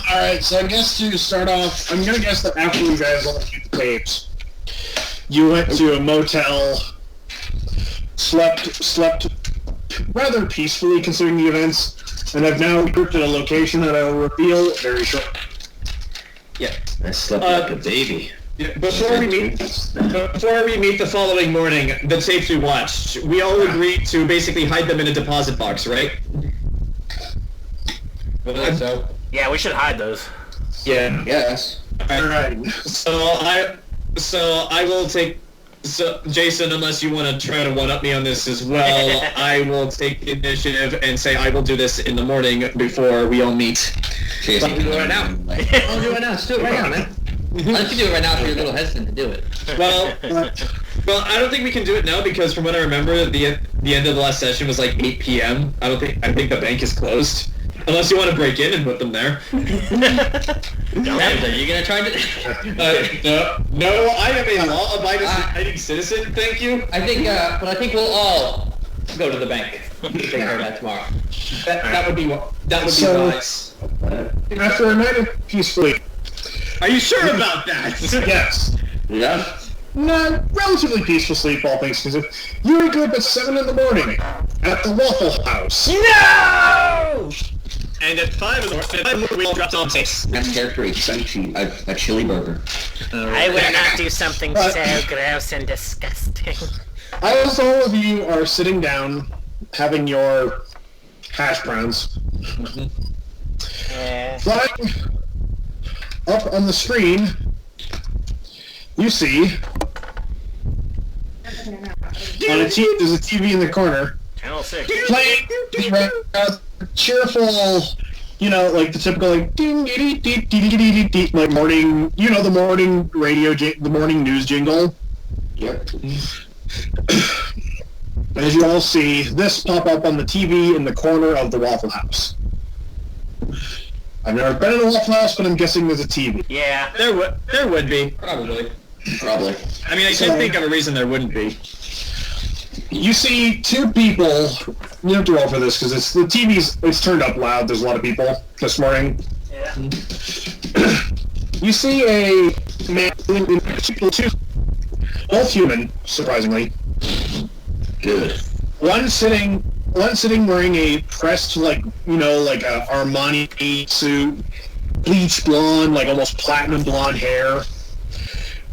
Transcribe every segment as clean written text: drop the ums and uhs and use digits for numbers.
Alright, so I guess to start off, I'm gonna guess that after you guys all shoot the tapes, you went to a motel, slept rather peacefully considering the events, and I've now grouped at a location that I will reveal very shortly. Yeah. I slept like a baby. Before we meet the following morning, the tapes we watched, we all agreed to basically hide them in a deposit box, right? I think so. Yeah, we should hide those. Yeah. Yes. Alright. So I will take. So Jayson, unless you want to try to one-up me on this as well, I will take the initiative and say I will do this in the morning before we all meet. Jayson, I'll do it right now. I'll do it right now. Let's do it right now, man. I'll let you do it right now if you're a little hesitant to do it. Well, I don't think we can do it now because from what I remember, the end of the last session was like 8 p.m. I think the bank is closed. Unless you want to break in and put them there. Are you gonna try to? No, I am a law-abiding citizen. Thank you. I think we'll all go to the bank. Take care of that tomorrow. That would be wise. After a night of peacefully... Are you sure about that? Yes. Yeah. No, relatively peaceful sleep, all things considered. You wake up at 7 in the morning at the Waffle House. No! And at 5 in the morning, we all dropped on tapes. Next character is a chili burger. I would not do something so gross and disgusting. As all of you are sitting down, having your hash browns, flying up on the screen, you see on there's a TV in the corner. Channel 6. Playing cheerful, like the typical like ding dee dee dee dee dee dee like morning, the morning radio, the morning news jingle. Yep. As you all see, this pop up on the TV in the corner of the Waffle House. I've never been in a Waffle House, but I'm guessing there's a TV. Yeah. There would be. Probably. I mean, I can't think of a reason there wouldn't be. You see two people. You have to roll for this because the TV's it's turned up loud. There's a lot of people this morning. Yeah. You see a man, two, both human, surprisingly. Good. One sitting wearing a pressed like a Armani suit, bleach blonde, like almost platinum blonde hair,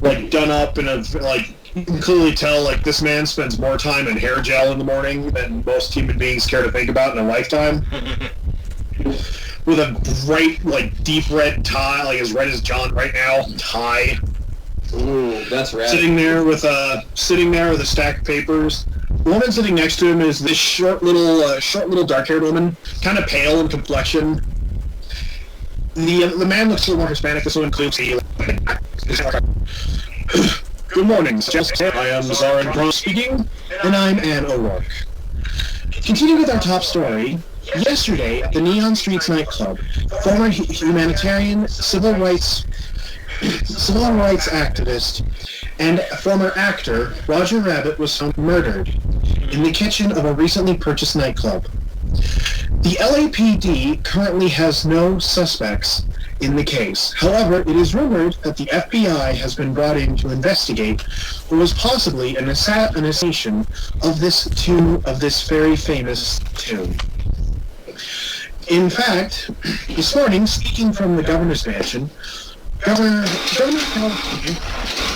like done up in a like. You can clearly tell, like, this man spends more time in hair gel in the morning than most human beings care to think about in a lifetime. With a bright, like, deep red tie, like as red as John right now, tie. Ooh, that's rad. Sitting there with a stack of papers. The woman sitting next to him is this short little dark-haired woman, kind of pale in complexion. The man looks a little more Hispanic. This one includes Good morning, I am Zarin Bron speaking, and I'm Anne O'Rourke. Continuing with our top story, yesterday at the Neon Streets nightclub, former humanitarian civil rights activist and former actor Roger Rabbit was found murdered in the kitchen of a recently purchased nightclub. The LAPD currently has no suspects in the case. However, it is rumored that the FBI has been brought in to investigate what was possibly an assassination of this very famous tomb. In fact, this morning, speaking from the governor's mansion, Governor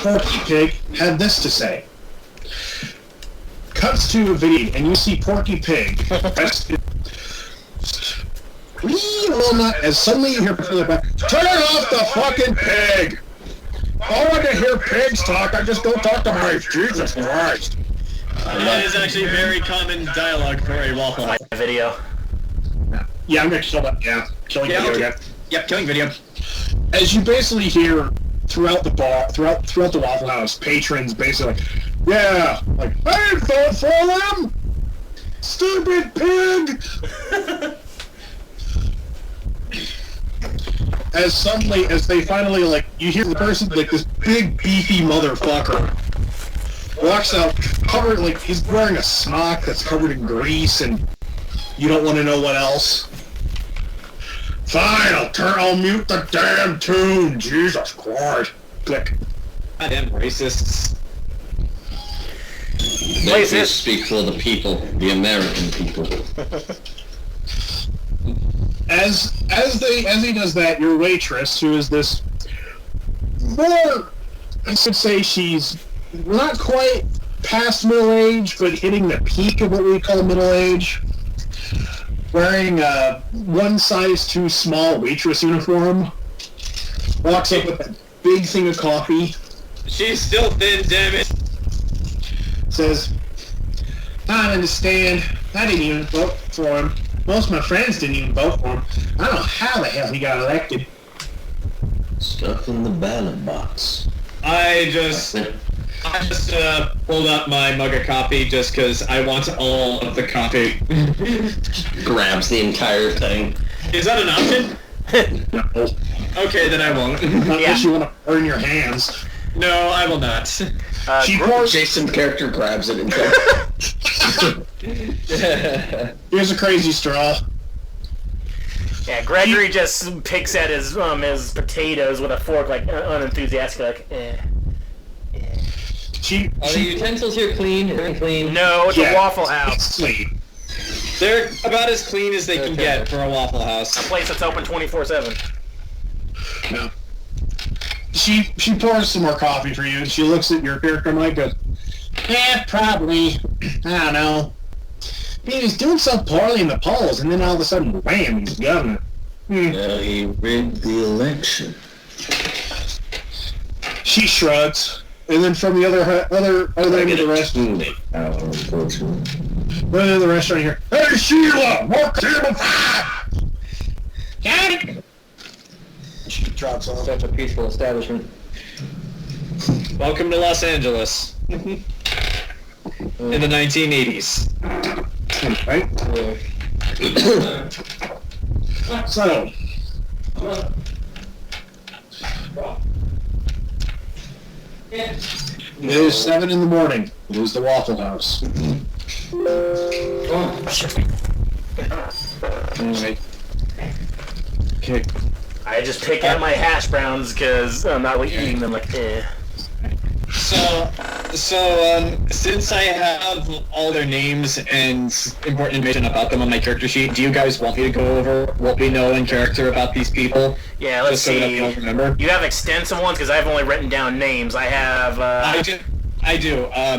Porky Pig had this to say. Cuts to a video, and you see Porky Pig as suddenly you hear from the back, turn off the fucking pig! I want to hear pigs talk, I just don't talk to mice, Jesus Christ. That is actually very common dialogue for a Waffle House. Video. Yeah, I'm gonna kill that, killing video again. Yep, killing video. As you basically hear throughout the bar, throughout the Waffle House, patrons basically like, I ain't fought for them! Stupid pig! As they finally, like, you hear the person, like, this big, beefy motherfucker walks out, covered, like, he's wearing a smock that's covered in grease, and you don't want to know what else. Fine, I'll mute the damn tune. Jesus Christ. Click. Goddamn racists. Let me speak for the people, the American people. As he does that, your waitress, who is this more, I should say she's not quite past middle age, but hitting the peak of what we call middle age, wearing a one size too small waitress uniform, walks up with a big thing of coffee. She's still thin, damn it. Says, I understand. I didn't even vote for him. Most of my friends didn't even vote for him. I don't know how the hell he got elected. Stuff in the ballot box. I just pulled up my mug of coffee just because I want all of the coffee. Grabs the entire thing. Is that an option? No. Okay, then I won't. Unless you want to burn your hands. No, I will not. She pours. Jason's character grabs it and Here's a crazy straw. Yeah, Gregory just picks at his potatoes with a fork, like unenthusiastic, like. Are the utensils here clean? Are they clean? No, it's a Waffle House. It's clean. They're about as clean as they can get for a Waffle House. A place that's open 24/7. No. She pours some more coffee for you, and she looks at your character and goes, probably. I don't know. He was doing so poorly in the polls, and then all of a sudden, wham, he's governor. Well, he rigged the election. She shrugs, and then from the other end of the restaurant, the restaurant here, hey Sheila, work table 5! Got it! She drops off. Such a peaceful establishment. Welcome to Los Angeles. In the 1980s. Right? So, it is 7 in the morning. It is the Waffle House. Anyway. Okay. I just pick out my hash browns because I'm not eating them like, So, since I have all their names and important information about them on my character sheet, do you guys want me to go over what we know in character about these people? Yeah, let's just so that see. we don't remember? You have extensive ones because I've only written down names. I have I do. I'll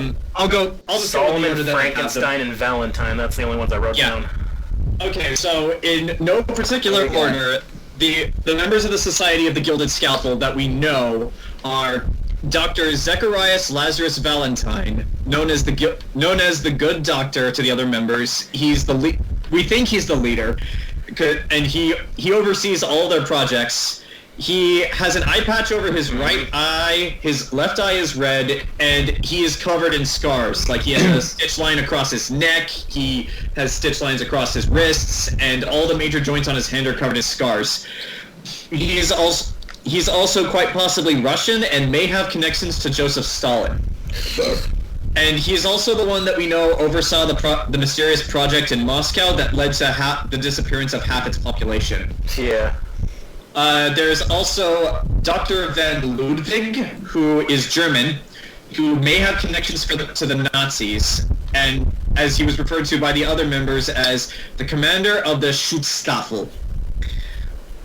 just go Solomon, over that. Frankenstein, and Valentine. That's the only ones I wrote down. Okay, so in no particular order, the members of the Society of the Gilded Scalpel that we know are Dr. Zacharias Lazarus Valentine, known as the Good Doctor to the other members. He's we think he's the leader, and he oversees all their projects. He has an eye patch over his right eye, his left eye is red, and he is covered in scars. Like, he has a stitch line across his neck, he has stitch lines across his wrists, and all the major joints on his hand are covered in scars. He's also quite possibly Russian and may have connections to Joseph Stalin. And he's also the one that we know oversaw the mysterious project in Moscow that led to the disappearance of half its population. Yeah. There's also Dr. Van Ludwig, who is German, who may have connections to the Nazis, and as he was referred to by the other members as the commander of the Schutzstaffel.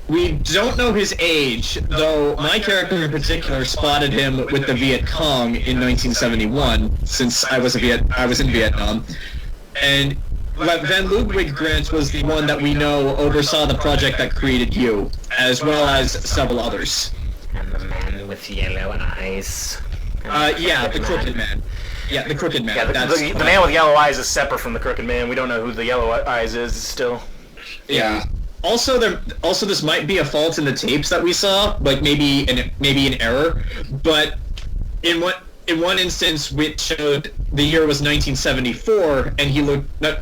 We don't know his age, though my character in particular spotted him with the Viet Cong in 1971, since I was in Vietnam. And Van Ludwig Grant was the one that we know oversaw the project that created you, as well as several others. And the man with yellow eyes. The Crooked Man. Yeah, the Crooked Man. Yeah, the man with yellow eyes is separate from the Crooked Man. We don't know who the yellow eyes is still. Yeah. Also, this might be a fault in the tapes that we saw, like maybe an error, but in one instance, which showed the year was 1974, and he looked the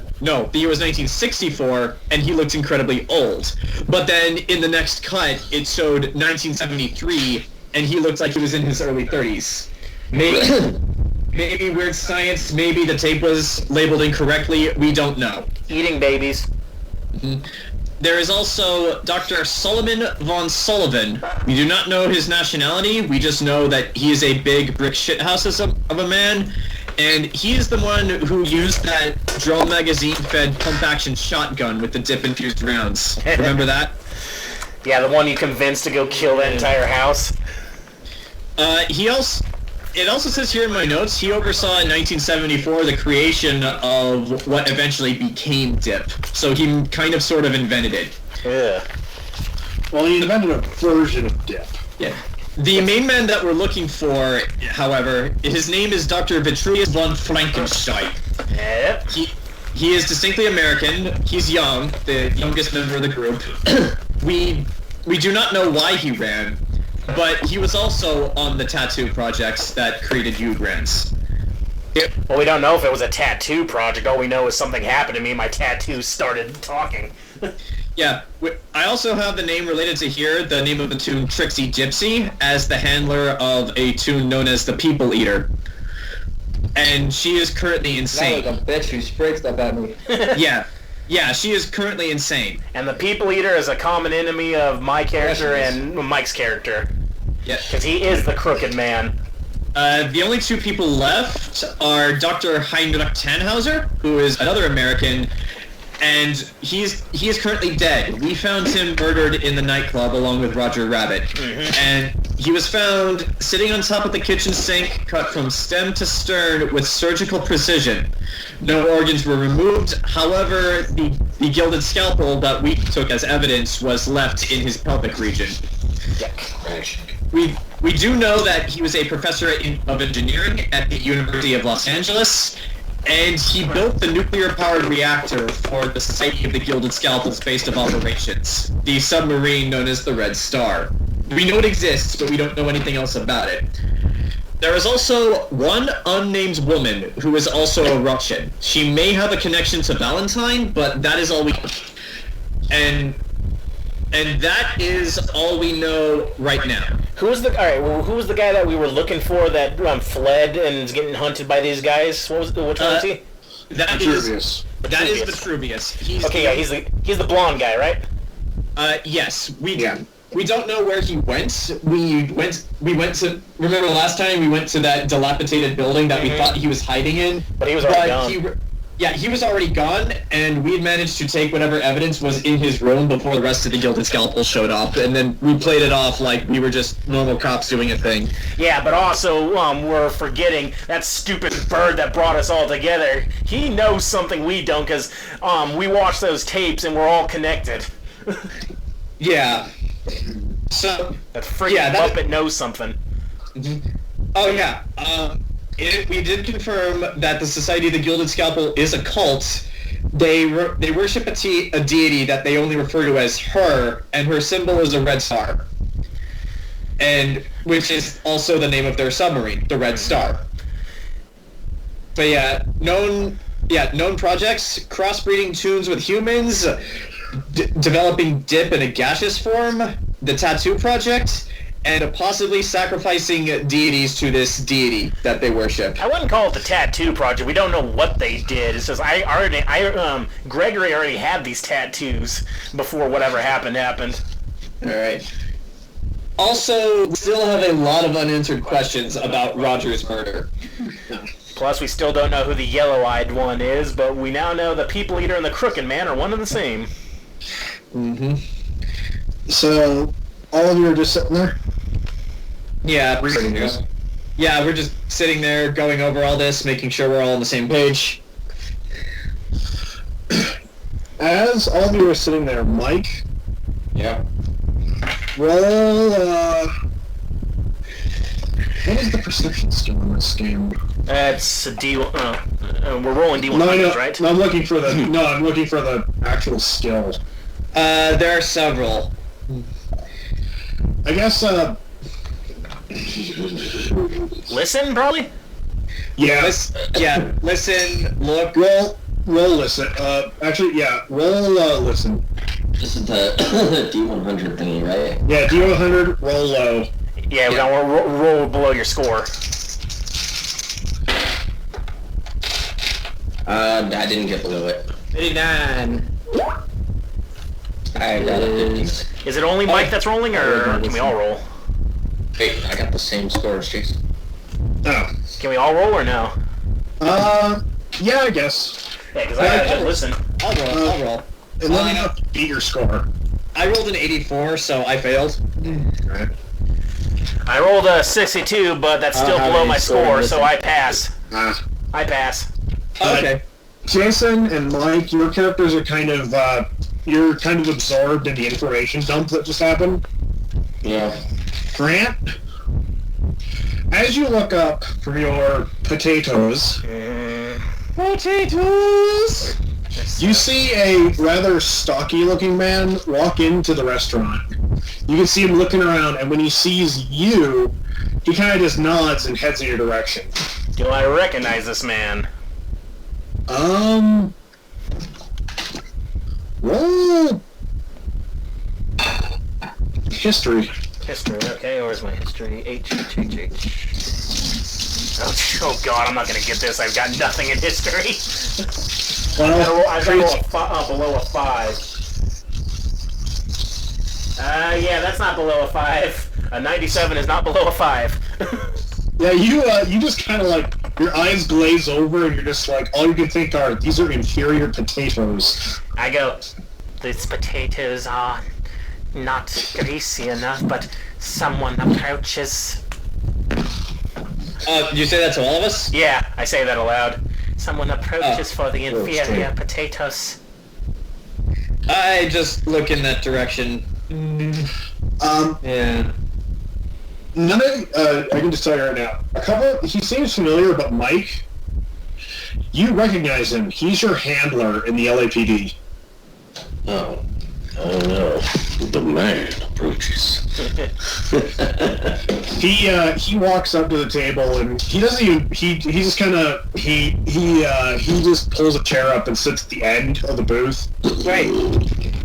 year was 1964, and he looked incredibly old. But then in the next cut, it showed 1973, and he looked like he was in his early 30s. Maybe weird science. Maybe the tape was labeled incorrectly. We don't know. Eating babies. Mm-hmm. There is also Dr. Solomon von Sullivan. We do not know his nationality. We just know that he is a big brick shithouse of a man, and he is the one who used that drone magazine-fed pump-action shotgun with the dip-infused rounds. Remember that? Yeah, the one you convinced to go kill that entire house. It also says here in my notes, he oversaw in 1974 the creation of what eventually became dip. So he kind of sort of invented it. Yeah. Well, he invented a version of dip. Yeah. The main man that we're looking for, however, his name is Dr. Vitruvius von Frankenstein. Yep. He is distinctly American. He's young, the youngest member of the group. We do not know why he ran, but he was also on the tattoo projects that created Ugrans. Well, we don't know if it was a tattoo project. All we know is something happened to me. My tattoo started talking. Yeah, I also have the name related to here, the name of the toon Trixie Gypsy, as the handler of a toon known as the People Eater. And she is currently insane. Like a bitch who sprayed stuff at me. Yeah, she is currently insane. And the People Eater is a common enemy of my character and Mike's character. Yeah. Because he is the crooked man. The only two people left are Dr. Heinrich Tannhauser, who is another American, and he is currently dead. We found him murdered in the nightclub along with Roger Rabbit. Mm-hmm. And he was found sitting on top of the kitchen sink, cut from stem to stern with surgical precision. No organs were removed. However, the gilded scalpel that we took as evidence was left in his pelvic region. We do know that he was a professor of engineering at the University of Los Angeles, and he built the nuclear-powered reactor for the Society of the Gilded Scalpels Base of Operations, the submarine known as the Red Star. We know it exists, but we don't know anything else about it. There is also one unnamed woman who is also a Russian. She may have a connection to Valentine, but that is all we know. And that is all we know right now. Who was the guy that we were looking for that fled and is getting hunted by these guys? Which one was he? Vitruvius. That is Vitruvius. He's the blonde guy, right? Yes. We don't know where he went. We went to, remember last time we went to that dilapidated building that we thought he was hiding in? But he was already gone. He was already gone, and we had managed to take whatever evidence was in his room before the rest of the Gilded Scalpel showed up, and then we played it off like we were just normal cops doing a thing. Yeah, but also, we're forgetting that stupid bird that brought us all together. He knows something we don't, because, we watched those tapes and we're all connected. Yeah. So... That freaking puppet knows something. Mm-hmm. Oh, yeah. We did confirm that the Society of the Gilded Scalpel is a cult. They worship a deity that they only refer to as her, and her symbol is a red star. And which is also the name of their submarine, the Red Star. But yeah, known projects, crossbreeding toons with humans, developing dip in a gaseous form, the Tattoo Project, and possibly sacrificing deities to this deity that they worship. I wouldn't call it the Tattoo Project. We don't know what they did. It's just Gregory already had these tattoos before whatever happened. All right. Also, we still have a lot of unanswered questions about Roger's murder. Plus, we still don't know who the yellow-eyed one is, but we now know the People Eater and the Crooked Man are one and the same. Mm-hmm. So, all of you are just sitting there? Yeah, we're just sitting there going over all this, making sure we're all on the same page. As all of you are sitting there, Mike? Yeah. Roll, what is the perception skill in this game? That's a D. We're rolling D100s, right? No, I'm looking for the actual skill. There are several. I guess, Listen, probably? Yeah. Listen, look. Roll listen. Roll listen. This is the D100 thingy, right? Yeah, D100, roll low. Yeah, we gotta roll below your score. I didn't get below it. 89. I got a 50. Is it only Mike that's rolling, or can we all roll? Wait, I got the same score as Jason. Oh. Can we all roll or no? Yeah, I guess. Yeah, because I have to listen. I'll roll. And let me know if you beat your score. I rolled an 84, so I failed. Alright. I rolled a 62, but that's still below my score, so I pass. I pass. Okay. Jason and Mike, your characters are kind of, you're kind of absorbed in the information dump that just happened. Yeah. Grant, as you look up from your potatoes, you see a rather stocky-looking man walk into the restaurant. You can see him looking around, and when he sees you, he kind of just nods and heads in your direction. Do I recognize this man? Roll history. History, okay, where's my history? H. Oh god, I'm not gonna get this. I've got nothing in history. Well, I've got below a 5. Yeah, that's not below a 5. A 97 is not below a 5. yeah, you just kind of like, your eyes glaze over and you're just like, all you can think are, these are inferior potatoes. I go, these potatoes are not greasy enough, but someone approaches. You say that to all of us? Yeah, I say that aloud. Someone approaches for the inferior potatoes. I just look in that direction. Yeah. None of, I can just tell you right now, he seems familiar, but Mike, you recognize him. He's your handler in the LAPD. Oh no. The man approaches. He walks up to the table and he doesn't even, he just kind of, he just pulls a chair up and sits at the end of the booth.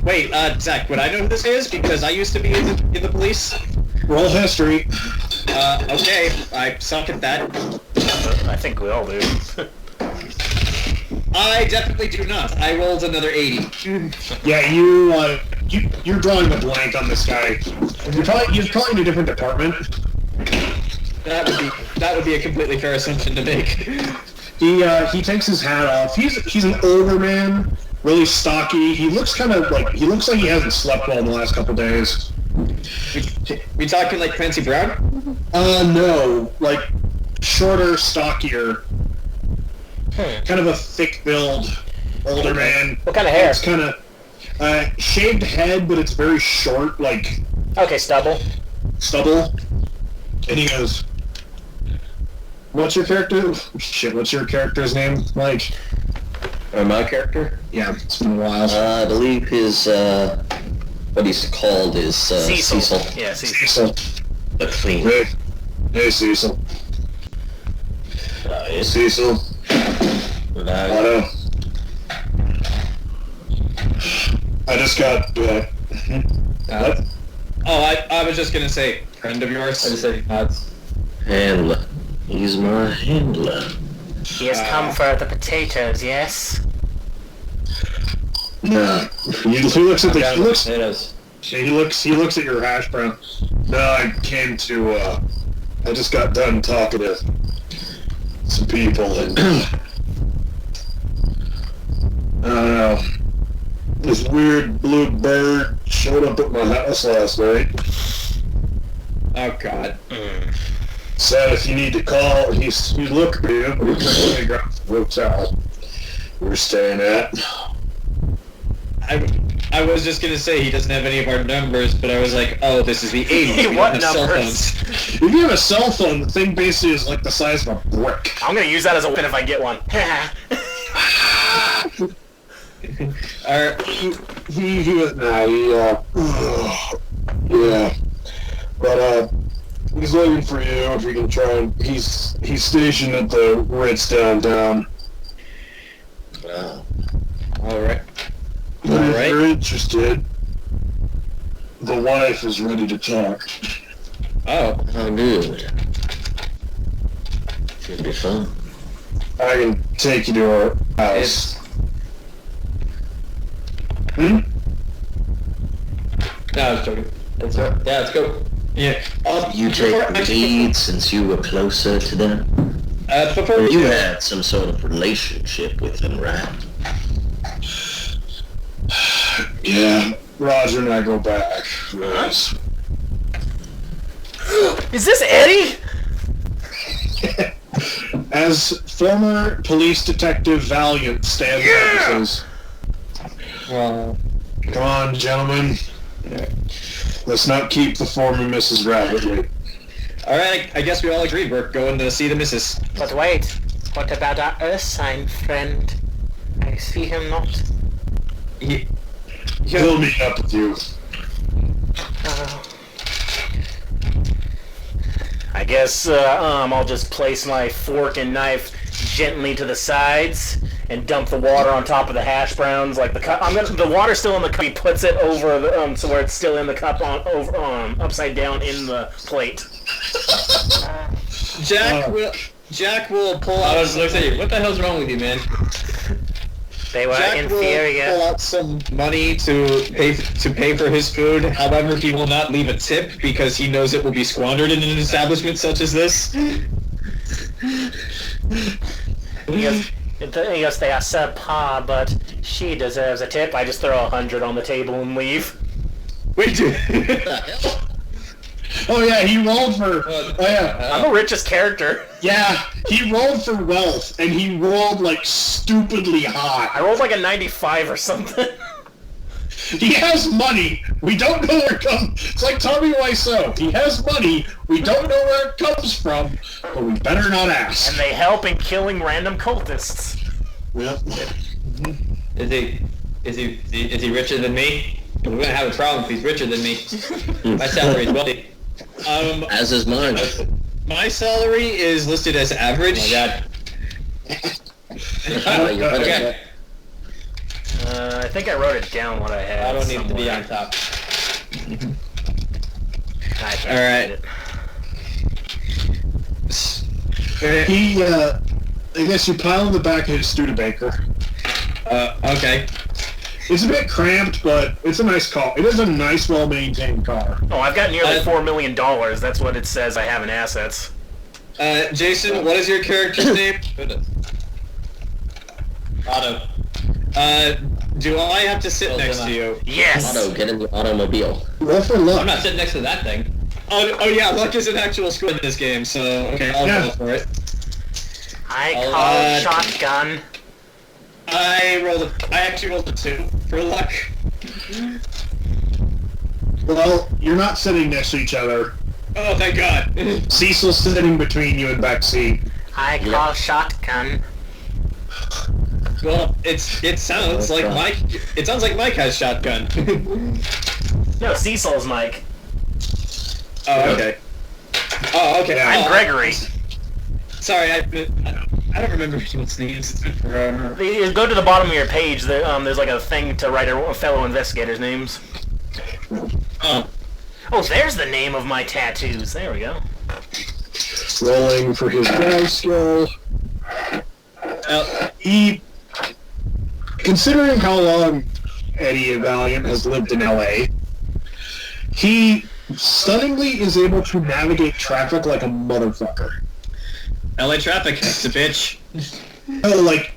Wait, Zach, would I know who this is? Because I used to be in the police. Roll history. Okay, I suck at that. I think we all do. I definitely do not. I rolled another 80. Yeah, you're drawing a blank on this guy. You're probably in a different department. That would be a completely fair assumption to make. He takes his hat off. He's an older man, really stocky. He looks like he hasn't slept well in the last couple days. We talking like Clancy Brown? No, like shorter, stockier, kind of a thick build, older man. What kind of hair? It's kind of shaved head, but it's very short, like Okay, stubble. stubble. And he goes, "What's your character? Shit, what's your character's name, Mike?" My character? Yeah, it's been a while. I believe his, what he's called is, Cecil. Yeah, Cecil. Cecil. McLean. Hey, Cecil. Hey, Cecil. Otto. I just got, what? Oh, I was just gonna say, friend of yours. I just said Handler. He's my handler. He has come for the potatoes, yes? No. He looks at he looks at your hash brown. No, I came to, I just got done talking to some people and, I don't know. This weird blue bird showed up at my house last night. Oh God. Said if you need to call, he's looking for you. We're trying to figure out the hotel we're staying at. I was just gonna say he doesn't have any of our numbers, but I was like, oh, this is the 80s. We What don't have cell numbers? phones. If you have a cell phone, the thing basically is like the size of a brick. I'm gonna use that as a weapon if I get one. Yeah. But, he's looking for you if you can try and, he's stationed at the Ritz downtown. Alright. But if you're interested, the wife is ready to talk. Oh. Oh, good. Should be fun. I can take you to her house. No, I was joking. That's right. Yeah, let's go. Yeah. You take the lead since you were closer to them. Before we You do, had some sort of relationship with them, right? Yeah, Roger and I go back. Yes. Is this Eddie? As former police detective Valiant stands up and says, Well, "Come on, gentlemen. Let's not keep the former Mrs. Rabbit waiting." all right, I guess we all agreed we're going to see the missus. But wait, what about our Earth sign friend? I see him not. He'll meet up with you. I guess I'll just place my fork and knife gently to the sides and dump the water on top of the hash browns. Like the water's still in the cup. He puts it over the so where it's still in the cup upside down in the plate. Jack will pull I out. was looking at you. What the hell's wrong with you, man? They were Jack will pull inferior. out some money to pay for his food. However, he will not leave a tip because he knows it will be squandered in an establishment such as this. He goes, they are subpar, but she deserves a tip. I just throw 100 on the table and leave. Wait, dude. Oh yeah, he rolled for. Oh yeah, I'm the richest character. yeah, he rolled for wealth, and he rolled like stupidly high. I rolled like a 95 or something. He has money. We don't know where it comes. It's like Tommy Wiseau. He has money. We don't know where it comes from, but we better not ask. And they help in killing random cultists. Yep. Is he richer than me? We're gonna have a problem if he's richer than me. My salary is wealthy. As is mine. My salary is listed as average. Oh my god. Okay. I think I wrote it down what I had. I don't need to be somewhere. on top. I can't All right. find it. He, I guess you pile in the back of his Studebaker. Okay. It's a bit cramped, but it's a nice car. It is a nice, well-maintained car. Oh, I've got nearly $4 million. That's what it says I have in assets. Jason, what is your character's name? Otto. Do I have to sit Well, next then to you? Yes! Auto, get in the automobile. Roll for I'm luck. not sitting next to that thing. Oh yeah, luck is an actual score in this game, so okay, I'll Yeah. go for it. I call shotgun. I actually rolled a 2 for luck. Well, you're not sitting next to each other. Oh, thank God. Cecil's sitting between you and backseat. I call shotgun. Well, it sounds like Mike. It sounds like Mike has shotgun. No, Cecil's Mike. Oh, okay. Oh, okay. I'm Oh, Gregory. Sorry, I don't remember anyone's names. It's been forever. You go to the bottom of your page. There's like a thing to write a fellow investigator's names. Oh. Oh, there's the name of my tattoos. There we go. Rolling for his browse skill. He, considering how long Eddie Valiant has lived in LA, he stunningly is able to navigate traffic like a motherfucker. LA traffic, it's a bitch. Oh, like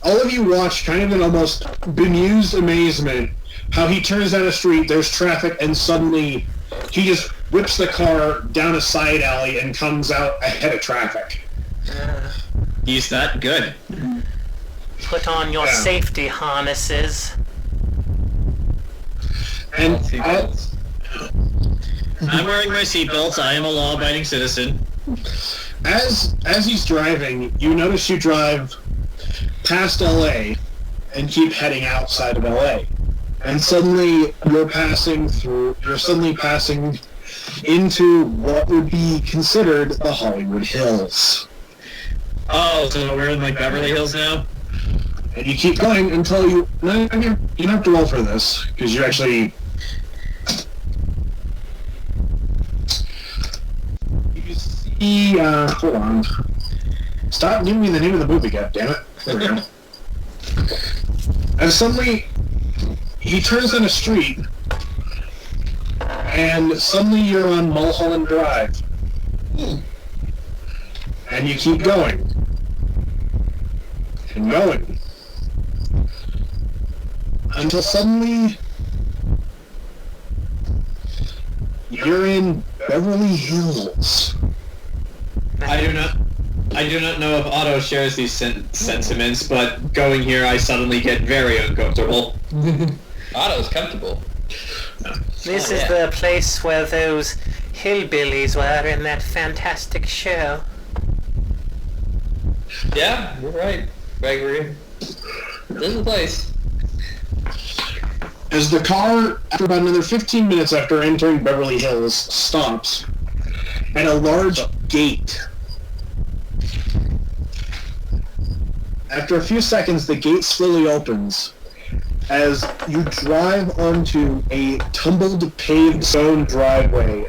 all of you watch kind of in almost bemused amazement how he turns down a street, there's traffic, and suddenly he just whips the car down a side alley and comes out ahead of traffic. He's that good. Put on your safety harnesses. And I'm wearing my seatbelts. I am a law-abiding citizen. as he's driving, you notice you drive past LA and keep heading outside of LA. And suddenly you're passing into what would be considered the Hollywood Hills. Oh, so we're in like Beverly Hills now? And you keep going until you don't have to roll for this, because you actually... You see, hold on. Stop giving me the name of the movie, goddammit. There we go. And suddenly, he turns on a street, And suddenly you're on Mulholland Drive. And you keep going. And going. Until suddenly you're in Beverly Hills. I do not know if Otto shares these sentiments, but going here I suddenly get very uncomfortable. Otto's comfortable. This is the place where those hillbillies were in that fantastic show. Yeah, you're right, Gregory. This is the place. As the car, after about another 15 minutes after entering Beverly Hills, stops at a large gate. After a few seconds, the gate slowly opens as you drive onto a tumbled paved stone driveway,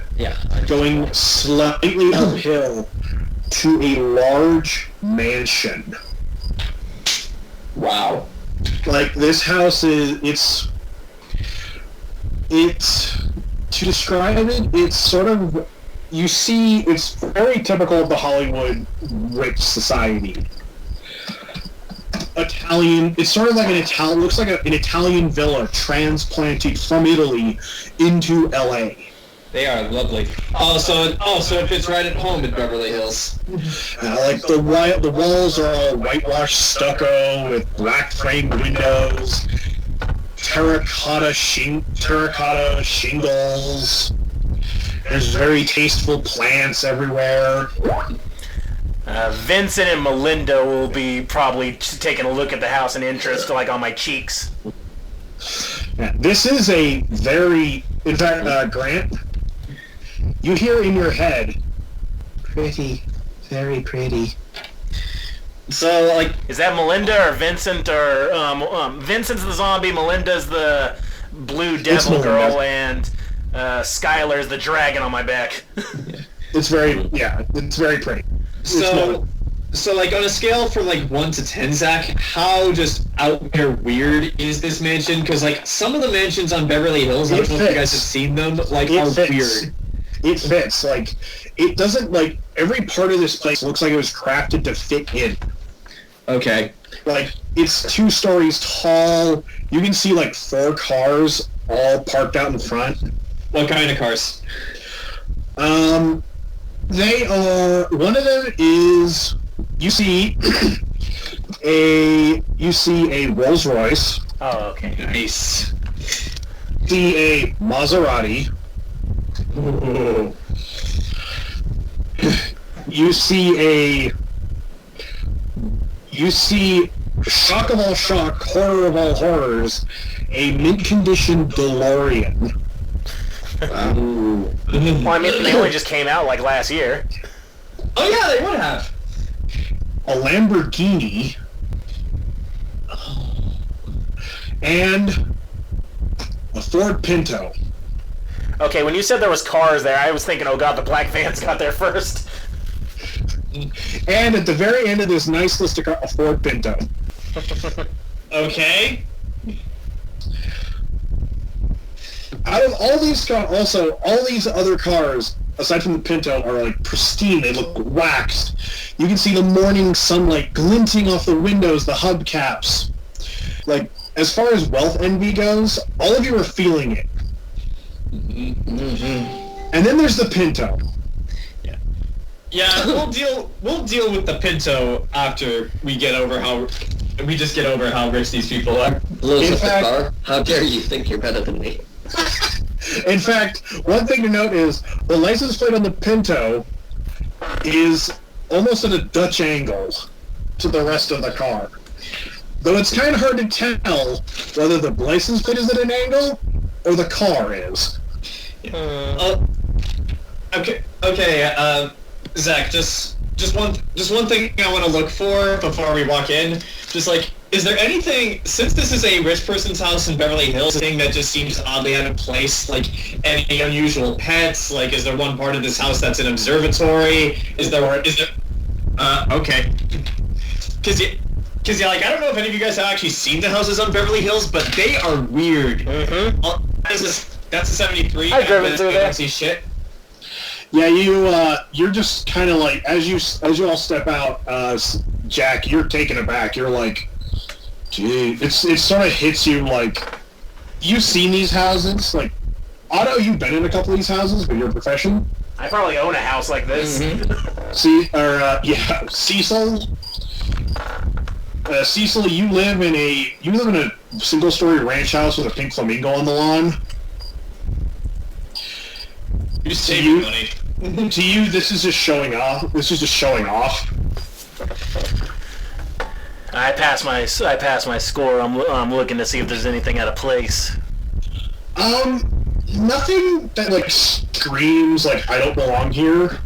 going slightly uphill to a large mansion. Wow. Like, this house is, it's, to describe it, it's sort of, you see, it's very typical of the Hollywood rich society. Italian, it's sort of like looks like an Italian villa transplanted from Italy into LA. They are lovely. So it fits right at home in Beverly Hills. Like the walls are all whitewashed stucco with black framed windows, terracotta shingles. There's very tasteful plants everywhere. Vincent and Melinda will be probably taking a look at the house and interest, like, on my cheeks. Yeah, this is a very, in fact, Grant, you hear in your head, pretty, very pretty. So, like, is that Melinda or Vincent, or Vincent's the zombie, Melinda's the blue devil girl, and Skylar's the dragon on my back. It's very pretty. So like on a scale from like 1 to 10, Zach, how just out there weird is this mansion? Because like some of the mansions on Beverly Hills, I don't know if you guys have seen them, like are weird. It fits. Like, it doesn't, like, every part of this place looks like it was crafted to fit in. Okay. Like, it's 2 stories tall. You can see like 4 cars all parked out in front. What kind of cars? They are, one of them is, you see a Rolls Royce. Oh, okay. Nice. See a Maserati. Ooh. You see, shock of all shock, horror of all horrors, a mint-condition DeLorean. Well, I mean, they only just came out, like, last year. Oh yeah, they would have. A Lamborghini. And a Ford Pinto. Okay, when you said there was cars there, I was thinking, oh god, the black vans got there first. And at the very end of this nice list of cars, a Ford Pinto. Okay. Out of all these cars, also, all these other cars, aside from the Pinto, are like pristine. They look waxed. You can see the morning sunlight glinting off the windows, the hubcaps. Like, as far as wealth envy goes, all of you are feeling it. Mm-hmm. And then there's the Pinto. Yeah, we'll deal with the Pinto after we get over how rich these people are. Blows up the car. How dare you think you're better than me? In fact, one thing to note is the license plate on the Pinto is almost at a Dutch angle to the rest of the car. Though it's kind of hard to tell whether the license plate is at an angle or the car is. Okay, Zach, just one thing I want to look for before we walk in. Just like, is there anything, since this is a rich person's house in Beverly Hills, anything that just seems oddly out of place? Like, any unusual pets? Like, is there one part of this house that's an observatory? Is there, okay. Cause yeah, like, I don't know if any of you guys have actually seen the houses on Beverly Hills, but they are weird. Mm-hmm. That's a 73. I've driven through I there. don't see shit. Yeah, you're just kind of like as you all step out, Jack, you're taken aback. You're like, gee, it sort of hits you like you've seen these houses. Like, Otto, you've been in a couple of these houses with your profession. I probably own a house like this. Cecil. Cecil, you live in a single-story ranch house with a pink flamingo on the lawn. You're saving money. To you, this is just showing off. I pass my score. I'm looking to see if there's anything out of place. Nothing that like screams like I don't belong here.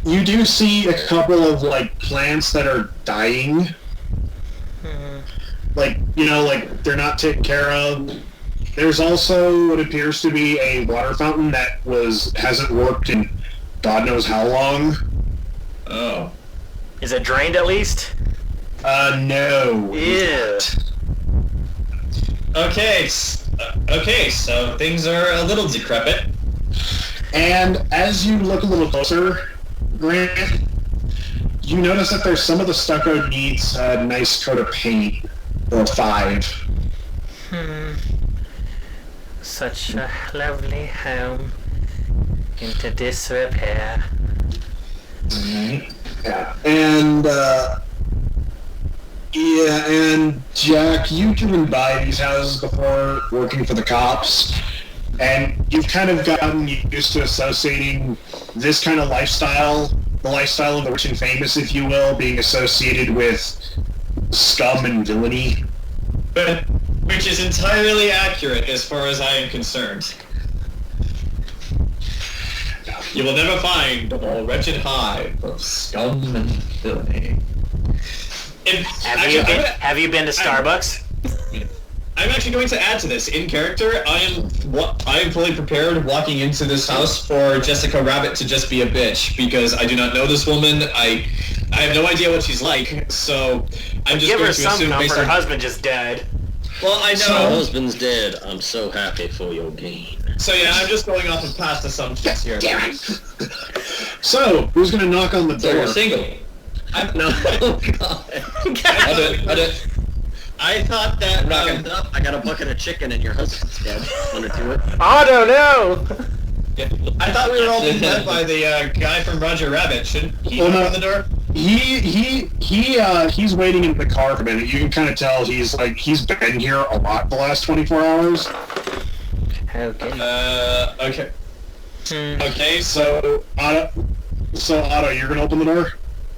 You do see a couple of like plants that are dying. Like, like they're not taken care of. There's also what appears to be a water fountain that hasn't worked in God knows how long. Oh. Is it drained at least? No. Yeah. Okay, so things are a little decrepit. And as you look a little closer, Grant, you notice that there's some of the stucco needs a nice coat of paint, or 5. Such a lovely home into disrepair. Yeah. And Jack, you've driven by these houses before working for the cops, and you've kind of gotten used to associating this kind of lifestyle, the lifestyle of the rich and famous, if you will, being associated with scum and villainy. Which is entirely accurate as far as I am concerned. You will never find a more wretched hive of scum and villainy. Have you been to Starbucks? I'm actually going to add to this. In character, I am fully prepared walking into this house for Jessica Rabbit to just be a bitch, because I do not know this woman. I have no idea what she's like, so I'm just Give going her to some assume comfort. based Her on... husband just died. Well, I My know. husband's dead. I'm so happy for your gain. So yeah, I'm just going off of past assumptions here. So, who's going to knock on the So door? you're single? No. Oh, God. I thought that... I'm knocking it up. I got a bucket of chicken and your husband's dead. Want to do it? Oh no! I thought we were all being led by the guy from Roger Rabbit. Shouldn't he Well, knock no. on the door? He's waiting in the car for a minute. You can kind of tell he's been here a lot the last 24 hours. Okay. Okay. Okay, so... Otto, you're gonna open the door?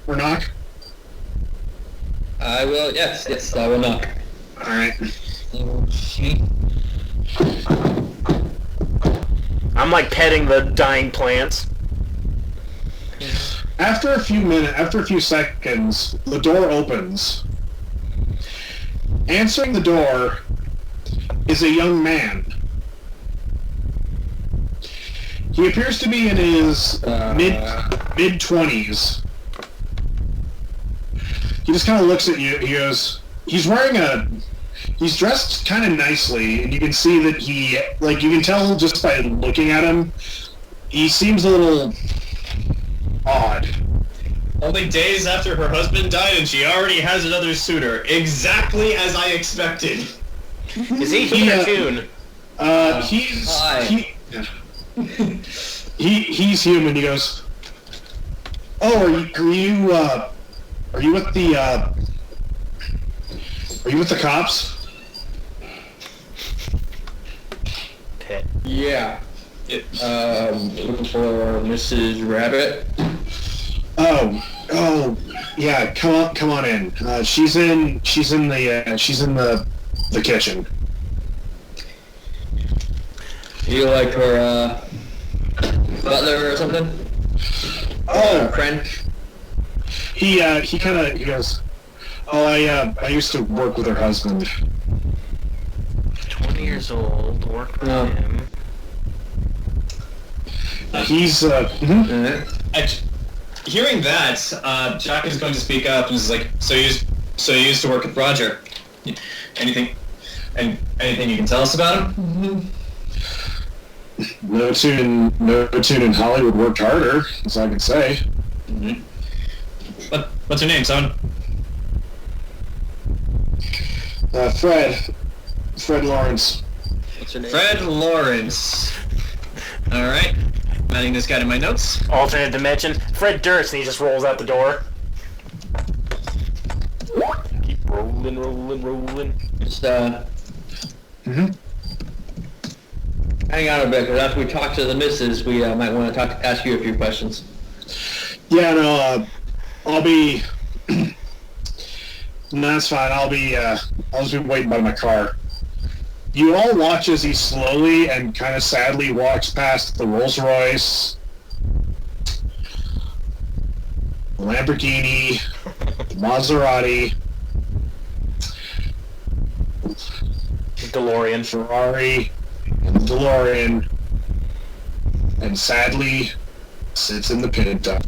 Or knock? I will, yes, I will knock. Alright. I'm like petting the dying plants. After a few seconds, the door opens. Answering the door is a young man. He appears to be in his mid-20s. He just kind of looks at you. He goes, he's dressed kind of nicely, and you can see that you can tell just by looking at him, he seems a little odd. Only days after her husband died, and she already has another suitor. Exactly as I expected. Is he human? He's human. He goes, "Oh, are you with the cops?" Pet. Yeah. Looking for Mrs. Rabbit. Oh, yeah. Come on in. She's in the kitchen. You like her, butler or something? Oh, Friend? he goes, "Oh, I used to work with her husband." 20 years old, worked with No. him. He's Hearing that, Jack is going to speak up and is like, "So you used to work with Roger? Anything you can tell us about him?" No tune in Hollywood worked harder, as I can say. Mm-hmm. What's your name, son? Fred Lawrence. What's her name? Fred Lawrence. Alright. I'm adding this guy to my notes. Alternate dimension. Fred Durst, and he just rolls out the door. Keep rolling. Just, Mm-hmm. hang on a bit, because after we talk to the missus, we might want to ask you a few questions. Yeah, no, I'll be... No, that's fine. I'll just be waiting by my car. You all watch as he slowly and kind of sadly walks past the Rolls Royce, the Lamborghini, the Maserati, DeLorean. Ferrari, and the DeLorean, and sadly sits in the Pinto.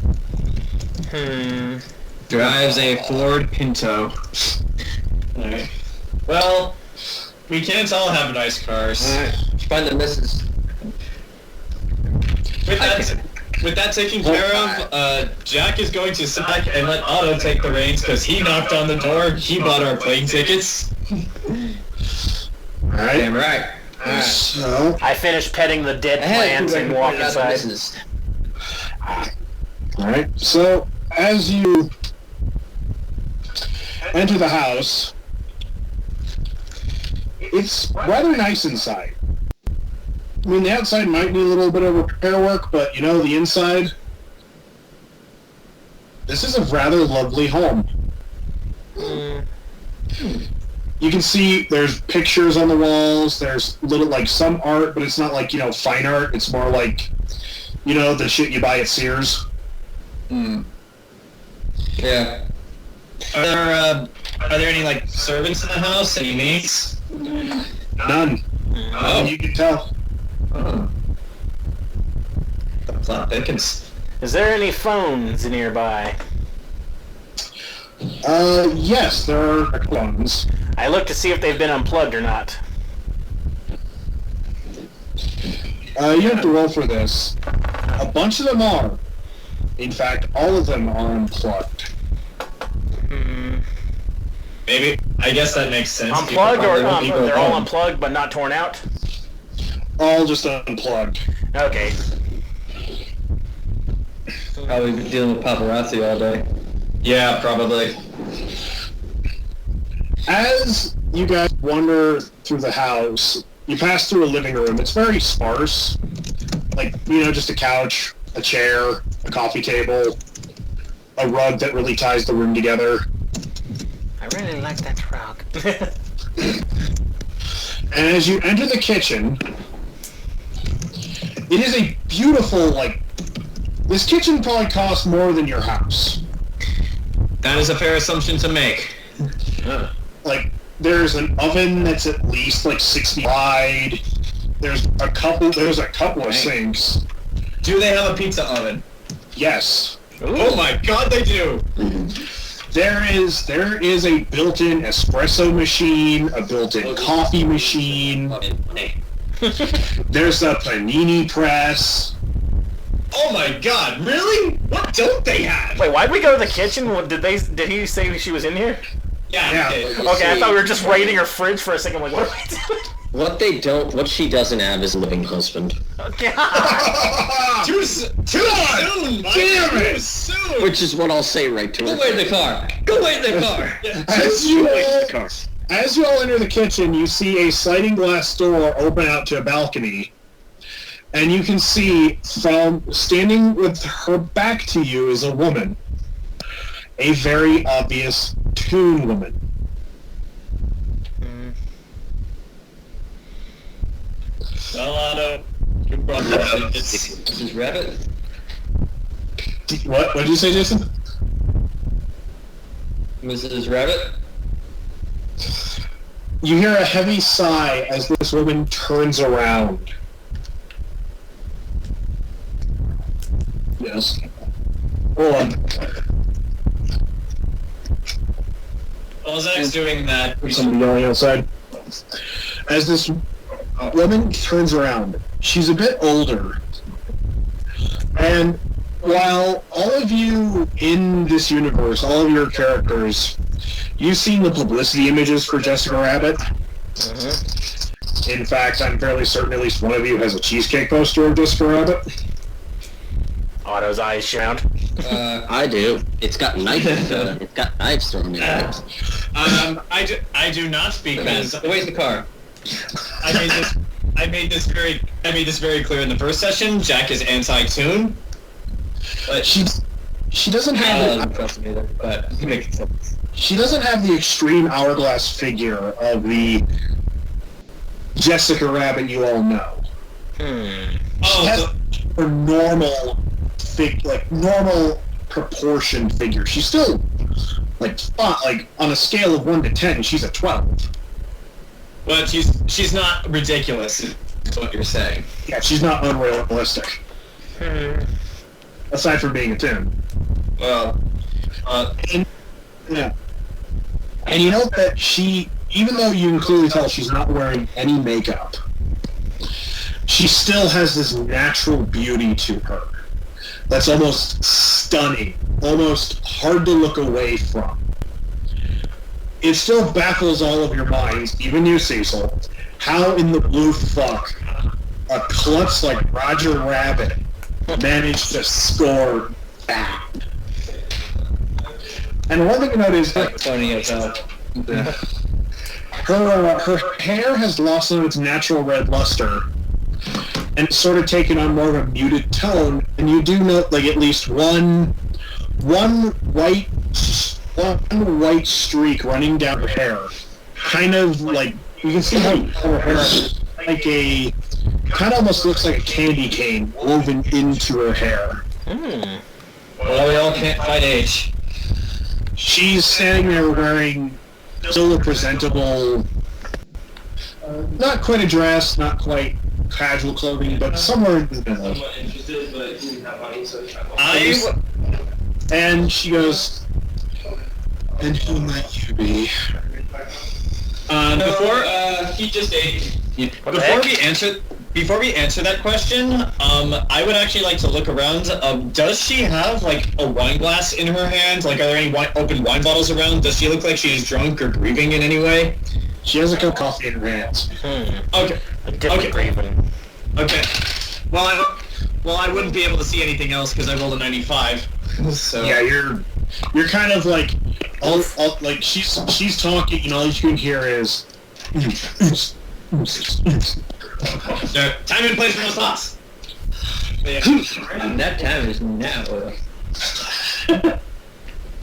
Drives a Ford Pinto. Alright. Well, we can't all have nice cars. Alright, find the missus. With that taken care of, Jack is going to sack and let Otto take the reins because he knocked on the door. He bought our plane tickets. Alright. Damn right. Alright. So, I finished petting the dead plants and walk inside. alright. So, as you enter the house, it's rather nice inside. I mean, the outside might need a little bit of repair work, but, you know, the inside, this is a rather lovely home. You can see there's pictures on the walls, there's little, like, some art, but it's not like, you know, fine art. It's more like, you know, the shit you buy at Sears. Yeah. Are there any like servants in the house? Any maids? None. Oh, You can tell. the plot thickens. Is there any phones nearby? Yes, there are phones. I look to see if they've been unplugged or not. You have to roll for this. A bunch of them are. In fact, all of them are unplugged. Maybe. I guess that makes sense. Unplugged or People they're all home. unplugged but not torn out? All just unplugged. Okay. Probably been dealing with paparazzi all day. Yeah, probably. As you guys wander through the house, you pass through a living room. It's very sparse. Like, you know, just a couch, a chair, a coffee table, a rug that really ties the room together. I really like that frog. And as you enter the kitchen, it is a beautiful, like, this kitchen probably costs more than your house. That is a fair assumption to make. Like, there's an oven that's at least like 60 wide. There's a couple of sinks. Do they have a pizza oven? Yes. Oh my god, they do! There is a built-in espresso machine, a built-in coffee machine. There's a panini press. Oh my god, really? What don't they have? Wait, why'd we go to the kitchen? Did he say she was in here? Yeah. Okay. Okay, I thought we were just raiding her fridge for a second. Like, what are we doing? What she doesn't have is a living husband. Okay. Too soon! Damn it! Too soon! Which is what I'll say right to her. Go wait in the car! Go wait in the car! As you all enter the kitchen, you see a sliding glass door open out to a balcony. And you can see, from standing with her back to you is a woman. A very obvious Toon woman. Well, Otto, you brought the tickets. This is Rabbit? What did you say, Jason? Mrs. Rabbit? You hear a heavy sigh as this woman turns around. Yes. Hold on. While Zach's doing that, There's somebody yelling outside. As this woman turns around, she's a bit older. And while all of you in this universe, all of your characters, you've seen the publicity images for Jessica Rabbit. In fact, I'm fairly certain at least one of you has a cheesecake poster of Jessica Rabbit. Otto's eyes shout. I do. It's got knives. It's got knives thrown in it. I do not because Where's the car? I made this very clear in the first session. Jack is anti-Toon. But She doesn't have Trust me either, but it makes sense. she doesn't have the extreme hourglass figure of the Jessica Rabbit you all know. She has her normal normal proportioned figure. She's still like on a scale of 1 to 10, she's a 12. But she's not ridiculous, is what you're saying. Yeah, she's not unrealistic. Aside from being a Toon. Well, Yeah. And you note that she, even though you can clearly tell she's not wearing any makeup, she still has this natural beauty to her that's almost stunning, almost hard to look away from. It still baffles all of your minds, even you, Cecil, how in the blue fuck a klutz like Roger Rabbit managed to score that. And one thing to note is that Funny as hell. her hair has lost some of its natural red luster and it's sort of taken on more of a muted tone, and you do note like at least one white streak running down her hair, kind of like you can see how her hair is like a kind of almost looks like a candy cane woven into her hair. Well, we all can't fight age. She's standing there wearing still a presentable, not quite a dress, not quite casual clothing, but somewhere in the middle. And she goes, "And who might you be?" Before we answer that question, I would actually like to look around. Does she have like a wine glass in her hand? Like, are there any open wine bottles around? Does she look like she's drunk or grieving in any way? She has a cup of coffee in her hands. Okay. Grieving. Okay. Well, I wouldn't be able to see anything else because I rolled a 95. So Yeah, you're kind of like all like she's talking, and all you can hear is. Time and place for the sauce. And that time is now.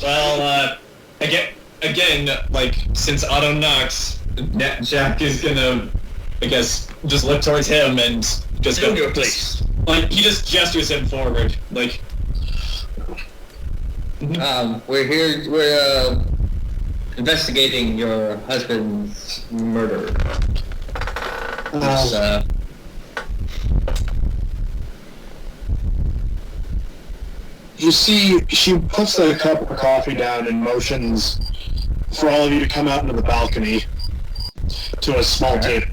Well, again, like since Otto knocks, Jack is gonna, I guess, just look towards him and just go to a place. Like he just gestures him forward, like. We're investigating your husband's murder. You see, she puts the cup of coffee down and motions for all of you to come out into the balcony to a small table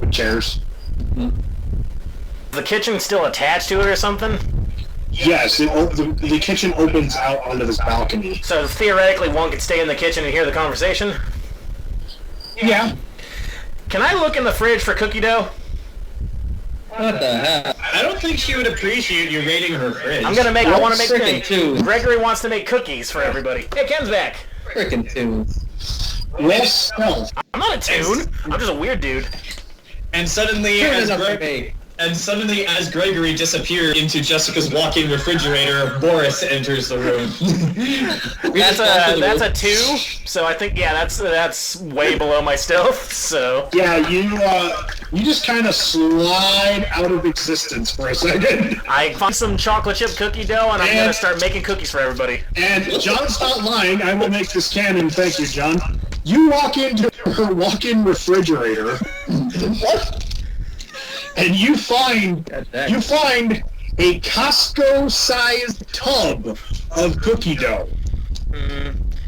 with chairs. The kitchen still attached to it or something? Yes, the kitchen opens out onto this balcony. So theoretically one could stay in the kitchen and hear the conversation? Yeah. Can I look in the fridge for cookie dough? What the hell? I don't think she would appreciate you raiding her fridge. I want to make Frickin' Toons. Gregory wants to make cookies for everybody. Hey, Ken's back. Frickin' Toons. Well spelled. I'm not a Toon. I'm just a weird dude. And suddenly, as Gregory disappeared into Jessica's walk-in refrigerator, Boris enters the room. That's a 2, so I think that's way below my stealth. So Yeah, you just kind of slide out of existence for a second. I find some chocolate chip cookie dough, and I'm gonna start making cookies for everybody. And John's not lying. I will make this canon. Thank you, John. You walk into her walk-in refrigerator. What? And you find a Costco-sized tub of cookie dough.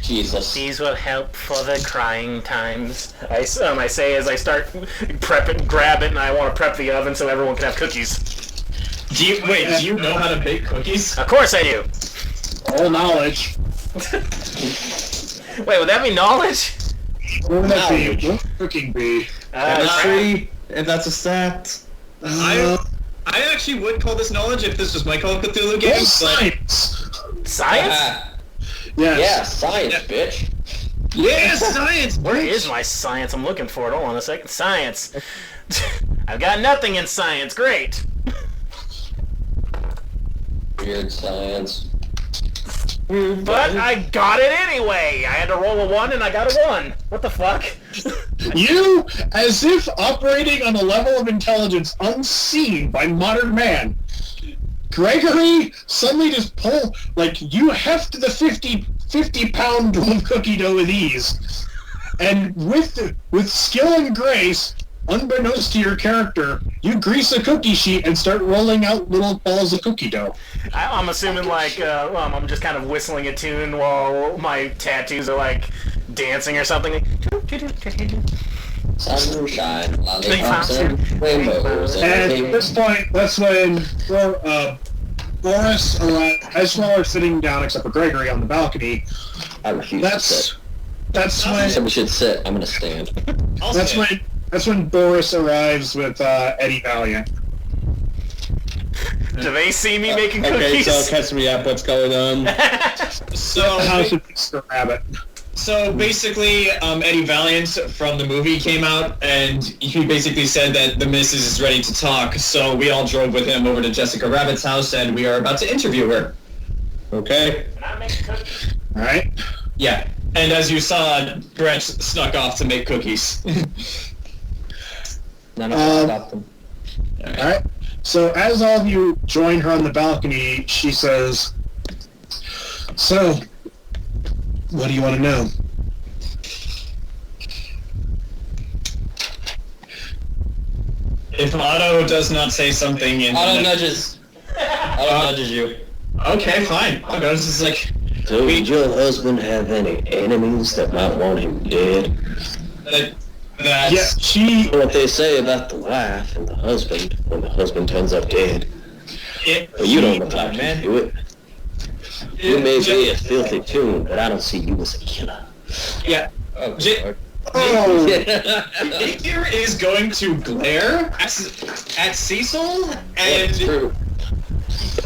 Jesus. These will help for the crying times. I say as I start grab it, and I want to prep the oven so everyone can have cookies. Do you know how to bake cookies? Of course I do. All knowledge. Wait, would that be knowledge? What would that be? What would cooking be? Chemistry, if that's a stat. I actually would call this knowledge if this was my Call of Cthulhu game. Science. Science? Yes. Yeah, science, bitch. Yes, science! Where is my science? I'm looking for it. Hold on a second. Science. I've got nothing in science. Great. Weird science. But I got it anyway. I had to roll a 1 and I got a 1. What the fuck? You, as if operating on a level of intelligence unseen by modern man, Gregory suddenly just you heft the 50 pound of cookie dough with ease. And with skill and grace, unbeknownst to your character, you grease a cookie sheet and start rolling out little balls of cookie dough. I'm assuming I'm just kind of whistling a tune while my tattoos are dancing or something. Sunshine, lollipops, and rainbows. And at this point, that's when Boris as well are sitting down, except for Gregory on the balcony. I refuse to sit. That's when. Somebody should sit. I'm gonna stand. That's when Boris arrives with Eddie Valiant. Do they see me making Okay, cookies? so catch me up. What's going on? The House of Mr. Rabbit. So basically, Eddie Valiant from the movie came out, and he basically said that the missus is ready to talk. So we all drove with him over to Jessica Rabbit's house, and we are about to interview her. Okay. Can I make cookies? All right. Yeah. And as you saw, Brett snuck off to make cookies. None of us stopped them. All right. So as all of you join her on the balcony, she says, "So, what do you want to know?" If Otto does not say something in Otto nudges. Otto nudges you. Okay, fine. Otto is like, So, did your husband have any enemies that might want him dead? that's... Yeah, she. What they say about the wife and the husband when the husband turns up dead. Well, you don't look like you do it. You may be a filthy tune, but I don't see you as a killer. Yeah. Oh. Here is going to glare at Cecil, and That's true.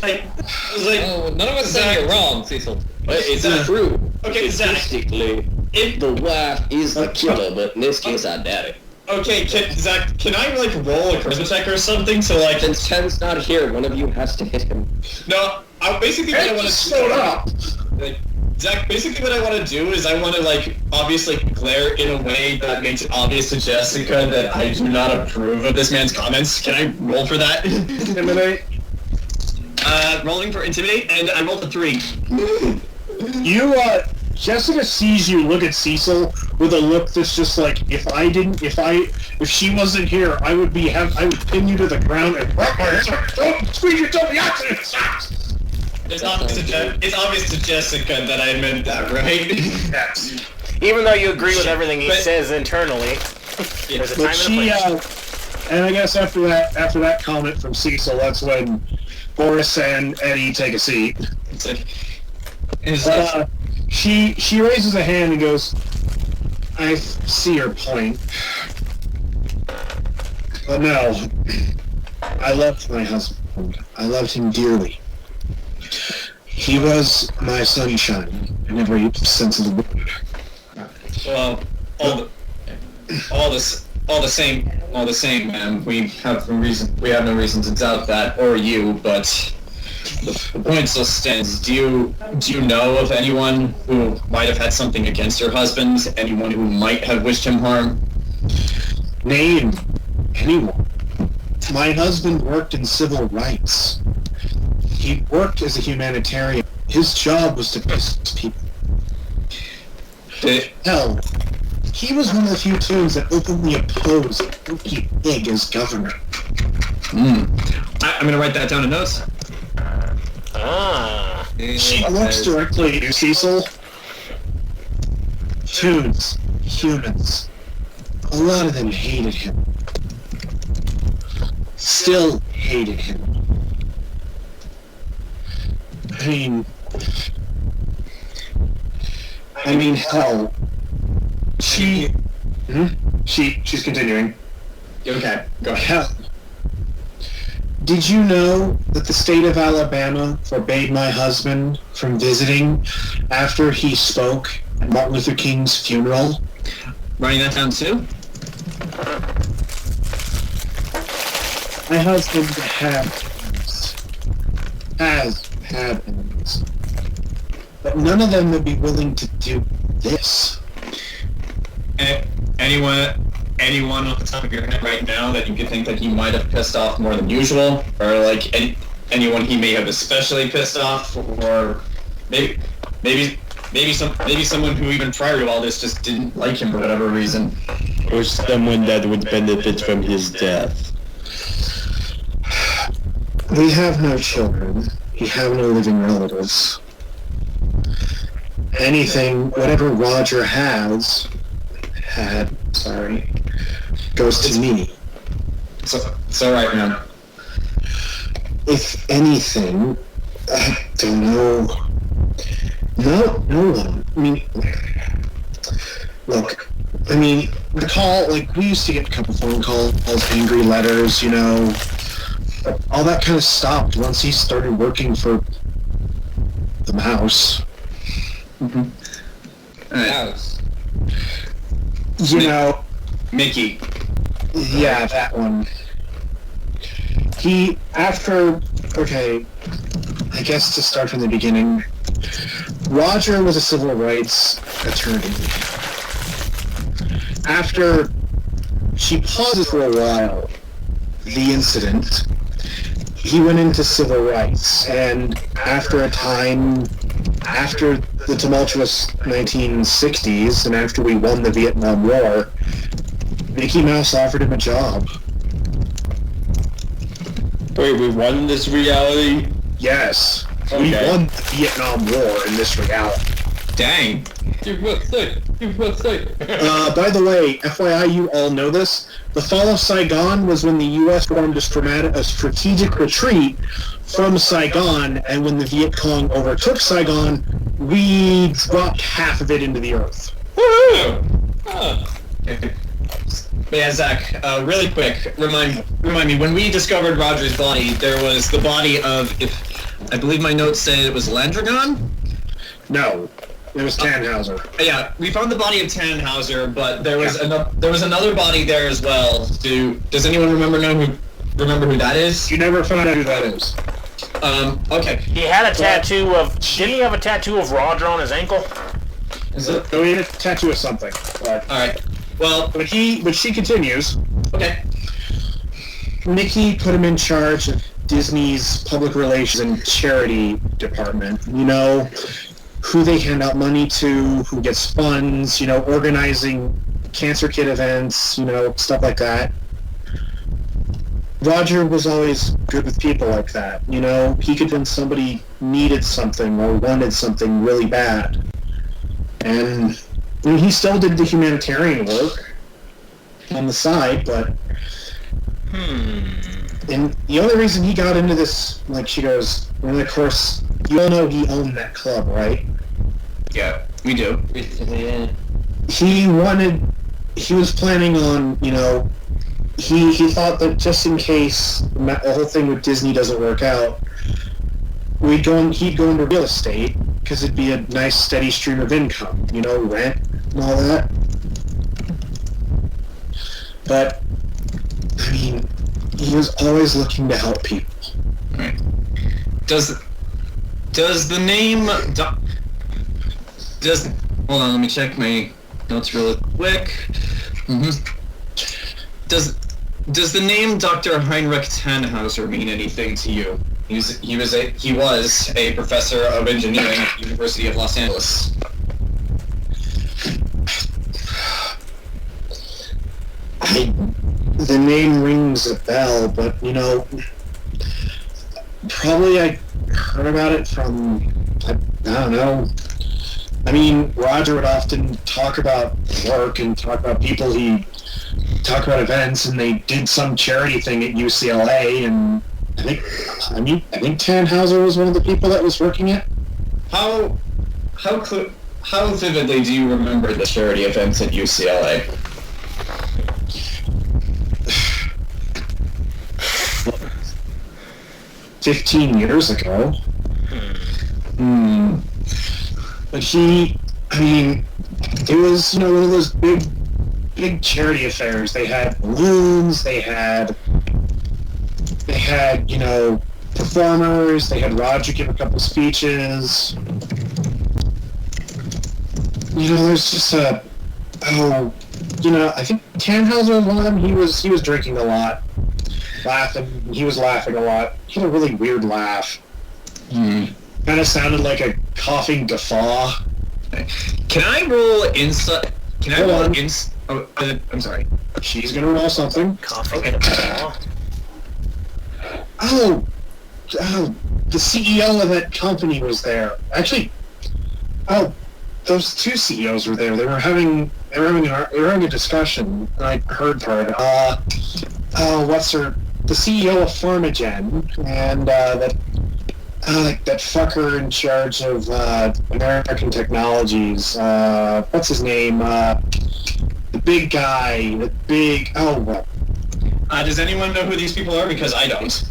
None of us say you're wrong, Cecil. But it's not true. Okay, Zach. Statistically, the wife is the killer, but in this case, I doubt it. Okay, Zach, can I roll a charisma check or something to Since Ken's not here, one of you has to hit him. No, basically what I want to slow up. Zach, basically what I want to do is I want to obviously glare in a way that makes it obvious to Jessica that I do not approve of this man's comments. Can I roll for that? Intimidate. Rolling for intimidate, and I rolled a 3. Jessica sees you look at Cecil with a look that's just like, if she wasn't here, I would pin you to the ground and squeeze your tummy out. It's obvious to Jessica that I meant that, right? Yes. Even though you agree with everything he says internally, there's a time and a place. And I guess after that comment from Cecil, that's when Boris and Eddie take a seat. She raises a hand and goes, "I see your point. But no, I loved my husband. I loved him dearly. He was my sunshine in every sense of the word." Well, all the same, man. We have no reason to doubt that, or you. But the point still stands. Do you know of anyone who might have had something against your husband? Anyone who might have wished him harm? Name anyone. My husband worked in civil rights. He worked as a humanitarian. His job was to protect people. Hell, he was one of the few tunes that openly opposed Pookie Pig as governor. I'm gonna write that down in notes. Ah. She looks directly at you, Cecil, Toons, humans, a lot of them hated him. Still hated him. I mean, hell. She's continuing. Okay, go ahead. Hell. Did you know that the state of Alabama forbade my husband from visiting after he spoke at Martin Luther King's funeral? Writing that down too? My husband has had enemies. But none of them would be willing to do this. Anyone off the top of your head right now that you could think that he might have pissed off more than usual, or like anyone he may have especially pissed off, or maybe someone who even prior to all this just didn't like him for whatever reason, Or someone that would benefit from his death. We have no children. We have no living relatives. Whatever Roger had, goes to me. It's alright, man. If anything, I don't know. No one. I mean, look, the call, like, we used to get a couple phone calls, angry letters, but all that kind of stopped once he started working for the mouse. Mm-hmm. Mouse. Mickey. Yeah, that one. I guess to start from the beginning, Roger was a civil rights attorney. After she paused for a while, the incident, he went into civil rights, and after a time, after the tumultuous 1960s, and after we won the Vietnam War, Mickey Mouse offered him a job. Wait, we won this reality? Yes. Okay. We won the Vietnam War in this reality. Dang. By the way, FYI, you all know this. The fall of Saigon was when the U.S. formed a strategic retreat from Saigon, and when the Viet Cong overtook Saigon, we dropped half of it into the earth. Woohoo! Oh. But yeah, Zach, really quick, remind me, when we discovered Roger's body, there was the body of, I believe my notes said it was Landragon? No, it was Tannhauser. Yeah, we found the body of Tannhauser, but there was another body there as well. Does anyone remember who that is? You never found out who that is. Okay. He had a tattoo of... Didn't he have a tattoo of Roger on his ankle? Is it? No, he had a tattoo of something. But, alright. Well... But she continues. Okay. Mickey put him in charge of Disney's public relations and charity department. Who they hand out money to, who gets funds, organizing cancer kit events, stuff like that. Roger was always good with people like that, he could, when somebody needed something or wanted something really bad. And he still did the humanitarian work on the side, but... And the only reason he got into this, like she goes, and of course, you all know he owned that club, right? Yeah, we do. Yeah. He was planning on, he thought that just in case the whole thing with Disney doesn't work out, he'd go into real estate, because it'd be a nice steady stream of income, rent and all that. But, he was always looking to help people. Right. Does the name... Hold on, let me check my notes real quick. Does the name Dr. Heinrich Tannhauser mean anything to you? He was a professor of engineering at the University of Los Angeles. The name rings a bell, but, probably I heard about it from, I don't know, I mean, Roger would often talk about work and talk about people talk about events, and they did some charity thing at UCLA, and I think Tannhauser was one of the people that was working it. How vividly do you remember the charity events at UCLA? $15 years ago. But it was, one of those big charity affairs. They had balloons, they had, performers, they had Roger give a couple speeches. There's just I think Tannhauser was one of them. He was drinking a lot, laughing. He was laughing a lot. He had a really weird laugh. Kind of sounded like a coughing guffaw. Can I roll insight? Can I roll insight? Oh, I'm sorry. She's gonna roll something. Coughing guffaw. Oh, the CEO of that company was there. Actually, those two CEOs were there. They were having a discussion. And I heard part. The CEO of Pharmagen and that fucker in charge of American Technologies. What's his name? The big guy. Does anyone know who these people are? Because I don't.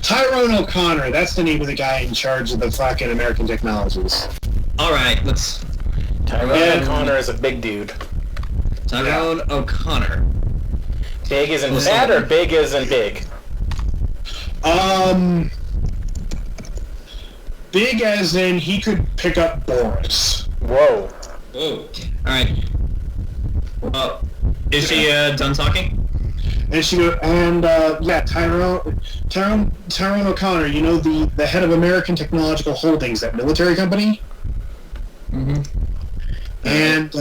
Tyrone O'Connor. That's the name of the guy in charge of the fucking American Technologies. All right, let's. Tyrone O'Connor is a big dude. Tyrone O'Connor. Big as in fat or big as in big? Big as in he could pick up Boris. Whoa. Whoa. Alright. Is she done talking? And Tyrone O'Connor, the head of American Technological Holdings, that military company? Mm-hmm. And,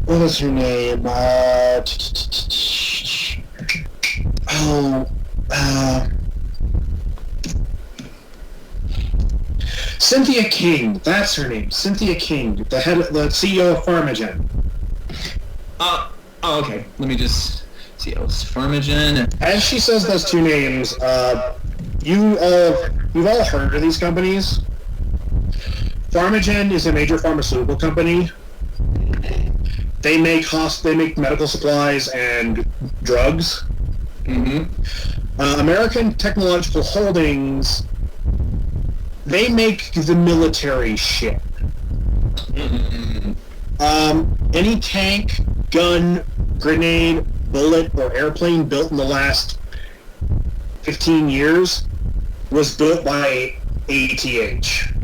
what was her name? Cynthia King, that's her name. Cynthia King, the CEO of Pharmagen. Okay. Let me just see. It was Pharmagen. As she says those two names, you've all heard of these companies. Pharmagen is a major pharmaceutical company. They make medical supplies and drugs. Mm-hmm. American Technological Holdings, they make the military shit. Mm-hmm. Any tank, gun, grenade, bullet, or airplane built in the last 15 years was built by ATH.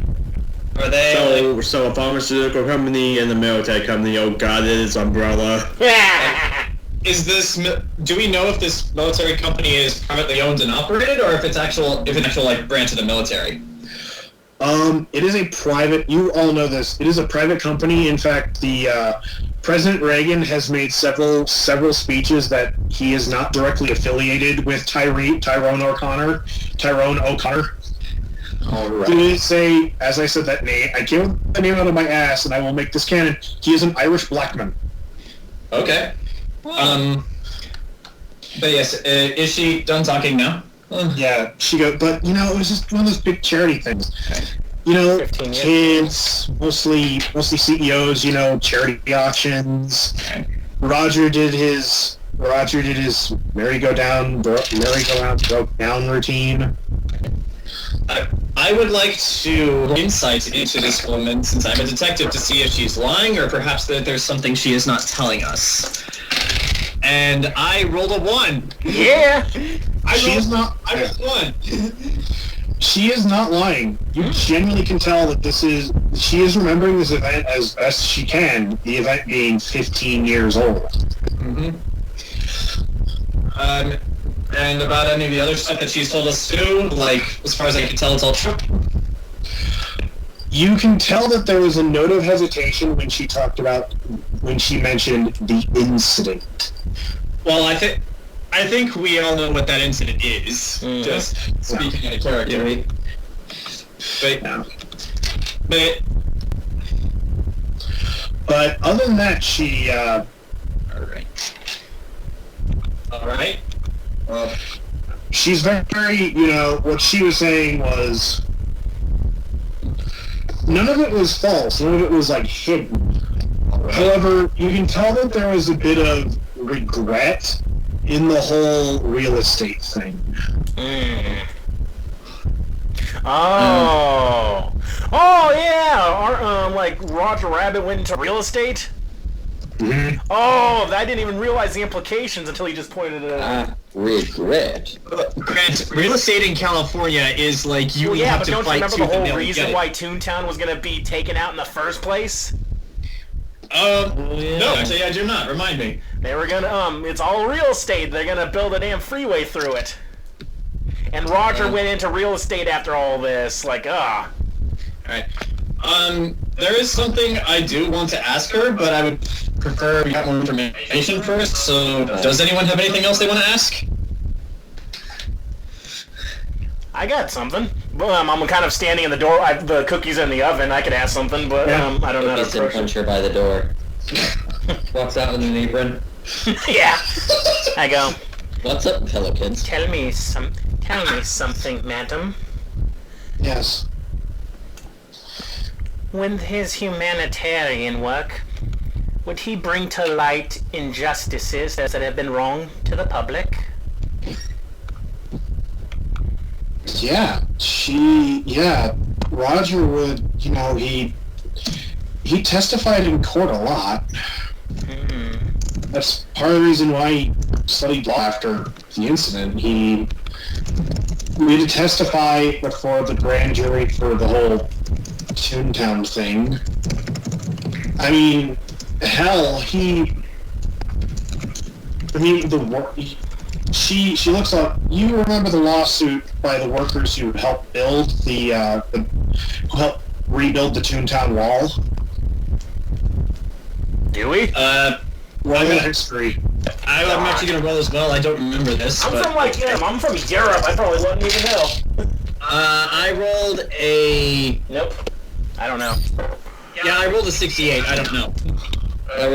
Are they... So a pharmaceutical company and a military company, oh god, it is umbrella. Is this... Do we know if this military company is privately owned and operated, or if it's an actual like branch of the military? It is a private... You all know this. It is a private company. In fact, the President Reagan has made several speeches that he is not directly affiliated with Tyrone O'Connor. All right. Did it say, as I said that name, I came the name out of my ass, and I will make this canon. He is an Irish black man. Okay. But yes, is she done talking now? Yeah, she goes, but it was just one of those big charity things. Okay. Kids, mostly CEOs, charity auctions. Okay. Roger did his merry-go-round broke down routine. I would like to insight into this woman, since I'm a detective, to see if she's lying, or perhaps that there's something she is not telling us. And I rolled a 1. Yeah! I rolled 1. She is not lying. You genuinely can tell that she is remembering this event as best she can, the event being 15 years old. Mm-hmm. And about any of the other stuff that she's told us too, like, as far as I can tell, it's all true. You can tell that there was a note of hesitation when she mentioned the incident. Well, I think we all know what that incident is. Mm-hmm. Just speaking out of character. But But other than that, she, Alright. she's very, what she was saying was, none of it was false, none of it was, hidden. However, you can tell that there was a bit of regret in the whole real estate thing. Oh. Oh, yeah! Roger Rabbit went into real estate? Mm-hmm. Oh, I didn't even realize the implications until you just pointed it out. Regret. Grant, real estate in California is you Well, yeah, have but to don't you fight remember tooth the and whole nail to reason get it. why Toontown was going to be taken out in the first place? No, actually, I do not. Remind me. They were gonna, it's all real estate. They're gonna build a damn freeway through it. And Roger went into real estate after all this. Alright. There is something I do want to ask her, but I would prefer we got more information first, so does anyone have anything else they want to ask? I got something. I'm kind of standing in the door. The cookies are in the oven. I could ask something, but I don't know how to Cookies and approach punch her by the door. Walks out with an apron. it. Yeah. I go, What's up, pelicans? tell me something, madam. Yes. With his humanitarian work, would he bring to light injustices that have been wrong to the public? Yeah, Roger would, he testified in court a lot. That's part of the reason why he studied law after the incident. He had to testify before the grand jury for the whole Toontown thing. I mean, hell, she looks up. You remember the lawsuit by the workers who helped build who helped rebuild the Toontown wall? Do we? Roll history. I'm actually gonna roll as well. I don't remember this. I'm from I'm from Europe. I probably wouldn't even know. I rolled a. Nope. I don't know. Yeah, I rolled a 68. I don't know. I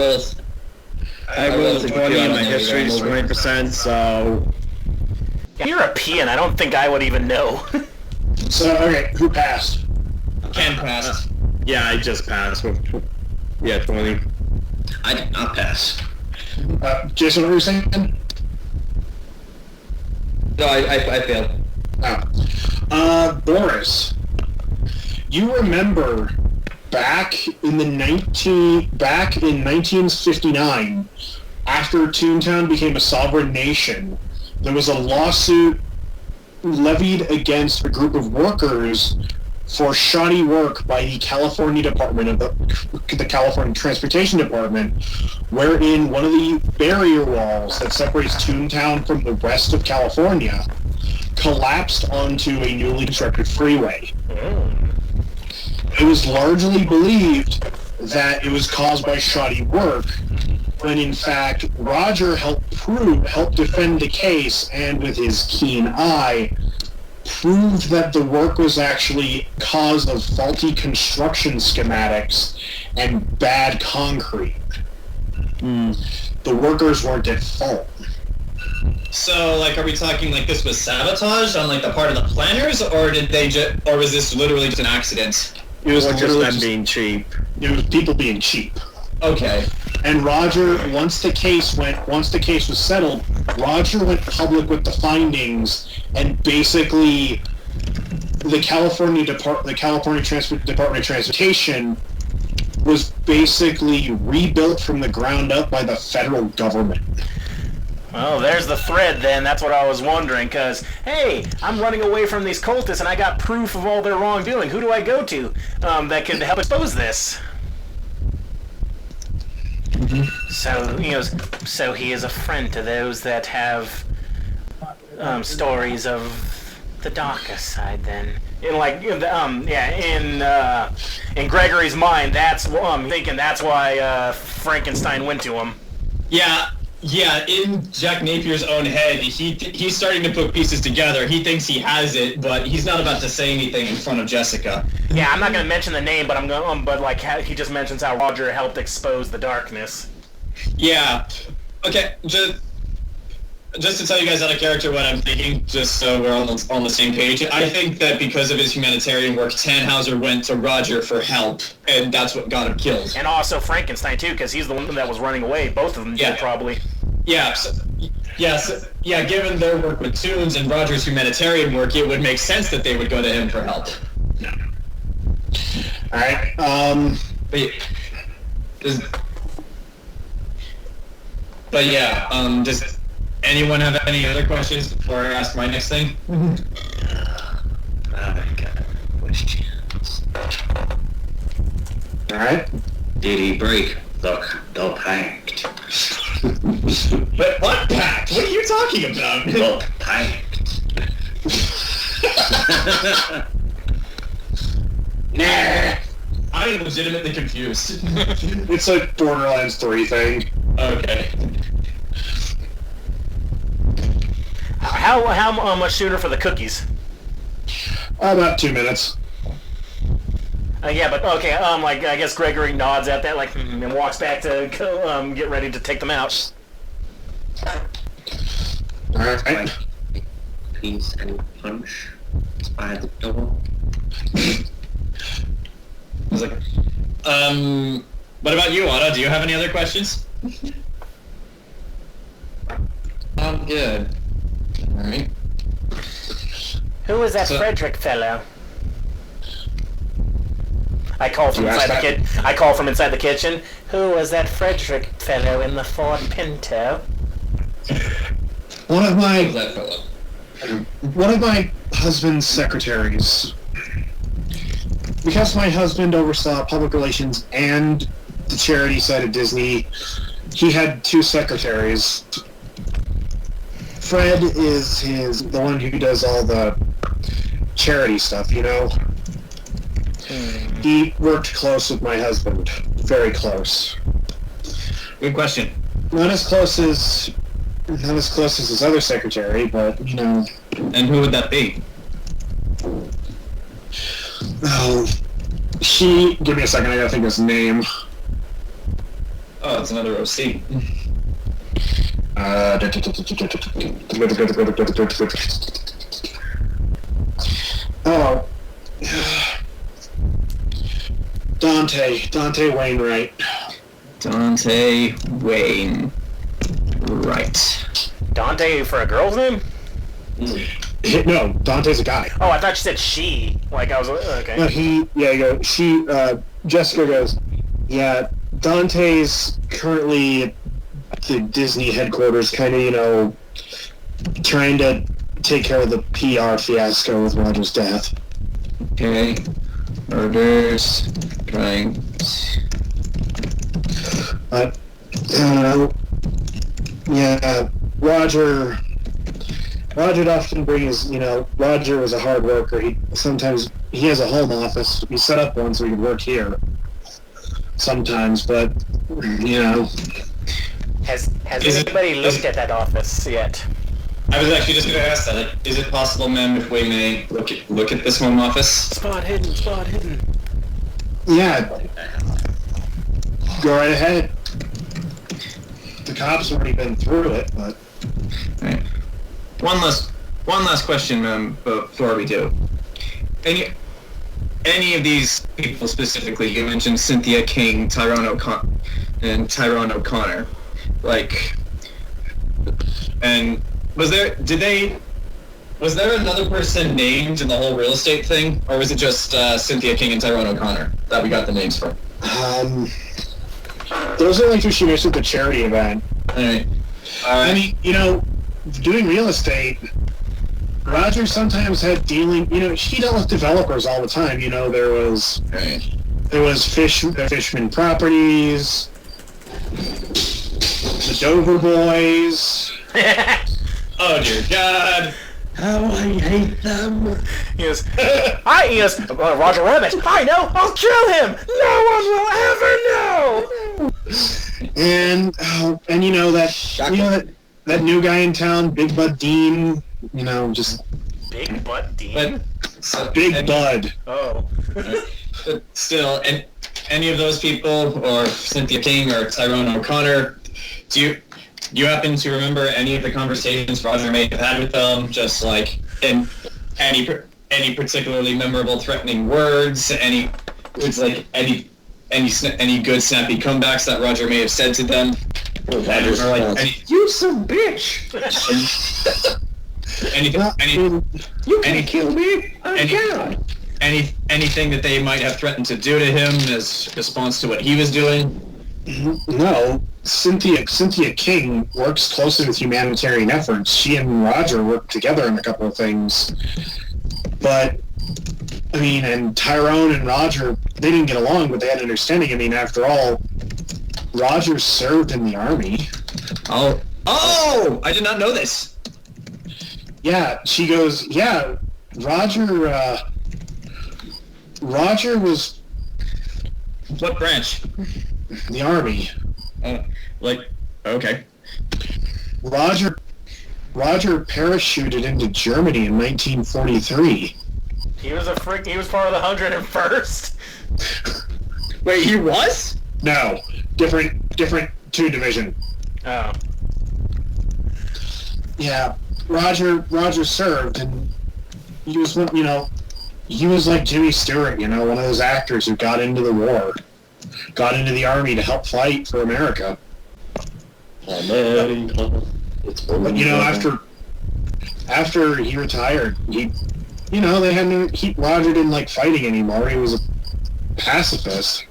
rolled a 20 and my history is 20%, so... European, I don't think I would even know. So, okay, who passed? Ken passed. Yeah, I just passed. Yeah, 20. I did not pass. Jayson, what were you saying? No, I failed. Boris, you remember back in 1959, after Toontown became a sovereign nation, there was a lawsuit levied against a group of workers for shoddy work by the California Department of the California Transportation Department, wherein one of the barrier walls that separates Toontown from the rest of California collapsed onto a newly constructed freeway. It was largely believed that it was caused by shoddy work, when in fact Roger helped defend the case, and with his keen eye, proved that the work was actually caused of faulty construction schematics and bad concrete. The workers weren't at fault. So, are we talking this was sabotage on the part of the planners, or or was this literally just an accident? It was just them being cheap. It was people being cheap. Okay. And Roger, once the case was settled, Roger went public with the findings, and basically the California Department of Transportation was basically rebuilt from the ground up by the federal government. Oh, there's the thread then. That's what I was wondering, because, hey, I'm running away from these cultists and I got proof of all their wrongdoing. Who do I go to that can help expose this? So, so he is a friend to those that have stories of the darker side then. In Gregory's mind, that's I'm thinking that's why Frankenstein went to him. Yeah, Yeah, in Jack Napier's own head, he's starting to put pieces together. He thinks he has it, but he's not about to say anything in front of Jessica. Yeah, I'm not gonna mention the name, but I'm going. But like, he just mentions how Roger helped expose the darkness. Yeah. Okay. Just to tell you guys out of character what I'm thinking, just so we're on the same page. I think that because of his humanitarian work, Tannhauser went to Roger for help, and that's what got him killed. And also Frankenstein too, because he's the one that was running away. Both of them did probably. Yeah. Given their work with Toons and Roger's humanitarian work, it would make sense that they would go to him for help. All right. Does anyone have any other questions before I ask my next thing? I got questions. All right. Did he break the pact? But what pact? What are you talking about? The pact. Nah. I am legitimately confused. It's like Borderlands 3 thing. Okay. How much sooner for the cookies? About 2 minutes. Yeah, but okay. Like I guess Gregory nods at that, like, and walks back to get ready to take them out. All right. Peace and punch by the door. I was like, what about you, Otto? Do you have any other questions? I'm good. All right. Who is that Frederick fellow? I call from inside the kitchen. Who was that Frederick fellow in the Ford Pinto? One of Who's that fellow? my husband's secretaries. Because my husband oversaw public relations and the charity side of Disney, he had 2 secretaries. Fred is the one who does all the charity stuff, you know? He worked close with my husband. Very close. Good question. Not as close as his other secretary, but, you know... And who would that be? Oh, give me a second, I gotta think of his name. Oh, it's another OC. Oh. Dante Wainwright. Dante Wayne. Right. Dante for a girl's name? No, Dante's a guy. Oh, I thought you said she. Like I was okay. No, Jessica goes, yeah, Dante's currently at the Disney headquarters, kind of, you know, trying to take care of the PR fiasco with Roger's death. Okay. Orders. Trying. Yeah, Roger often brings, you know, Roger was a hard worker. He has a home office. He set up one so he could work here sometimes, but, you know. Has anybody looked at that office yet? I was actually just going to ask that. Is it possible, ma'am, if we may look at this home office? Spot hidden. Yeah. Go right ahead. The cops have already been through it, but... Right. One last question, ma'am, before we do. Any of these people specifically, you mentioned Cynthia King, Tyrone O'Connor, like, and was there another person named in the whole real estate thing, or was it just Cynthia King and Tyrone O'Connor that we got the names from? Those are like who she was at the charity event. Alright. I mean, you know, doing real estate, Roger sometimes had dealing, you know, he dealt with developers all the time. You know, there was Fishman Properties, the Dover Boys. Oh dear God. How I hate them. He goes, Roger Rabbit, I know, I'll kill him! No one will ever know! And that new guy in town, Big Bud Dean, just Big Butt Dean? Big Bud. Oh. But still, and any of those people, or Cynthia King or Tyrone O'Connor, do you happen to remember any of the conversations Roger may have had with them? Just like in any particularly memorable, threatening words? Any good snappy comebacks that Roger may have said to them? You some bitch! You kill me? Anything that they might have threatened to do to him as response to what he was doing? No. Cynthia King works closely with humanitarian efforts. She and Roger work together on a couple of things. But, and Tyrone and Roger, they didn't get along, but they had understanding. After all, Roger served in the army. Oh! I did not know this! Yeah, she goes, yeah, Roger was... What branch? The army. Okay. Roger parachuted into Germany in 1943. He was he was part of the 101st? Wait, he was? No. Different 2 division. Oh. Yeah. Roger served, and he was he was like Jimmy Stewart, one of those actors who got into the war. Got into the army to help fight for America. But after he retired, they had to keep Roger didn't like fighting anymore. He was a pacifist.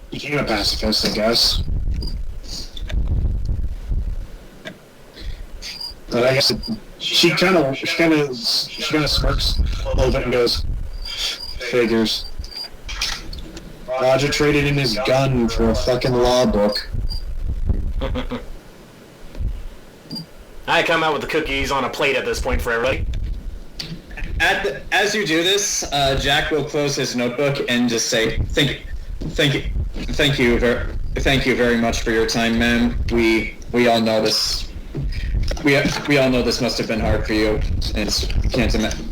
Became a pacifist, I guess. But I guess she kind of smirks a little bit and goes, "Figures." Roger traded in his gun for a fucking law book. I come out with the cookies on a plate at this point for everybody. As you do this, Jack will close his notebook and just say, "Thank you very much for your time, ma'am. We all know this. We all know this must have been hard for you, and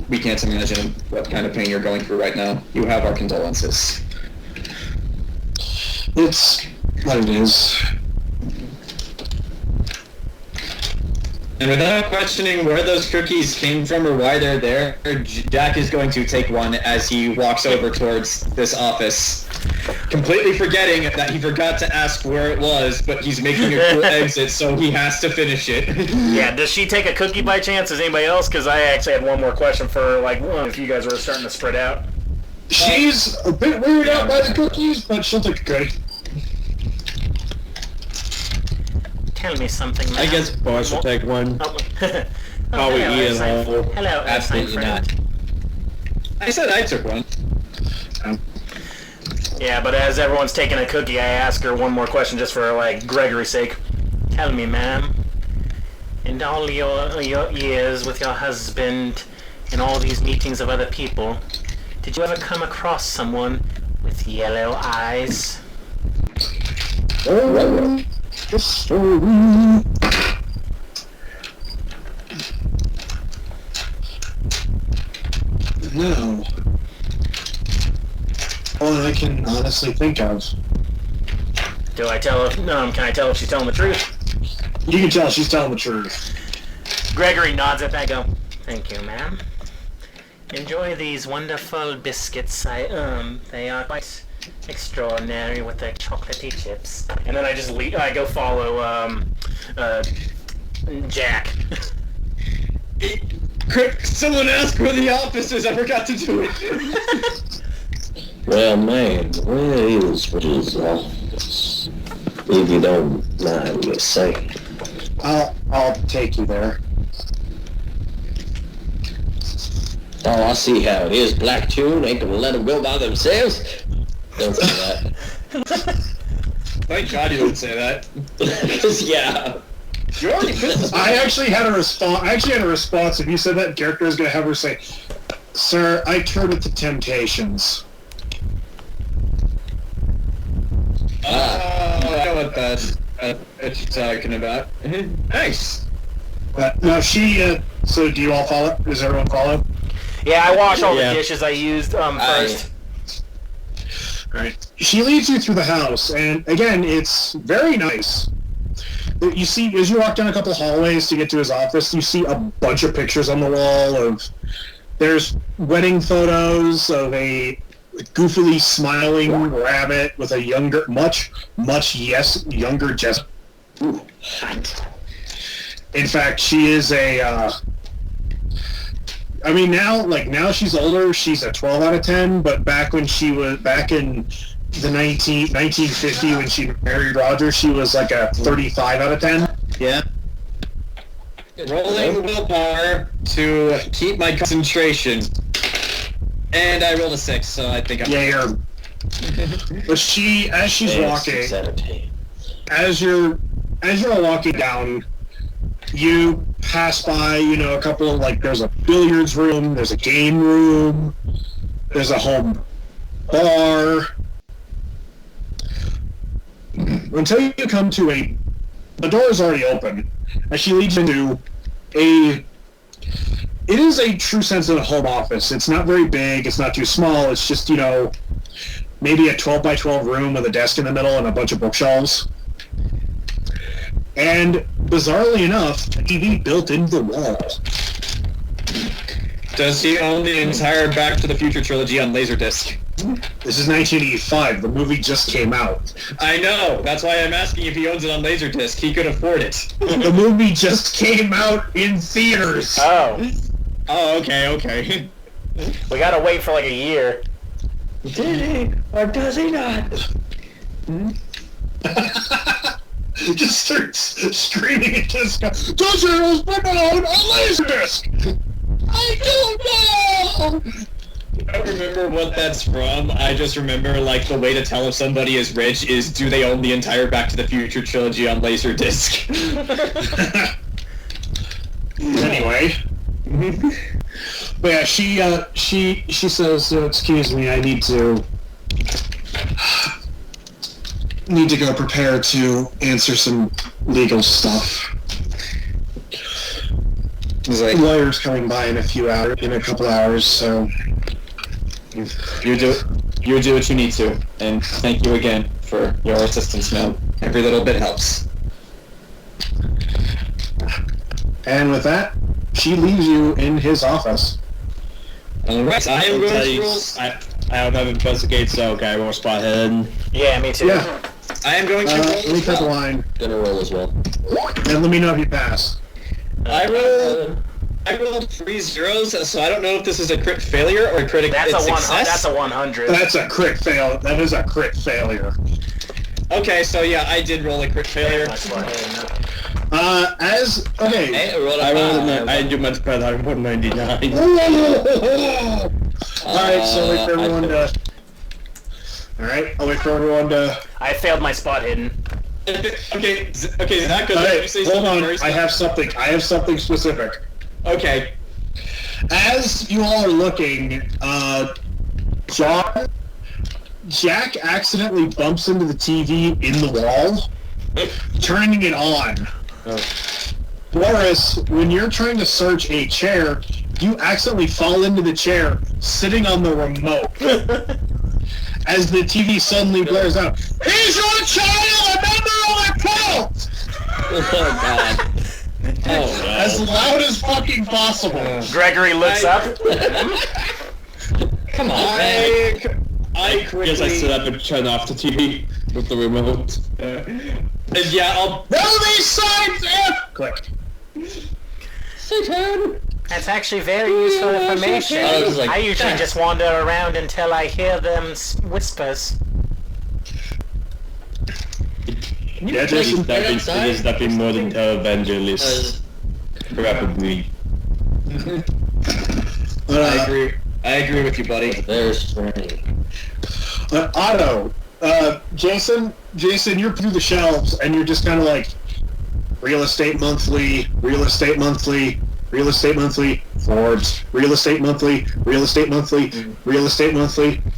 we can't imagine what kind of pain you're going through right now. You have our condolences." It's what it is. And without questioning where those cookies came from or why they're there, Jack is going to take one as he walks over towards this office, completely forgetting that he forgot to ask where it was, but he's making a cool exit, so he has to finish it. Yeah, does she take a cookie by chance? Does anybody else? Because I actually had one more question for, if you guys were starting to spread out. She's a bit weirded out by the cookies, but she'll take a cookie. Tell me something, man. I guess Boy should take one. Hello, Ian. Hello, Absolutely not. I said I took one. Yeah, but as everyone's taking a cookie, I ask her one more question just for, Gregory's sake. Tell me, ma'am, in all your years with your husband and all these meetings of other people, did you ever come across someone with yellow eyes? Oh, the story. No. All I can honestly think of. Do I tell if can I tell if she's telling the truth? You can tell she's telling the truth. Gregory nods at that. Go. Thank you, ma'am. Enjoy these wonderful biscuits. They are quite extraordinary with their chocolatey chips. And then I just leave. I go follow Jack. Someone asked where the office is. I forgot to do it. Well, man, where is Richard's office? If you don't mind me saying. I'll take you there. Oh, I see how it is. Black Tune ain't gonna let them go by themselves. Don't say that. Thank God you didn't say that. Yeah. You already put I actually had a response. If you said that, character was gonna have her say, "Sir, I toured with the Temptations." what she's talking about. Nice. No, she. So, do you all follow? Does everyone follow? Yeah, I wash all the dishes I used first. Right. She leads you through the house, and again, it's very nice. You see, as you walk down a couple hallways to get to his office, you see a bunch of pictures on the wall there's wedding photos of a goofily smiling rabbit with a younger, much younger Jess. Ooh, hot. In fact, she is a, I mean, now she's older, she's a 12 out of 10, but back in the 1950 when she married Roger, she was like a 35 out of 10. Yeah. Rolling willpower to keep my concentration. And I rolled a 6, so I think I'm... Yeah, but as she's walking, 6 out of 10. as you're walking down, you pass by, a couple of, there's a billiards room, there's a game room, there's a home bar, until you come to the door is already open, and she leads you into it is a true sense of a home office. It's not very big, it's not too small, it's just, maybe a 12 by 12 room with a desk in the middle and a bunch of bookshelves. And bizarrely enough, a TV built into the wall. Does he own the entire Back to the Future trilogy on Laserdisc? This is 1985. The movie just came out. I know. That's why I'm asking if he owns it on Laserdisc. He could afford it. The movie just came out in theaters. Oh. Oh, okay. We gotta wait for a year. Did he? Or does he not? Just starts screaming at this guy. Does your husband own a Laserdisc? I don't know! I don't remember what that's from. I just remember, the way to tell if somebody is rich is, do they own the entire Back to the Future trilogy on Laserdisc? Anyway. But yeah, she says, excuse me, I need to go prepare to answer some legal stuff. The lawyer's coming by in a couple hours, so you do what you need to, and thank you again for your assistance, man. Every little bit helps. And with that, she leaves you in his office. Alright, I am going to roll. I don't have investigate, so okay, I roll spot hidden. Yeah, me too. Yeah. I am going to roll. Let me cut the line. Gonna roll as well. And let me know if you pass. I rolled 3 zeros, so I don't know if this is a crit failure or a crit success. That's a 100. That's a crit fail. That is a crit failure. Okay, so yeah, I did roll a crit failure. I do much better. I rolled 99. Alright, so wait for everyone to... Alright, I'll wait for everyone to... I failed my spot hidden. Okay, Zach, hold on, I have something specific. Okay. As you all are looking, Jack accidentally bumps into the TV in the wall, turning it on. Boris, when you're trying to search a chair, you accidentally fall into the chair, sitting on the remote. As the TV suddenly blares out, "He's your child, a member of a cult!" Oh, God. Oh, no. As loud as fucking possible. Gregory looks up. Come on, man. I guess I sit up and turn off the TV with the remote. Yeah, I'll... Roll these signs if... Click. Satan! That's actually very useful information. I usually just wander around until I hear them whispers. Yeah, Jayson? That be more than televangelist. Probably. I agree with you, buddy. There's Frank. Otto, Jayson, you're through the shelves, and you're just kind of like, Real Estate Monthly, Forbes, Real Estate Monthly,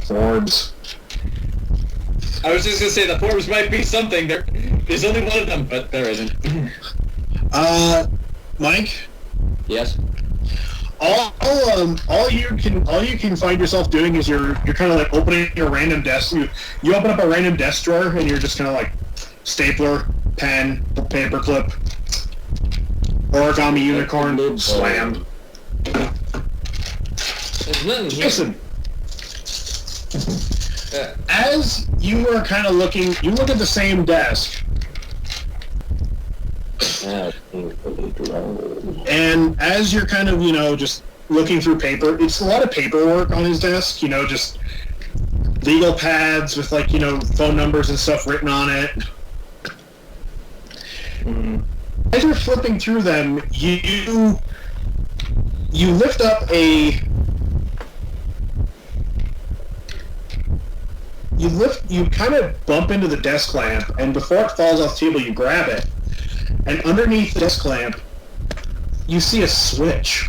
Forbes. I was just gonna say the Forbes might be something. There's only one of them, but there isn't. Mike. Yes. All you can find yourself doing is you're kind of like opening your random desk. You open up a random desk drawer and you're just kind of like stapler, pen, paperclip, origami unicorn, slam. There's nothing here. Listen, as you are kind of looking, you look at the same desk, and as you're kind of, just looking through paper, it's a lot of paperwork on his desk, just legal pads with, like, phone numbers and stuff written on it. As you're flipping through them, you lift up you kind of bump into the desk lamp, and before it falls off the table, you grab it, and underneath the desk lamp, you see a switch.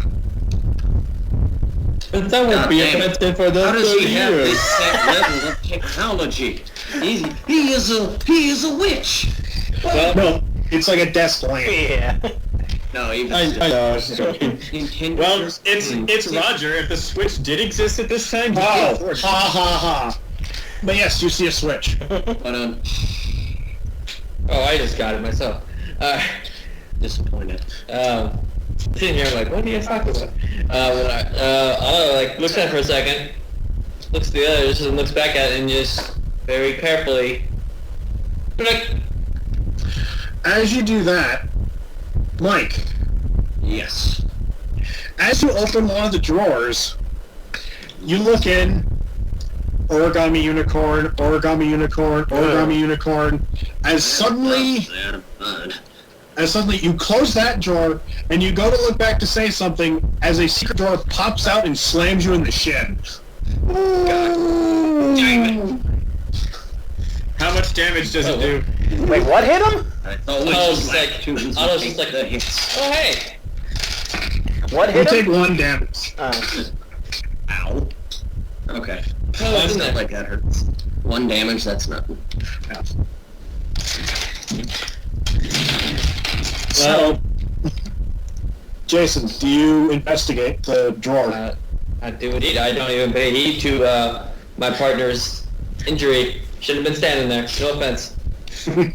But that would be offensive for the How does he have years. this set level of technology? He is a witch. Well, No, it's like a desk lamp. Yeah. No, even I know. Nintendo. Well, it's Roger. If the Switch did exist at this time, Oh, of course. ha ha ha. But yes, you see a switch. But Oh, I just got it myself. disappointed. Sitting here like, what are you talking about? I'll looks at it for a second, looks at the others, and looks back at it, and just very carefully. As you do that, Mike, Yes. as you open one of the drawers, you look in, origami unicorn, origami unicorn, origami unicorn, as suddenly you close that drawer and you go to look back to say something as a secret drawer pops out and slams you in the shin. How much damage does it do? Wait, what hit him? I was like, oh hey, What You hit take him? 1 damage. Ow. Okay. no, That's isn't not it? like that hurts. 1 damage, that's nothing. So, Jason, do you investigate the drawer? I do indeed. I don't even pay heed to my partner's injury. Should have been standing there. No offense. The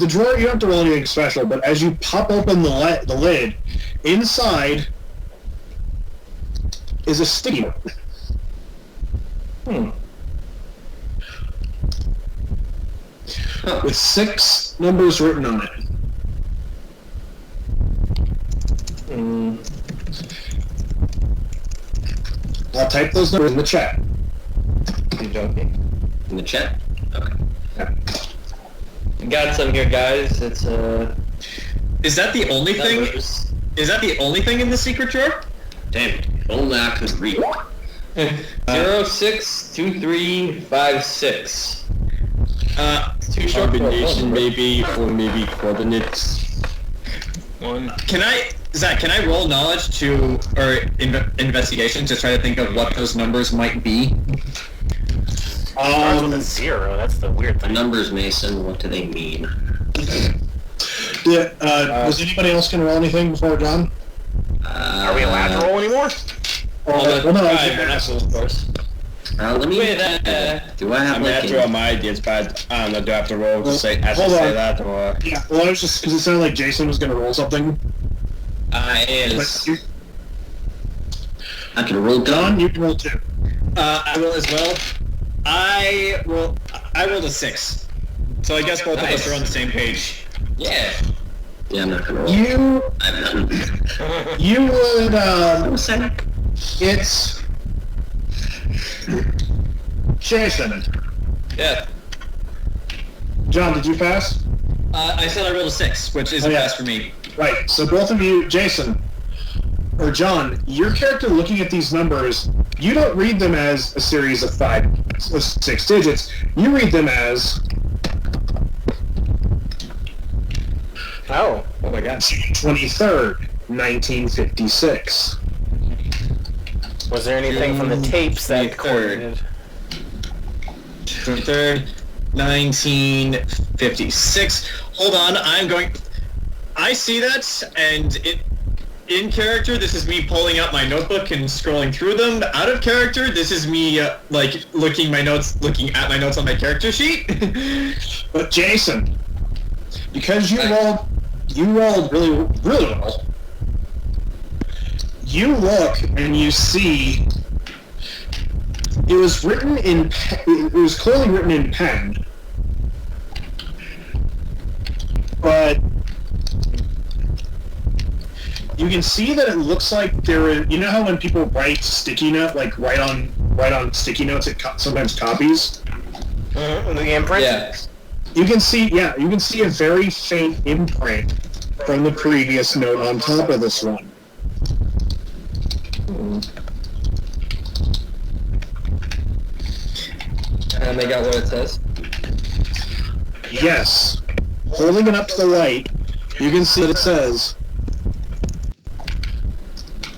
drawer, you don't have to roll anything special, but as you pop open the lid, inside is a sticky note. With 6 numbers written on it. I'll type those numbers in the chat. You joking? In the chat? Okay. We got some here, guys. It's Is that the only thing? numbers. Is that the only thing in the secret drawer? Damn it. Only I could read. 062356. Too short for a Combination phone. maybe, or maybe coordinates. Zach, can I roll knowledge or investigation to try to think of what those numbers might be? Starts with a 0. That's the weird The thing. numbers, Mason, what do they mean? Was anybody else going to roll anything before John? Are we allowed to roll anymore? Well, no, of course. Let me... Wait, do I have I'm like gonna throw my ideas, but I don't know. Do I have to roll to say hold on. that, or Yeah, well, I was just because it sounded like Jason was going to roll something. But Is I can roll John, down. you can roll 2. I will as well. I rolled a 6, so I guess both of us are on the same page. yeah. Yeah, I'm not gonna roll. You would it's Jason. Yeah. John, did you pass? I said I rolled a 6, which is a Oh, yeah. pass for me. Right. So both of you, Jason or John, your character looking at these numbers, you don't read them as a series of 6 digits. You read them as Oh. Oh my god. June 23rd, 1956. Was there anything from the tapes that 23rd. coordinated? 23rd, 1956. Hold on, I see that, and in character, this is me pulling out my notebook and scrolling through them. Out of character, this is me, looking at my notes on my character sheet. But Jayson, because you rolled really, really well, you look and you see it was clearly written in pen, but you can see that it looks like there is. You know how when people write sticky note, like write on sticky notes, it sometimes copies. The imprint. Yeah. You can see a very faint imprint from the previous note on top of this one. And they got what it says. Yes. Holding it up to the light, you can see that it says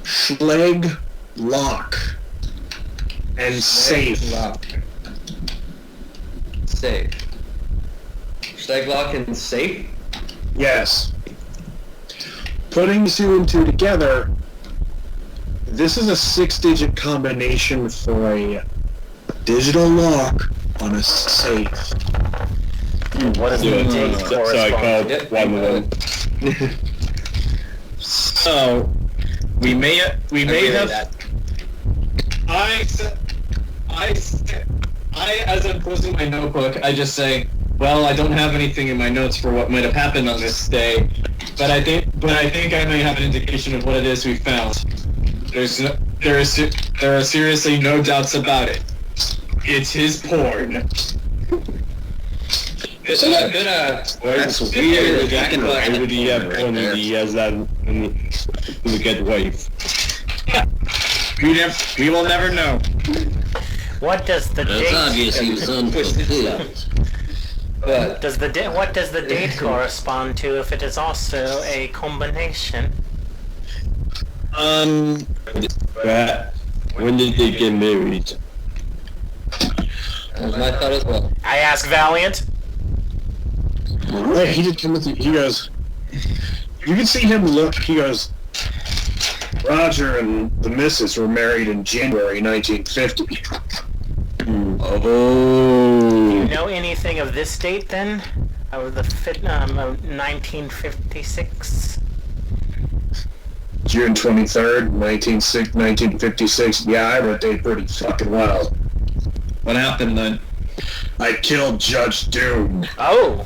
Schleg Lock and Safe. Lock. Safe. Schleg Lock and Safe? Yes. Putting 2 and 2 together, this is a 6-digit combination for a digital lock on a safe. What does the date correspond? So I called one of them. So we may have. I as I'm closing my notebook, I just say, well, I don't have anything in my notes for what might have happened on this day, but I think I may have an indication of what it is we found. There are seriously no doubts about it. It's his porn. That's weird. Why would he have porn if he has that wicked wife? We will never know. What does the That's date? obviously his unfulfilled. What does the date correspond to if it is also a combination? When did they get married? That was my thought as well. I ask Valiant. Hey, he did Timothy. He goes. You can see him look. He goes. Roger and the missus were married in January 1950. Do you know anything of this date then? Of the 1956? June 23rd, 1956. Yeah, I wrote that pretty fucking well. What happened then? I killed Judge Doom. Oh!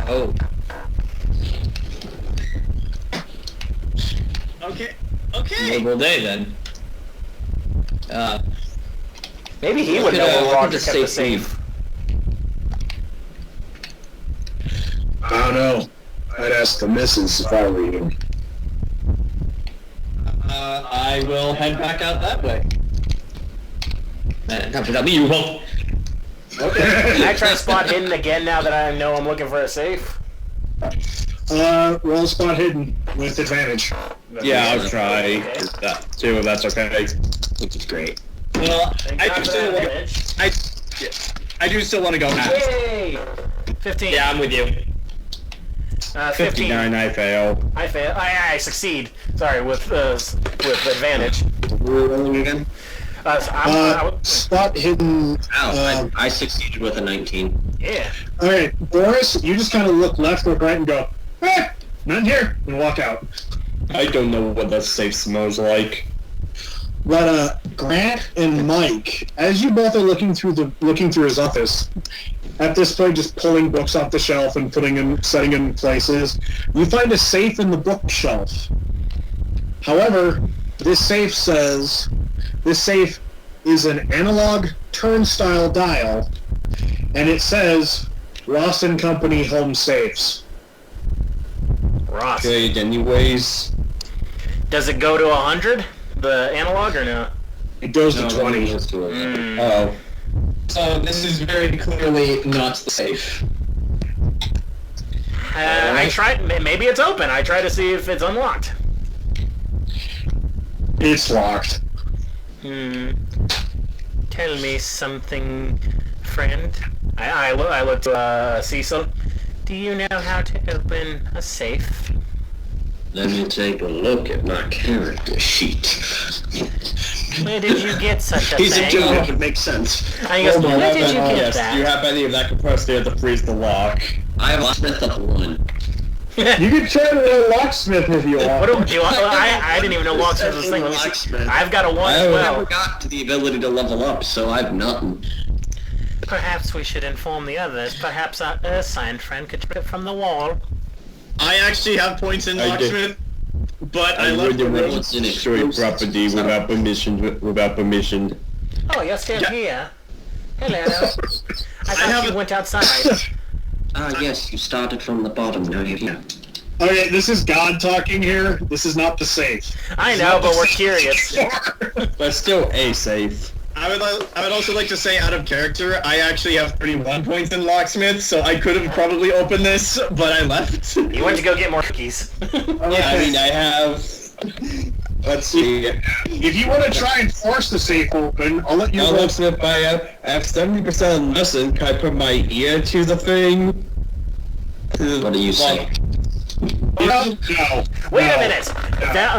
Oh. Okay. Memorable day then. Maybe he would know where Roger kept the safe. I don't know. I'd ask the missus if I were you. I will head back out that way. Not without me, you won't. Can I try spot hidden again now that I know I'm looking for a safe? Roll spot hidden with advantage. Yeah, I'll try that too, if that's okay. Which is great. Well, I do still want to go ask. Yay! 15. Yeah, I'm with you. 15. 59, I fail. I fail. I succeed. Sorry, with advantage. We're rolling again? Spot hidden. I succeeded with a 19. Yeah. Alright, Boris, you just kind of look left, look right, and go, nothing here, and walk out. I don't know what that safe smells like. But Grant and Mike, as you both are looking through his office, at this point just pulling books off the shelf and setting them in places, you find a safe in the bookshelf. However, this safe is an analog turnstile dial, and it says Ross and Company Home Safes. Ross. Okay, anyways. Does it go to 100? The analog or no? It goes to 20. Oh. So this is very clearly not safe. I tried. Maybe it's open. I try to see if it's unlocked. It's locked. Tell me something friend. I look to Cecil. Do you know how to open a safe? Let me take a look at my character sheet. Where did you get such a He's thing? a joke. It makes sense. And he goes, where did you get that? Do you have any of that compressed air to freeze the lock? I have a locksmith of 1. You can try to learn locksmith if you want. What do you want? I didn't even know locksmith was a thing. Let me see. Locksmith. I've got a 1 as I well. never got to the ability to level up, so I've nothing. Perhaps we should inform the others. Perhaps our Ursine friend could trip from the wall. I actually have points in I did. locksmith, but I left the room. What's in it? Destroy property without permission. Oh, you're still here. Hello. I thought have you a- went outside. Ah, yes, you started from the bottom, now you're here. Okay, this is God talking here. This is not the safe. I know, but we're curious. But still a safe. I would also like to say, out of character, I actually have 31 points in locksmith, so I could have probably opened this, but I left. You went to go get more cookies. Yeah, I mean, I have... Let's see. If you want to try and force the safe open, I'll let you I'll roll. look if I have 70% lesson. Can I put my ear to the thing? What do you say? No. Wait a minute!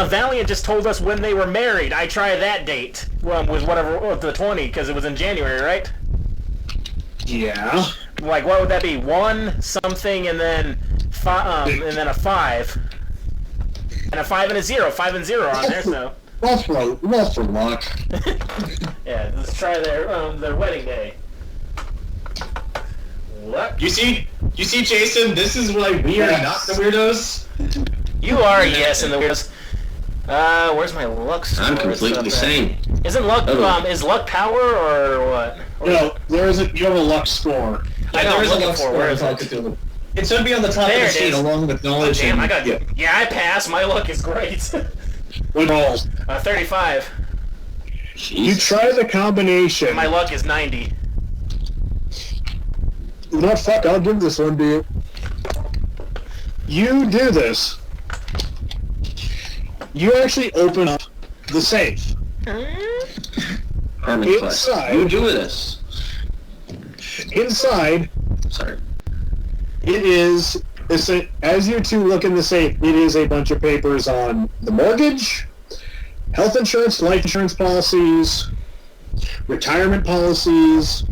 Valiant just told us when they were married. I tried that date. Was whatever, the 20, because it was in January, right? Yeah. Like, what would that be? 1 something, and then and then a 5. And a 5 and a 0. 5 and 0 on there, so. Roll for luck. Yeah, let's try their wedding day. What? You see, Jason, this is why we are not the weirdos. You are, yes, in the weirdos. Where's my luck score? I'm completely sane. Isn't luck, Oh. is luck power, or what? No, there isn't. You have a luck score. I know, there I'm is a looking luck for score where in is Call it? of Cthulhu. It should be on the top There of it the sheet is. along with knowledge. Damn, I and- got. Yeah, I passed. My luck is great. What roll? 35. You Jeez. try the combination. My luck is 90. You know what, fuck, I'll give this one to you. You do this. You actually open up the safe. Harmon Quest. Inside. You do this. Inside, Sorry. as you two look in the safe, it is a bunch of papers on the mortgage, health insurance, life insurance policies, retirement policies,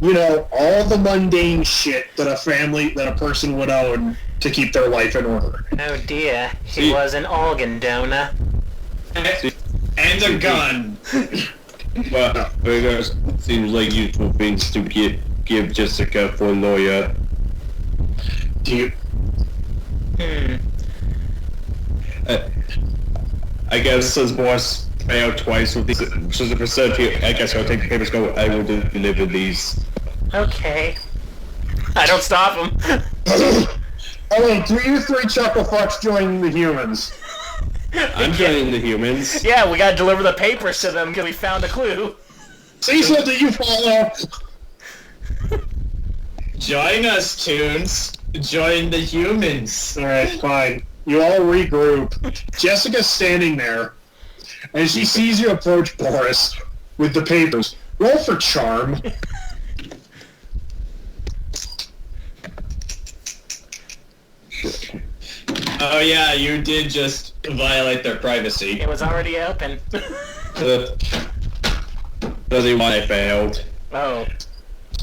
you know, all the mundane shit that a person would own to keep their life in order. Oh dear, he was an organ donor. And a gun. Well, it seems like useful things to give Jessica for a lawyer. Do you? I guess since boss failed twice with these, so the percent here, I guess I'll take the papers. I will deliver these. Okay. I don't stop him. Oh wait, do you 3 chuckle fucks join the humans? I'm joining the humans. Yeah, we gotta deliver the papers to them because we found a clue. Cecil, do you follow? Join us, Toons. Join the humans. Alright, fine. You all regroup. Jessica's standing there, and she sees you approach Boris with the papers. Roll for charm. Oh yeah, you did just violate their privacy. It was already open. Doesn't why I failed. Oh.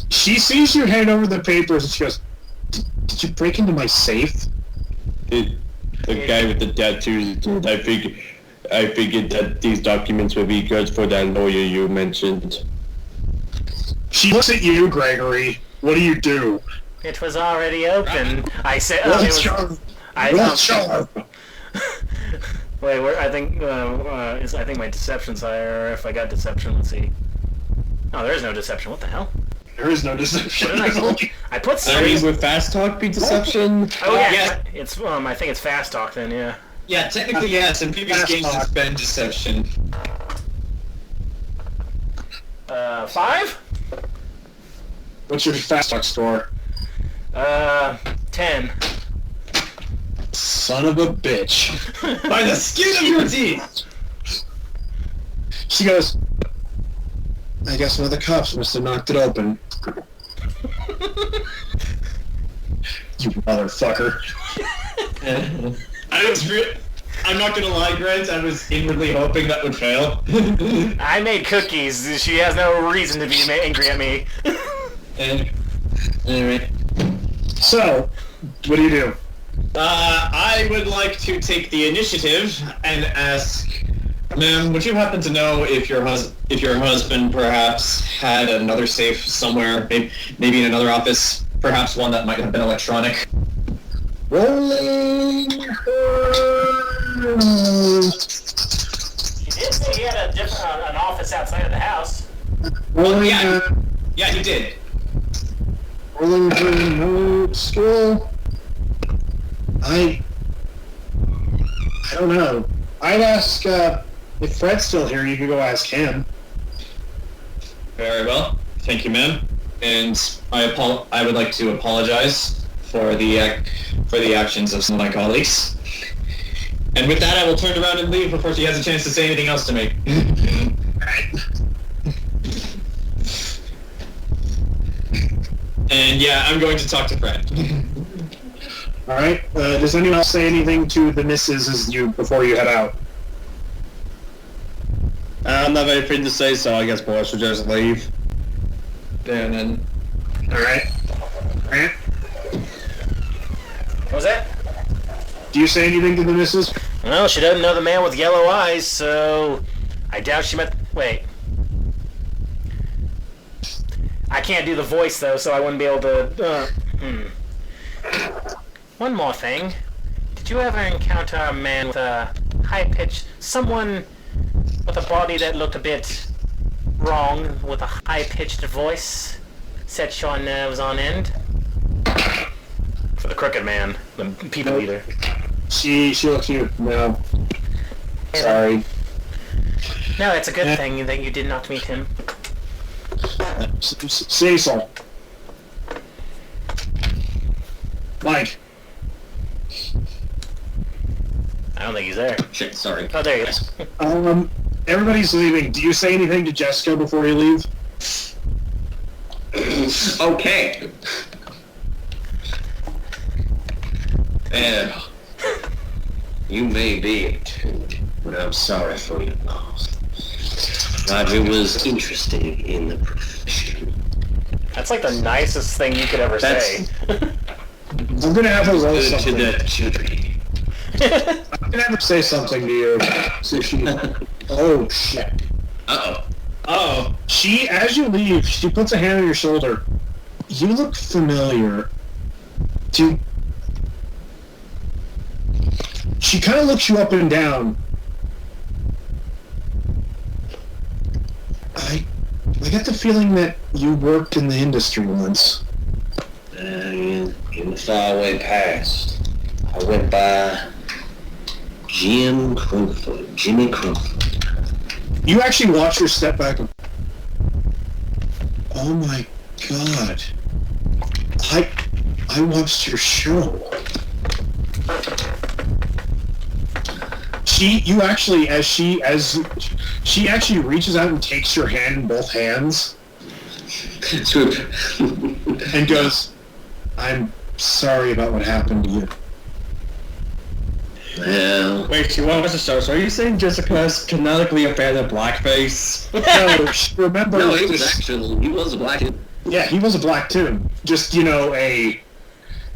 She sees you hand over the papers, and she goes, "Did you break into my safe?" The guy with the tattoos. I figured that these documents would be good for that lawyer you mentioned. She looks at you, Gregory. What do you do? It was already open. I said. Roll it was, charm. I Roll charm. Wait, I think my deception's higher. If I got deception, let's see. Oh, there is no deception. What the hell? There is no deception. What did I roll? I put I mean, 6. would fast talk be deception? Oh yeah, Yeah. it's I think it's fast talk then. Yeah. Yeah, technically yes. In previous games, it's been deception. 5. What's your fast talk score? 10. Son of a bitch. By the skin of your teeth. She goes, I guess one of the cops must have knocked it open. You motherfucker. I'm not gonna lie, Grant, I was inwardly hoping that would fail. I made cookies. She has no reason to be angry at me. Anyway. So, what do you do? I would like to take the initiative and ask, ma'am, would you happen to know if your husband perhaps had another safe somewhere, maybe in another office, perhaps one that might have been electronic? Rolling. He did say he had an office outside of the house. Rolling. Yeah, he did. Rolling no skill. I don't know. I'd ask if Fred's still here. You could go ask him. Very well. Thank you, ma'am. And I would like to apologize for the actions of some of my colleagues. And with that, I will turn around and leave before she has a chance to say anything else to me. And yeah, I'm going to talk to Fred. All right. Does anyone else say anything to the missus before you head out? I'm not very free to say, so I guess boys should just leave. And then, All right. Grant, What was that? do you say anything to the missus? Well, she doesn't know the man with yellow eyes, so I doubt she met. Wait. I can't do the voice though, so I wouldn't be able to. One more thing. Did you ever encounter a man with a high-pitched, someone with a body that looked a bit wrong, with a high-pitched voice, set your nerves on end? For the crooked man, the people eater. She looks at you. No. Sorry. No, it's a good thing that you did not meet him. Cecil. Mike. I don't think he's there. Shit, sorry. Oh, there he is. Everybody's leaving. Do you say anything to Jessica before you leave? Okay. You may be a toot, but I'm sorry for your loss. Roger was interested in the profession. That's like the nicest thing you could ever say. I'm gonna have her roll Good to something. that children. I'm gonna have her say something to you. So she. Oh shit. Uh-oh. oh, As you leave, she puts a hand on your shoulder. You look familiar. She kind of looks you up and down. I get the feeling that you worked in the industry once. In the faraway past, I went by Jimmy Crumford. You actually watch her step back. Oh my god. I watched your show. She actually reaches out and takes your hand in both hands and goes, I'm sorry about what happened to you. Well, Wait, she watched the show, so are you saying Jessica's canonically a fan of blackface? No, remember... no, he was a black kid. Yeah, he was a black too. Just, a It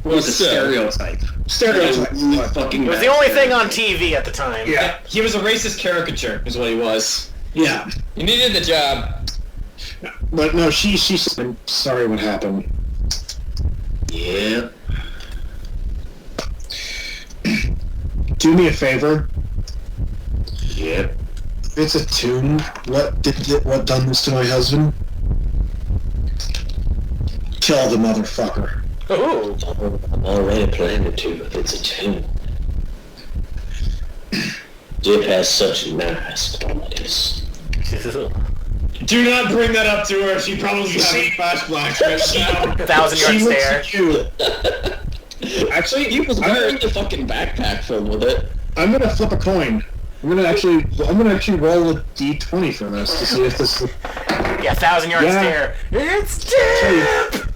was a stereotype. stereotype. Fucking It was the only thing on TV at the time. Yeah, he was a racist caricature, is what he was. yeah. You needed the job. But no, she said, I'm sorry what happened. Yeah. Do me a favor. Yeah. If it's a tune, what done this to my husband? Kill the motherfucker. Ooh. I'm already planning to if it's a tune. Dip has such nice qualities. Do not bring that up to her. She probably having flashbacks right now. 1,000-yard She looks stare. at you. Actually, He was wearing the fucking backpack filled with it. I'm gonna flip a coin. I'm gonna actually roll a d20 for this to see if this. Yeah, 1,000-yard stare. It's Dip!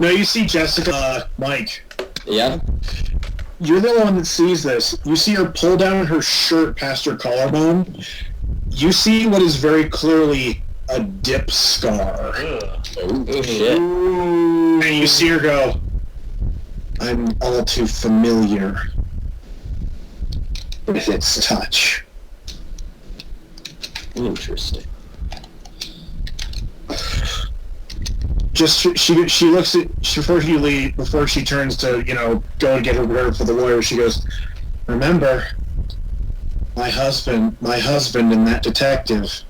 No, you see Jessica, Mike. Yeah? You're the one that sees this. You see her pull down her shirt past her collarbone. You see what is very clearly a dip scar. Oh, shit. And you see her go, I'm all too familiar with its touch. Interesting. Just she looks at before she turns to go and get her prepared for the lawyer. She goes, remember, my husband and that detective,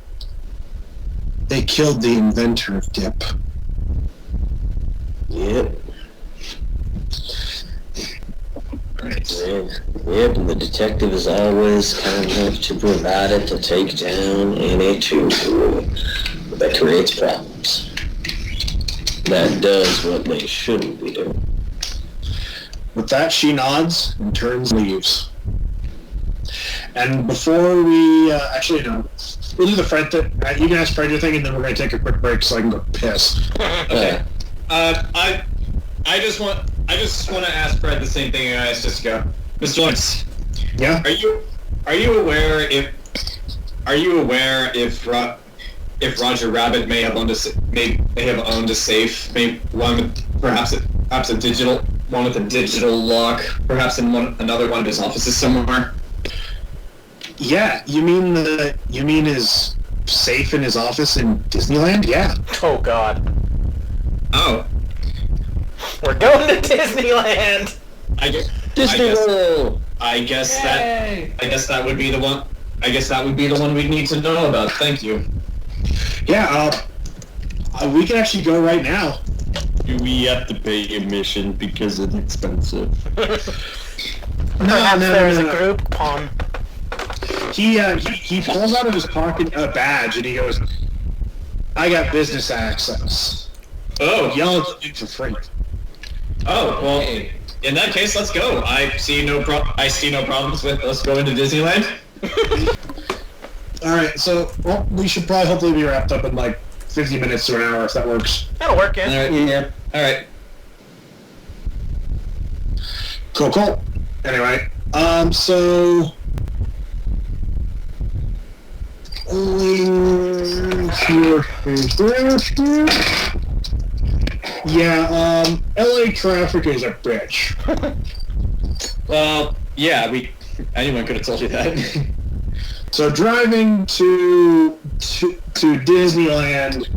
they killed the inventor of dip. Yep. Yep, and the detective is always kind enough to provide it to take down any Toonthulhu that creates problems. That does what they shouldn't be doing. With that, she nods and turns and leaves. And before we actually no, we'll do the Fred thing. You can ask Fred your thing, and then we're gonna take a quick break so I can go piss. Okay. I just want to ask Fred the same thing I asked Jessica. Mr. Lawrence. Yeah. Are you aware if Roger Rabbit may have owned a safe, perhaps a digital one with a digital lock, perhaps in another one of his offices somewhere? Yeah, you mean his safe in his office in Disneyland? Yeah. Oh, God. Oh. We're going to Disneyland! I guess that would be the one. I guess that would be the one we'd need to know about. Thank you. Yeah, we can actually go right now. We have to pay admission because it's expensive. Perhaps there's a group pon. He pulls out of his pocket a badge and he goes, I got business access. Oh. Y'all for free. Oh, well, in that case, let's go. I see no problems with us going to Disneyland. Alright, so, we should probably hopefully be wrapped up in like 50 minutes to an hour if that works. That'll work, yeah. Alright, yeah. Alright. Cool. Anyway, so... Yeah, LA traffic is a bitch. Well, yeah, anyone could have told you that. So driving to Disneyland,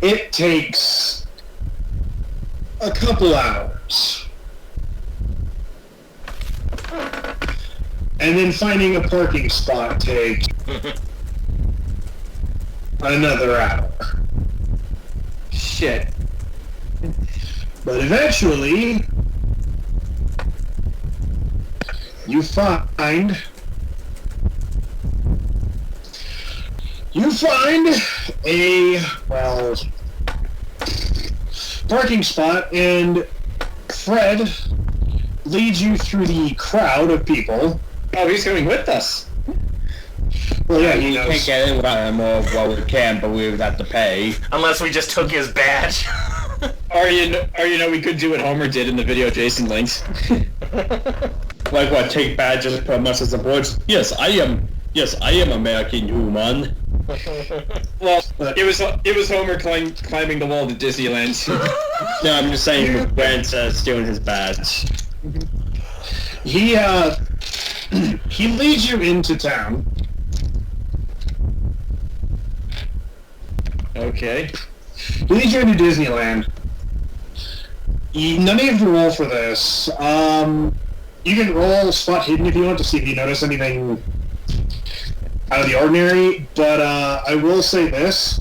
it takes a couple hours. And then finding a parking spot takes another hour. Shit. But eventually, you find a, parking spot, and Fred leads you through the crowd of people. Oh, he's coming with us. Well, yeah, We can't get in without him, or we can, but we would have to pay. Unless we just took his badge. Or we could do what Homer did in the video Jayson linked. Like what? Take badges, put us as a board. Yes, I am American human. Well, it was Homer climbing the wall to Disneyland. No, I'm just saying Brent stealing his badge. He leads you into town. Okay. He leads you into Disneyland. None of you have to roll for this. You can roll spot hidden if you want to see if you notice anything out of the ordinary, but I will say this.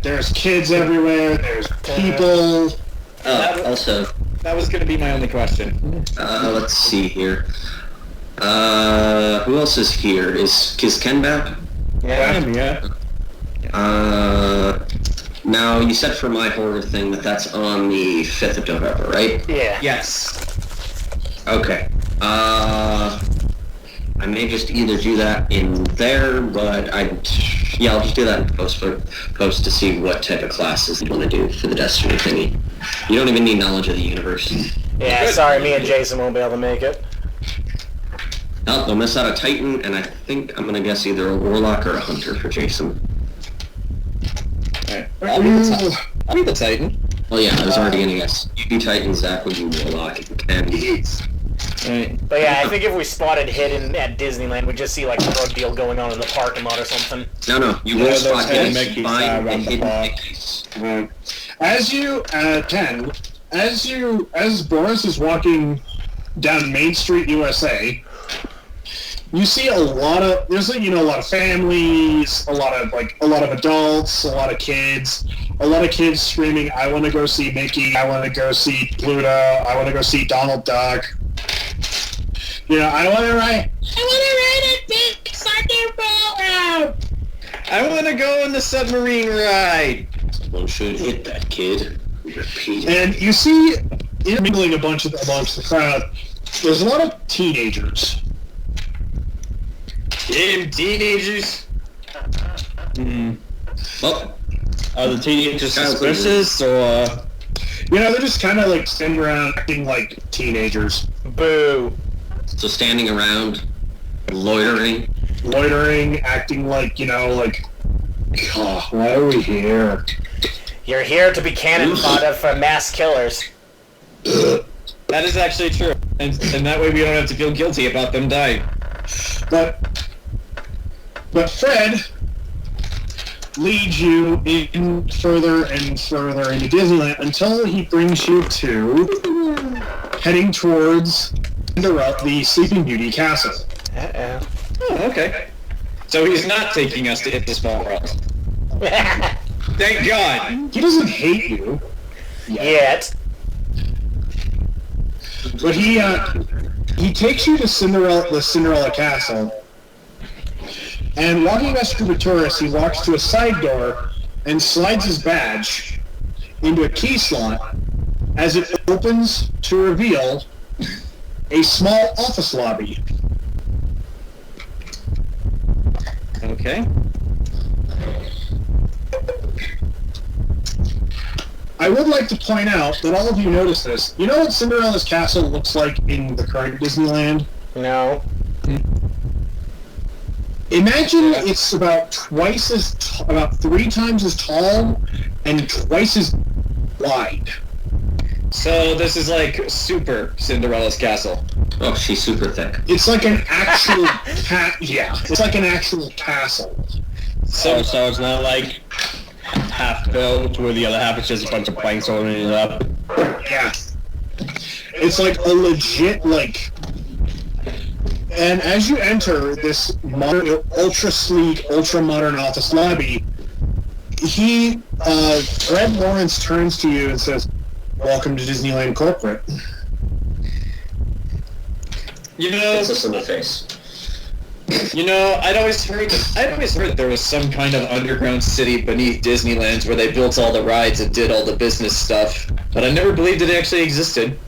There's kids everywhere, there's people. Also, That was going to be my only question. let's see here. Who else is here? Is Ken back? Yeah. Now, you said for my horror thing that's on the 5th of November, right? Yeah. Yes. Okay. I I may just either do that in there, but I'll just do that in post to see what type of classes you want to do for the Destiny thingy. You don't even need knowledge of the universe. Yeah, sorry, me and Jayson won't be able to make it. No, they'll miss out a Titan, and I think I'm gonna guess either a Warlock or a Hunter for Jayson. Alright. I'll be the Titan. Well, yeah, I was already gonna guess. You'd be Titan, Zach would be Warlock, and Alright. But yeah, I think if we spotted hidden at Disneyland, we'd just see like a drug deal going on in the parking lot or something. No, you won't spot hidden. Mickey's Find the around the hidden park. Mickeys. As Boris is walking down Main Street, USA, you see a lot of families, a lot of adults, a lot of kids screaming, "I want to go see Mickey, I want to go see Pluto, I want to go see Donald Duck." I want to ride a big fucking boat. I want to go on the submarine ride. Someone should hit that kid. Repeat. And you see, intermingling amongst the crowd, there's a lot of teenagers. Damn teenagers. Well, Are the teenagers suspicious, or... They're just kind of like standing around acting like teenagers. Boo. so standing around, loitering. Acting like, oh, why are we here? You're here to be cannon fodder for mass killers. That is actually true. And that way we don't have to feel guilty about them dying. But Fred leads you in further and further into Disneyland until he brings you to heading towards the Sleeping Beauty Castle. Uh-oh. Oh, okay. So he's not taking us to hit the small world. Thank God. He doesn't hate you Yet. but he takes you to the Cinderella Castle. And walking past a group of tourists, he walks to a side door and slides his badge into a key slot as it opens to reveal a small office lobby. Okay. I would like to point out that all of you noticed this. You know what Cinderella's castle looks like in the current Disneyland? No. Imagine it's about about 3 times as tall and twice as wide. So this is like Super Cinderella's castle. Oh, she's super thick. It's like an actual it's like an actual castle. So it's not like half built, where the other half is just a bunch of planks holding it up. Yeah. It's like a legit, and as you enter this modern, ultra sleek, ultra modern office lobby, Fred Lawrence turns to you and says, "Welcome to Disneyland Corporate." It's us in the face. I'd always heard there was some kind of underground city beneath Disneyland where they built all the rides and did all the business stuff, but I never believed it actually existed.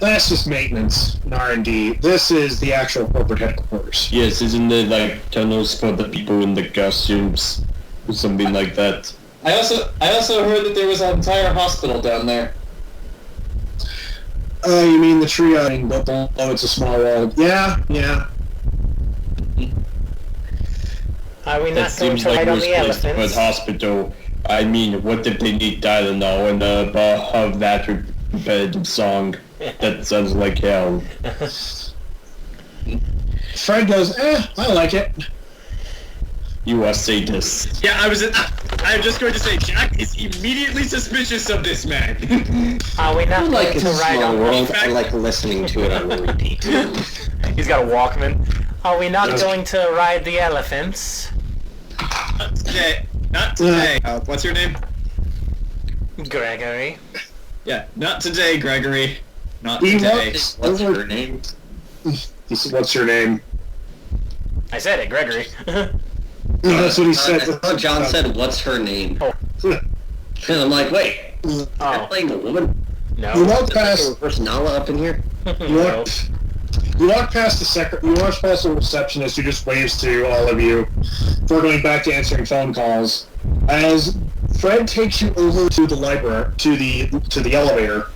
That's just maintenance and R&D. This is the actual corporate headquarters. Yes, isn't there like tunnels for the people in the costumes or something like that? I also heard that there was an entire hospital down there. You mean the triage, but below it's a small world. Yeah. Are we That not going seems to like ride it on was the placed for elephants? a hospital. I mean, what if they need Tylenol and above that repetitive song? That sounds like hell. Fred goes, I like it. You are sadist. Yeah, I'm just going to say, Jack is immediately suspicious of this man. Are we not Like going it's to a ride small on world. I like listening to it on repeat. He's got a Walkman. Are we not going to ride the elephants? Not today. Not today. What's your name? Gregory. Yeah, not today, Gregory. Not He today. walks What's over. her name? He said, "What's your name?" I said it, Gregory. That's what he said. I thought John said, "What's her name?" Oh. And I'm like, wait, am I Oh, playing a woman? You no. walk Is there past. a reverse Nala up in here? You walk, You walk past the receptionist who just waves to all of you before going back to answering phone calls. As Fred takes you over to the library, to the elevator,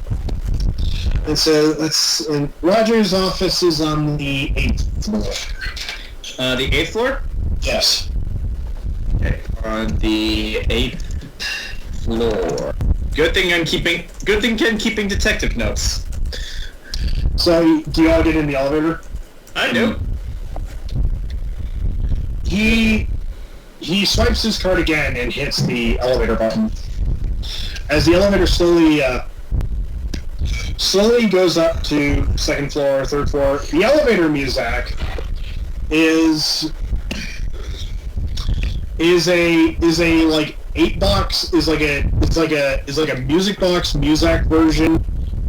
and says, and Roger's office is on the 8th floor. The 8th floor? Yes. Okay, on the 8th floor. Good thing I'm keeping detective notes. So, do you all get in the elevator? I do. He swipes his card again and hits the elevator button. As the elevator slowly goes up to 2nd floor, 3rd floor, the elevator music is a like 8-box is like a music box Muzak version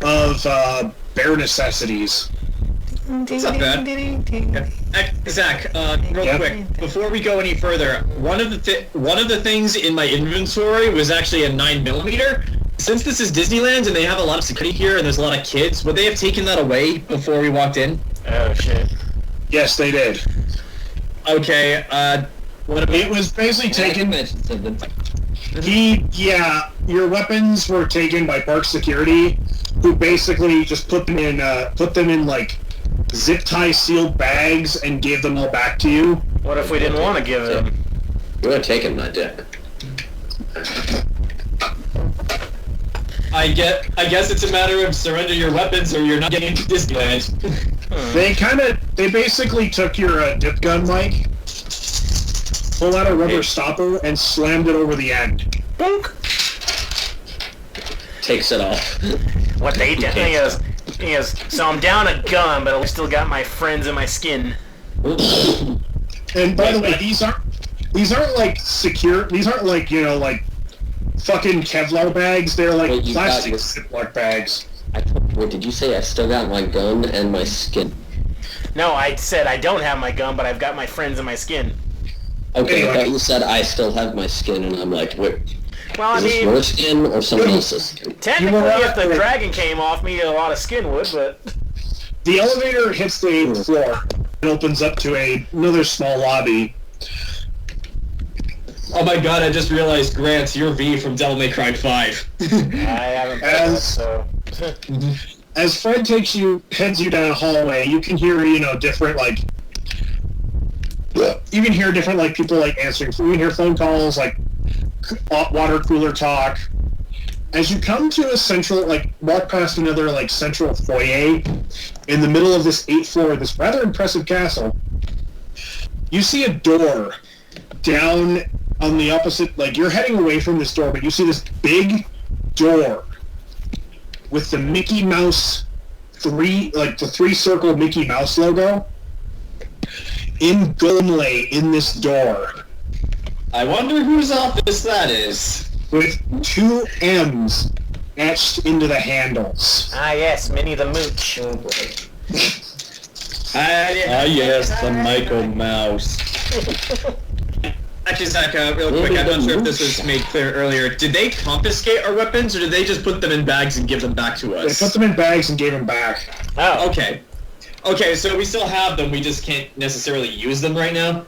of Bare Necessities. It's not bad. Zach, real quick, before we go any further, one of the things in my inventory was actually a 9mm. Since this is Disneyland and they have a lot of security here and there's a lot of kids, would they have taken that away before we walked in? Oh shit. Yes, they did. Okay. What about? It was basically taken. Your weapons were taken by park security, who basically just put them in like zip tie sealed bags and gave them all back to you. What if we didn't want to give them? You would have taken my dick. I guess it's a matter of surrender your weapons or you're not getting into Disneyland. They basically took your dip gun, Mike, pulled out a rubber stopper, and slammed it over the end. Boink. Takes it off. What they did? He goes, so I'm down a gun, but I still got my friends in my skin. And by the way, these aren't like secure. These aren't like like fucking Kevlar bags. They're like plastic Ziploc bags. Wait, did you say I still got my gun and my skin? No, I said I don't have my gun, but I've got my friends in my skin. Okay, Anyway. I thought you said I still have my skin, and I'm like, wait, Well, I is this mean, your skin or someone else's skin? technically, if the dragon came off, me a lot of skin would, but... The elevator hits the 8th floor and opens up to another small lobby. Oh my god, I just realized, Grant, you're V from Devil May Cry 5. I haven't played that, so... As Fred heads you down a hallway, you can hear, different, like... You can hear different, like, people, like, answering. You can hear phone calls, like, water cooler talk. As you come to a central, like, walk past another, like, central foyer in the middle of this 8th floor of this rather impressive castle, you see a door down on the opposite, like, you're heading away from this door, but you see this big door with the Mickey Mouse the 3-circle Mickey Mouse logo inlaid in this door. I wonder whose office that is. With 2 M's etched into the handles. Ah, yes, Minnie the Mooch. Oh boy. Yes, the Michael Mouse. Actually, Zach, real quick, I'm not sure if this was made clear earlier. Did they confiscate our weapons, or did they just put them in bags and give them back to us? They put them in bags and gave them back. Oh. Okay, so we still have them, we just can't necessarily use them right now?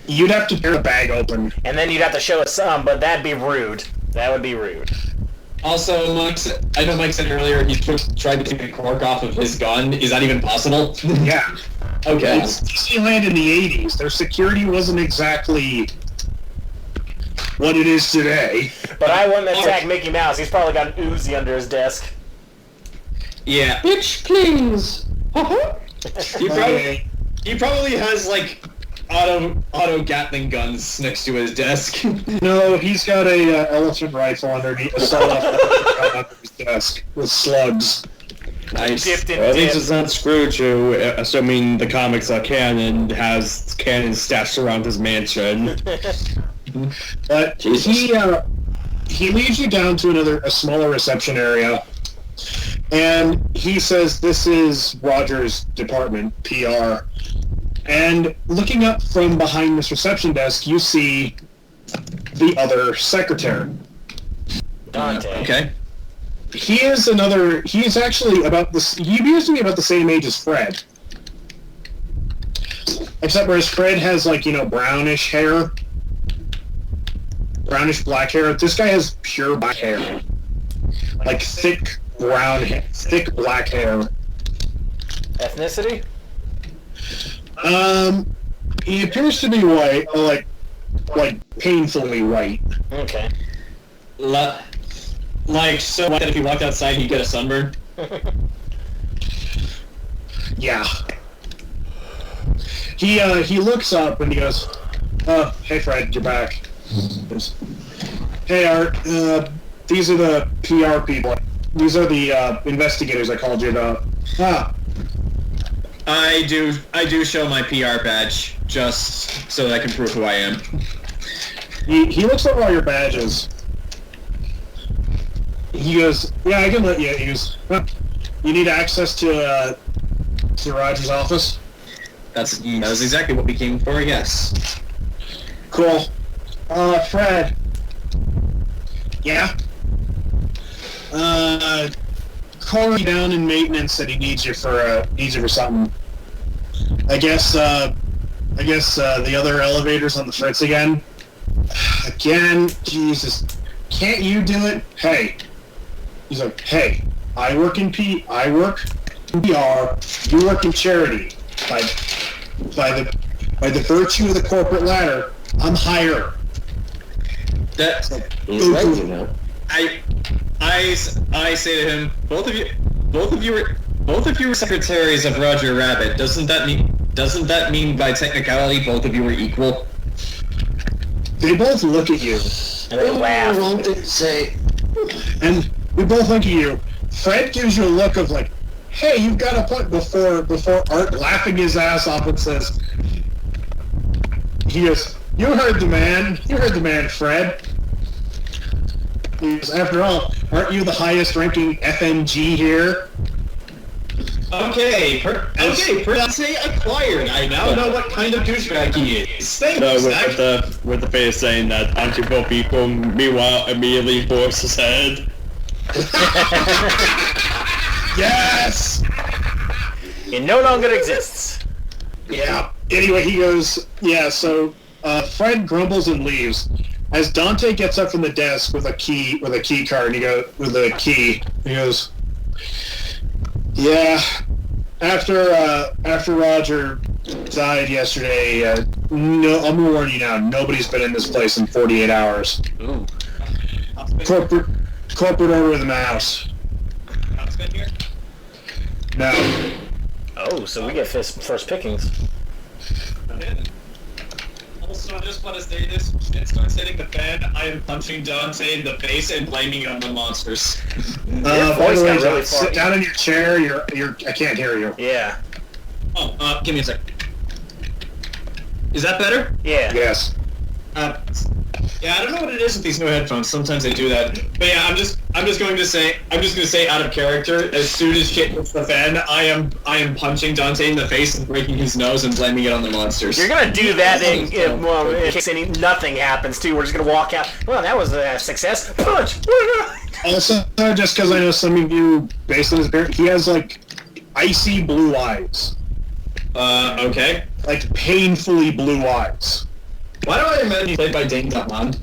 You'd have to tear the bag open. And then you'd have to show us some, but that'd be rude. That would be rude. Also, I know Mike said earlier he tried to take the cork off of his gun. Is that even possible? Yeah. Okay. It's Disneyland in the 80s. Their security wasn't exactly what it is today. But I wouldn't attack Mickey Mouse. He's probably got an Uzi under his desk. Yeah. Bitch, please! He probably has, like, auto Gatling guns next to his desk. No, he's got a elephant rifle underneath, a sawed-off elephant gun under his desk with slugs. Nice. Dipped in At least dip. it's not Scrooge, who, assuming the comics are canon, has canon stashed around his mansion. But he leads you down to a smaller reception area, and he says this is Roger's department, PR. And looking up from behind this reception desk, you see the other secretary. Dante. Okay. He's actually he appears to be about the same age as Fred. Except whereas Fred has, like, brownish hair, brownish black hair, this guy has pure black hair. Like, thick brown hair, thick black hair. Ethnicity? He appears to be white, like painfully white. Okay. Like, so that if you walked outside, you get a sunburn? Yeah. He looks up and he goes, "Oh, hey Fred, you're back." He goes, "Hey Art, these are the PR people. These are the investigators I called you about." Ah. I do show my PR badge, just so that I can prove who I am. He looks over all your badges. He goes, "Yeah, I can let you." He goes, "Huh, you need access to Roger's office?" That was exactly what we came for, yes. Cool. Fred. Yeah? Corey down in maintenance said he needs you for something. I guess the other elevator's on the fritz again. Again, Jesus. Can't you do it? Hey. He's like, hey, I work in PR, you work in charity. By the virtue of the corporate ladder, I'm higher. He's right, you know. I say to him, both of you were secretaries of Roger Rabbit. Doesn't that mean by technicality both of you were equal? They both look at you. And they laugh. Wrong thing to say. And we both look at you. Fred gives you a look of like, hey, you've got a point, before Art laughing his ass off and says, he goes, you heard the man, Fred. He goes, after all, aren't you the highest ranking FNG here? Okay, say acquired. I now know what kind of douchebag he is. Thanks, with the face saying that, aren't you both equal? Meanwhile, immediately forces head. Yes! It no longer exists. Yeah. Anyway, he goes, yeah, so Fred grumbles and leaves. As Dante gets up from the desk with a key card, he goes, yeah, after Roger died yesterday, no, I'm gonna warn you now, nobody's been in this place in 48 hours. Ooh. Corporate order of the mouse. How's been here? No. Oh, so we get first pickings. Also, I just want to say this. It starts hitting the fan. I am punching Dante in the face and blaming it on the monsters. Your By voice the way, got really sit far. down in your chair. I can't hear you. Yeah. Oh, give me a sec. Is that better? Yeah. Yes. Yeah, I don't know what it is with these new headphones. Sometimes they do that. But yeah, I'm just going to say out of character. As soon as shit hits the fan, I am punching Dante in the face and breaking his nose and blaming it on the monsters. You're gonna do that in case nothing happens too. We're just gonna walk out. Well, that was a success. Punch. Also, just because I know some of you, based on his appearance, he has like icy blue eyes, Okay. like painfully blue eyes. Why do I imagine he's played by Dane DeHaan?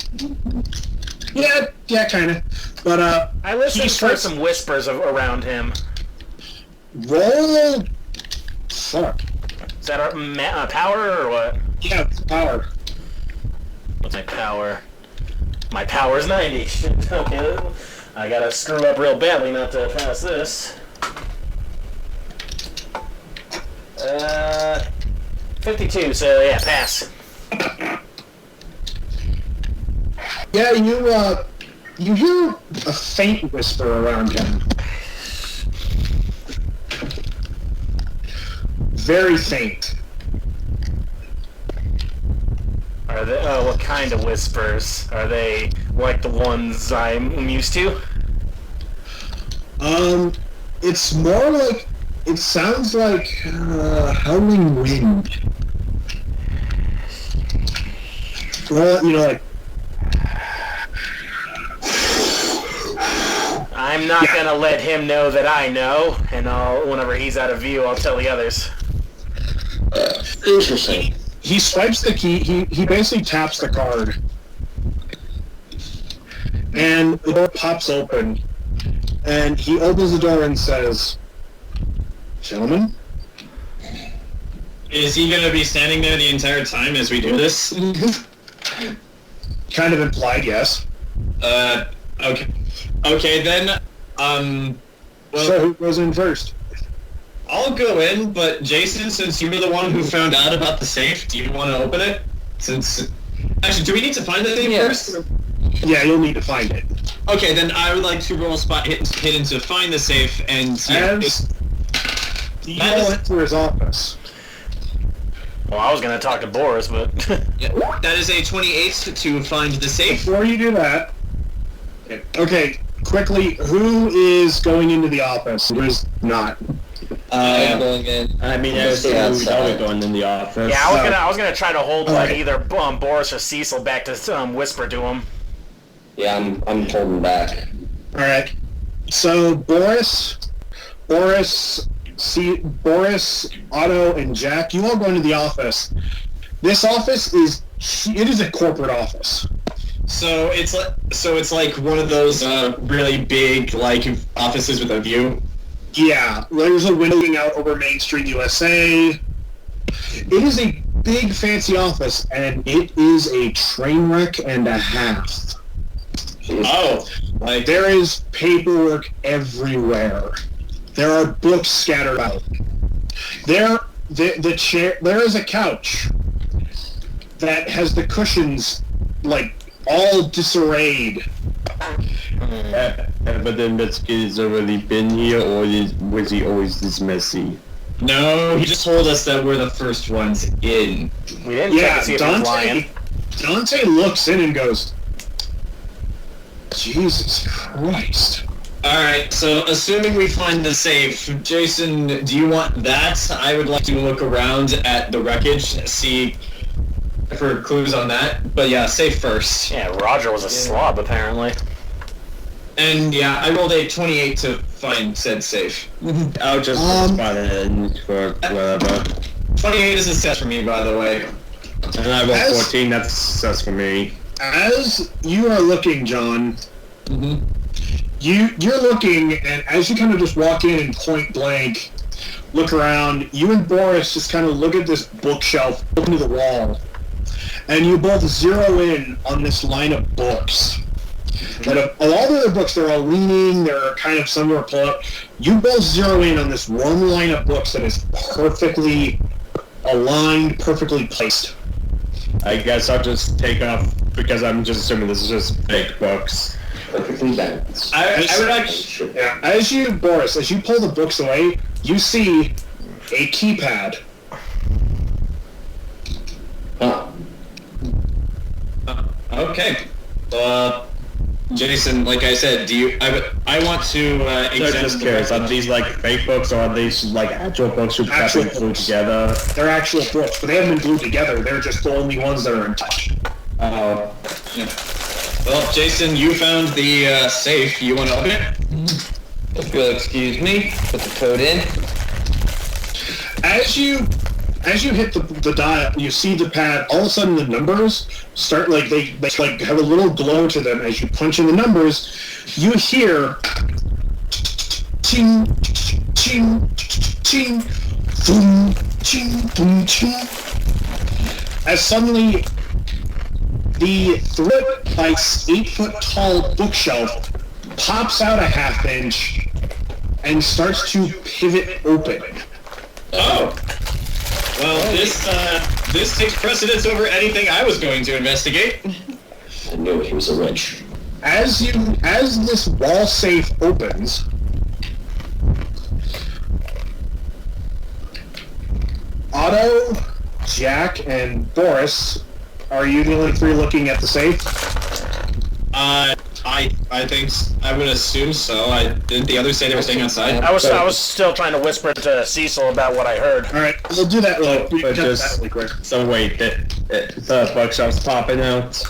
Yeah, kind of. But I listened he for starts- some whispers around him. roll. Fuck. Is that our power or what? Yeah, it's power. What's my power? My power's 90. Okay, I gotta screw up real badly not to pass this. 52. So yeah, pass. Yeah, you hear a faint whisper around him. Very faint. Are they? Oh, what kind of whispers? Are they like the ones I'm used to? It's more like, it sounds like howling wind. Well, like. I'm not gonna let him know that I know, and whenever he's out of view, I'll tell the others. Interesting. He swipes the key. He basically taps the card, and the door pops open. And he opens the door and says, "Gentlemen." Is he going to be standing there the entire time as we do this? Kind of implied, yes. Okay. Okay, then, well, So who goes in first? I'll go in, but Jayson, since you were the one who found out about the safe, do you want to open it? Actually, do we need to find the thing first? Yeah, you'll need to find it. Okay, then I would like to roll spot hidden to find the safe, and You go into his office. Well, I was gonna talk to Boris, but that is a 28 to find the safe. Before you do that, okay, quickly, who is going into the office? Who is not? I'm going in. I mean, that's always going in the office. yeah, I was gonna try to hold either Boris or Cecil back to whisper to him. Yeah, I'm holding back. All right. So Boris, Otto, and Jack, you all go into the office. This office is a corporate office. So it's like one of those really big like offices with a view. Yeah, there's a window looking out over Main Street, USA. It is a big, fancy office, and it is a train wreck and a half. Oh, like There is paperwork everywhere. There are books scattered about. There is a couch that has the cushions like all disarrayed. But the investigator's already been here, or was he always this messy? no, he just told us that we're the first ones in. We didn't check to see if he was lying. Dante looks in and goes, "Jesus Christ." Alright, so assuming we find the safe, Jayson, do you want that? I would like to look around at the wreckage, see for clues on that. But yeah, safe first. Yeah, Roger was a slob apparently. And yeah, I rolled a 28 to find said safe. I'll just spot it in for whatever. 28 is a success for me, by the way. And I rolled 14, that's a success for me. As you are looking, John, you're looking, and as you kind of just walk in and point blank, look around, you and Boris just kind of look at this bookshelf, look into the wall, and you both zero in on this line of books. That of all the other books, they're all leaning, they're kind of somewhere pulled up. You both zero in on this one line of books that is perfectly aligned, perfectly placed. I guess I'll just take off, because I'm just assuming this is just fake books. Perfectly balanced. I would actually... Yeah. As you pull the books away, you see a keypad. Huh. Okay. Jayson, like I said, I want to So examine just curious, are these like fake books, or are these like actual books who have been glued together? They're actual books, but they haven't been glued together. They're just the only ones that are untouched. Oh. Yeah. Well, Jayson, you found the safe. You want to open it? If you'll excuse me, put the code in. As you hit the dial, you see the pad. All of a sudden, the numbers start they like have a little glow to them as you punch in the numbers. You hear ching, ching, ching, boom, ching, boom, ching. As suddenly, the 3 by 8 foot tall bookshelf pops out a half inch and starts to pivot open. Oh. Well, this takes precedence over anything I was going to investigate. I knew he was a witch. As this wall safe opens, Otto, Jack, and Boris, are you the only 3 looking at the safe? I think I would assume so. Didn't the others say they were staying outside? I was still trying to whisper to Cecil about what I heard. All right, we'll do that. Really quick. So wait, the bookshelf's popping out?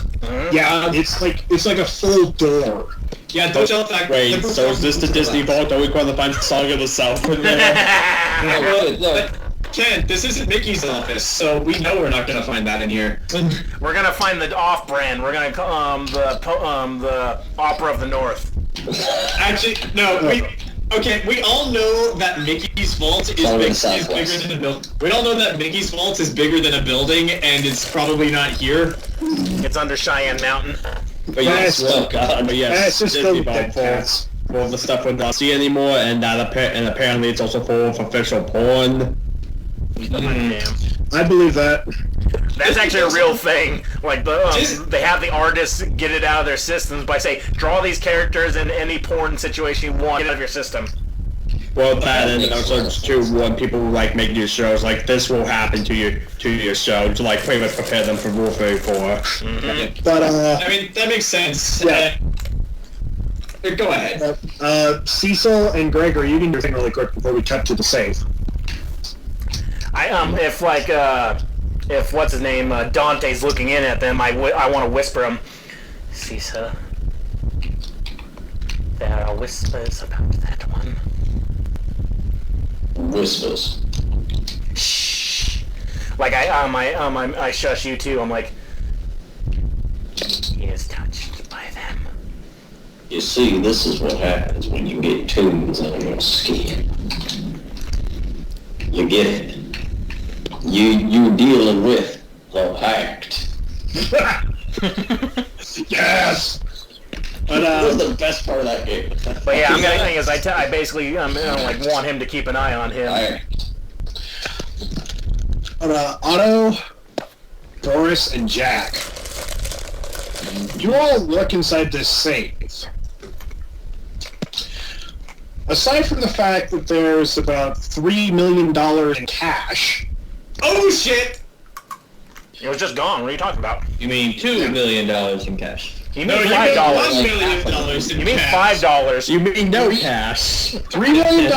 Yeah, it's like a full door. Yeah, don't tell that. Wait, so is this the Disney Vault? Are we going to find Song of the South in there? Look, Ken, this isn't Mickey's office, so we know we're not gonna find that in here. We're gonna find the off-brand. We're gonna call the Opera of the North. Actually, no. We all know that Mickey's vault is bigger than a building. We all know that Mickey's vault is bigger than a building, and it's probably not here. It's under Cheyenne Mountain. But yes, That's just Disney the vault has all the stuff we're not see anymore, and apparently it's also full of official porn. Damn. I believe that. That's actually a real thing. Like they have the artists get it out of their systems by saying, draw these characters in any porn situation you want, get it out of your system. Well, that and also too when people like make new shows, like this will happen to your show to like pretty much prepare them for Rule 34. Mm-hmm. But I mean that makes sense. Yeah. Go ahead. Cecil and Gregory, you can do your thing really quick before we cut to the save. If what's his name, Dante's looking in at them, I want to whisper him, Cecil, there are whispers about that one. Whispers. Shh. Like I shush you too. I'm like, he is touched by them. You see, this is what happens when you get tunes on your skin. You get it. You dealing with the act. Yes. But That was the best part of that game. But yeah, I'm gonna think is I basically like want him to keep an eye on him. Act. Otto, Doris, and Jack, you all look inside this safe. Aside from the fact that there's about $3 million in cash. Oh shit! It was just gone. What are you talking about? You mean $2 million in cash? You No, mean you $5? $1 million in You mean cash. $5? You mean no cash? $3 million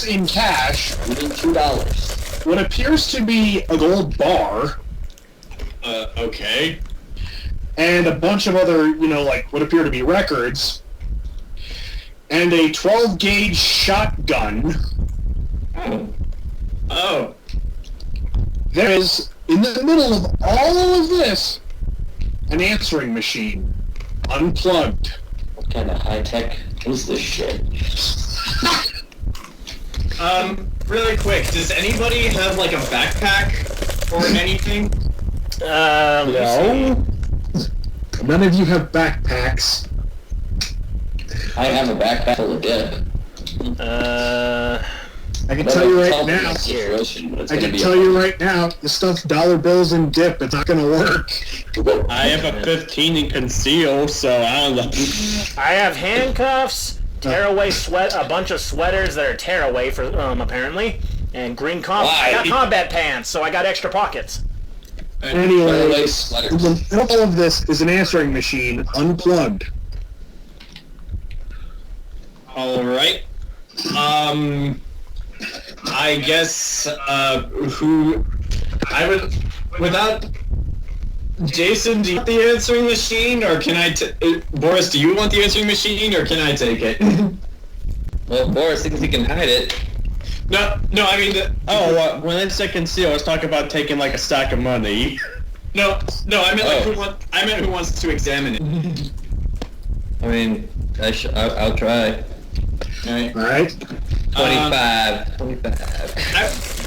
in cash. You mean $2. What appears to be a gold bar. Okay. And a bunch of other, like what appear to be records. And a 12-gauge shotgun. Oh. There is, in the middle of all of this, an answering machine. Unplugged. What kind of high-tech is this shit? Really quick, does anybody have like a backpack or anything? No. None of you have backpacks. I have a backpack full of dip. I can tell you right now. I can tell you right now, the stuff dollar bills and dip, it's not gonna work. I have a 15 in conceal, so I don't know. I have handcuffs, tearaway a bunch of sweaters that are tearaway for apparently, and green I got combat pants, so I got extra pockets. Anyway, in the middle of this is an answering machine, unplugged. Alright. I guess, without Jayson, do you want the answering machine, or can I, Boris, do you want the answering machine, or can I take it? Well, Boris thinks he can hide it. No, I mean, when I said conceal, I was talking about taking like a stack of money. No, I meant who wants to examine it. I mean, I'll try. Alright. 25.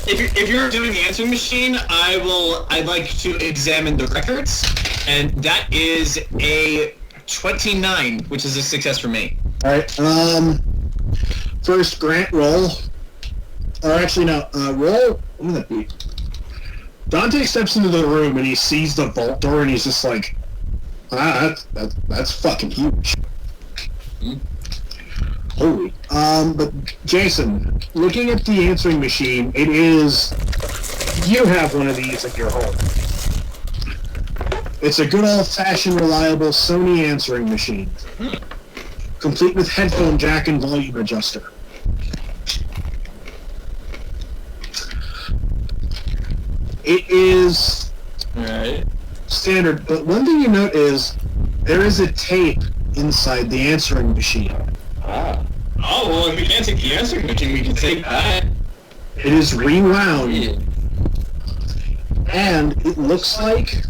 If you're doing the answering machine, I'd like to examine the records, and that is a 29, which is a success for me. Alright, first Grant roll. Or actually no, roll, what would that be? Dante steps into the room and he sees the vault door and he's just like, that's fucking huge. Holy. But Jayson, looking at the answering machine, you have one of these at your home. It's a good old-fashioned, reliable Sony answering machine, complete with headphone jack and volume adjuster. It is standard, but one thing you note is there is a tape inside the answering machine. Ah. Oh, well, if we can't take the answering machine, we can take that. It is rewound And it looks like,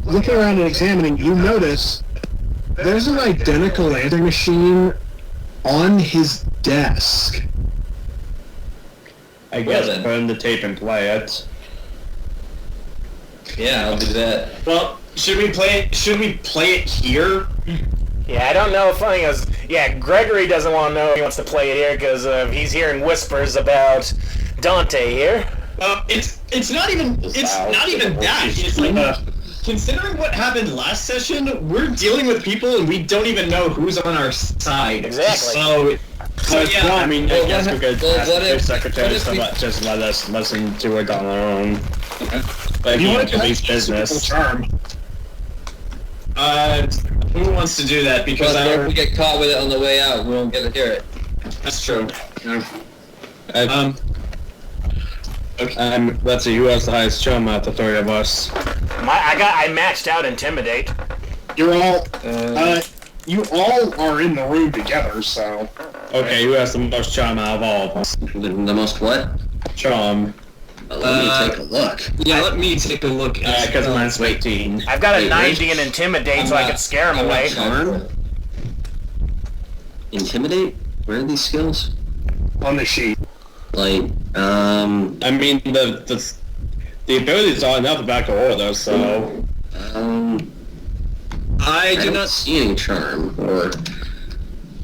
looking around and examining, you notice there's an identical answering machine on his desk. I guess then. burn the tape and play it. Yeah, I'll do that. Well, should we play it here? Yeah, I don't know if I was. Yeah, Gregory doesn't want to know if he wants to play it here because he's hearing whispers about Dante here. It's not even that. It's like considering what happened last session, we're dealing with people and we don't even know who's on our side. Exactly. So yeah. I mean, I guess we could ask what the if- secretaries what to if we- just let us listen to it on our own. Like, You you want to police business. charm? Who wants to do that? Because But if we get caught with it on the way out, we won't get to hear it. that's true. Let's see, who has the highest charm out of the three of us? I matched out Intimidate. You're all, you all are in the room together, so. Okay, who has the most charm out of all of us? The most what? Charm. Let me take a look. Yeah, let me take a look. Because mine's 18. I've got a Wait, 90 in Intimidate, so I could scare him away. Charm? Intimidate? Where are these skills? On the sheet. Like, I mean, the abilities are in alphabetical order, so... I do don't not. see any charm, or...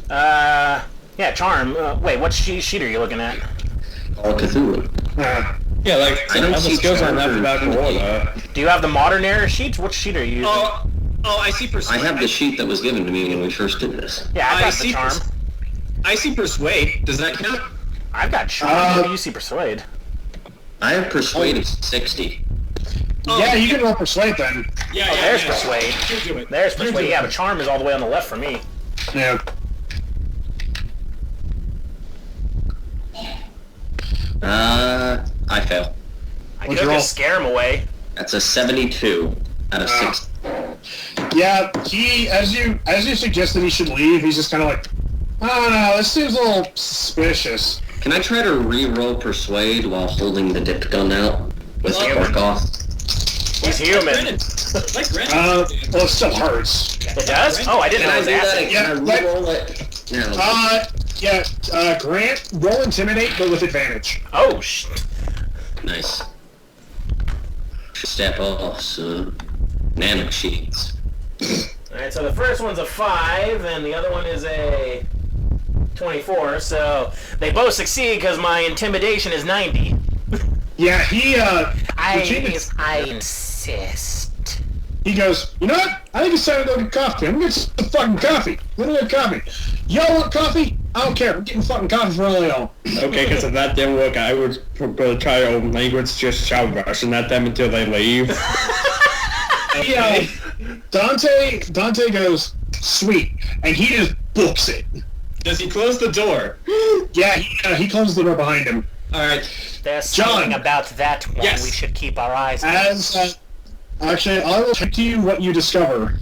Yeah, Charm. Wait, what sheet are you looking at? Call Cthulhu. Yeah, like, I don't the see skills are in charm or alphabetical intimidate. order. Do you have the modern era sheet? Which sheet are you using? Oh, I see. I have the sheet that was given to me when we first did this. Yeah, I've I got the see Charm. I see persuade. Does that count? I've got Charm. What do you see Persuade? I have Persuade of 60. Yeah, you can roll persuade then. Yeah, Oh, there's Persuade. You do it. There's You Persuade. do Yeah, it. but Charm is all the way on the left for me. Yeah. I fail. I What'd could you roll? just scare him away. That's a 72 out of 60. Yeah, he, as you suggested he should leave, he's just kind of like, I don't know, this seems a little suspicious. Can I try to re-roll Persuade while holding the dip gun out with the cork off? He's human. Like Brandon. Well, it still hurts. It does? Oh, I didn't know it was acid. Yeah, Can I re-roll it? Yeah. Grant, roll Intimidate, but with advantage. Oh, shit. Nice. Step off, so... Nano sheets. Alright, so the first one's a 5, and the other one is a 24, so they both succeed because my intimidation is 90. Yeah, he, I insist. he goes, you know what? I think it's time to go get coffee. I'm gonna get some fucking coffee. I'm gonna get coffee. Y'all want coffee? I don't care. I'm getting fucking coffee for all y'all. Okay, because if that didn't work, I would try open language, just shout Russian at them until they leave. Yeah, Dante goes, sweet, and he just books it. Does he close the door? Yeah, he closes the door behind him. All right. There's John. something about that one Yes. we should keep our eyes on. As, actually, I will check to you what you discover.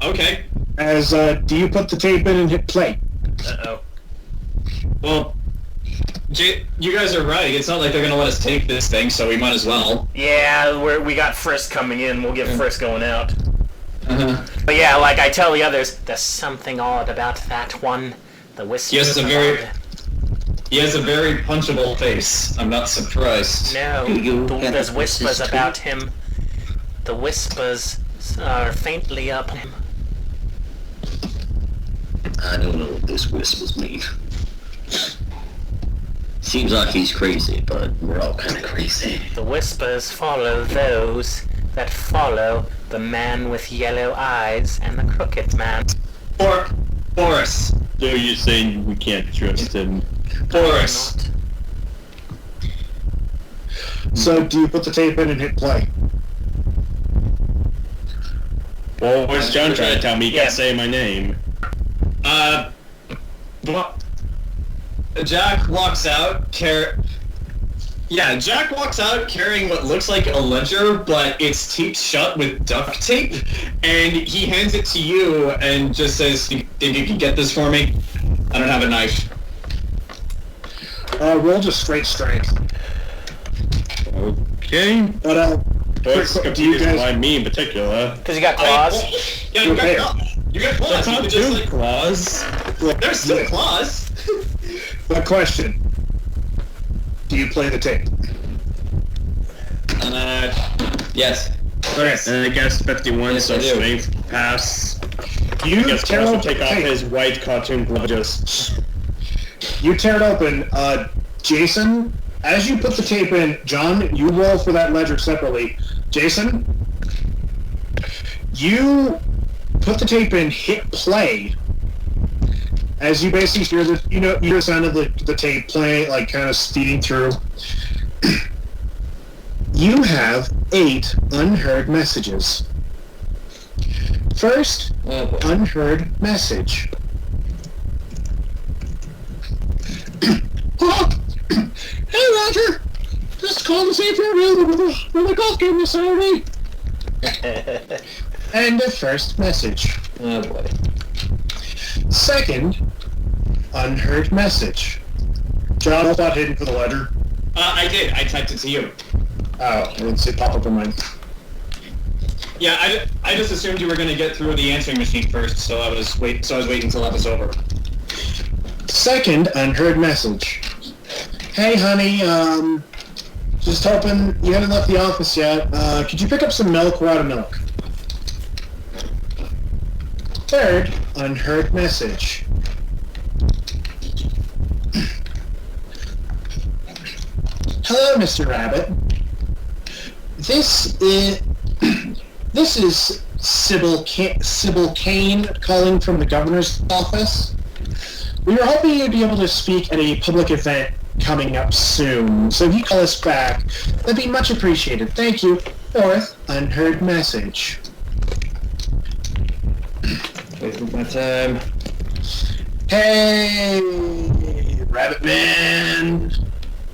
Okay. As, do you put the tape in and hit play? Uh-oh. Well, you guys are right. It's not like they're gonna let us take this thing, so we might as well. Yeah, we got Frisk coming in. We'll get Frisk going out. Uh-huh. But yeah, like I tell the others, there's something odd about that one. The whisper. He has a very punchable face. I'm not surprised. No, You there's have whispers this about too? him. The whispers are faintly up him. I don't know what this whispers mean. Seems like he's crazy, but we're all kind of crazy. The whispers follow those that follow the man with yellow eyes and the crooked man. Boris. So you're saying we can't trust him? Boris. Not. So, do you put the tape in and hit play? Well, what's John trying to tell me? He Yeah. can't say my name. Jack walks out. Jack walks out carrying what looks like a ledger, but it's taped shut with duct tape, and he hands it to you and just says, "Think you can get this for me? I don't have a knife." Roll just straight strength. Okay. But What's do you confused guys? by me in particular? Because you got claws. Yeah, you Okay. got claws. You got claws. That's You not could just two like. claws. There's still claws. But question: do you play the tape? Yes. Okay. And I guess 51, Yes, so I do. strength pass. You I guess tear also open take the off tape. his white cartoon glove. You tear it open. Jason, as you put the tape in, John, you roll for that ledger separately. Jason, you put the tape in, hit play. As you basically hear the, you hear the sound of the tape play, like kind of speeding through. You have 8 unheard messages. First, Oh, boy. unheard message. Oh, hey Roger, just called to see if you're available for the golf game this Saturday. End of first message. Oh, boy. Second, unheard message. John, what's not hidden for the letter? I did. I typed it to you. Oh, I didn't see it pop up on mine. Yeah, I just assumed you were gonna get through the answering machine first, so I was waiting until that was over. Second, unheard message. Hey honey, just hoping you haven't left the office yet. Could you pick up some milk? We're out of milk. Third, unheard message. Hello, Mr. Rabbit. This is Sybil Kane calling from the governor's office. We were hoping you'd be able to speak at a public event coming up soon, so if you call us back, that'd be much appreciated. Thank you. Fourth, unheard message. Wasting my time. Hey, Rabbit Man.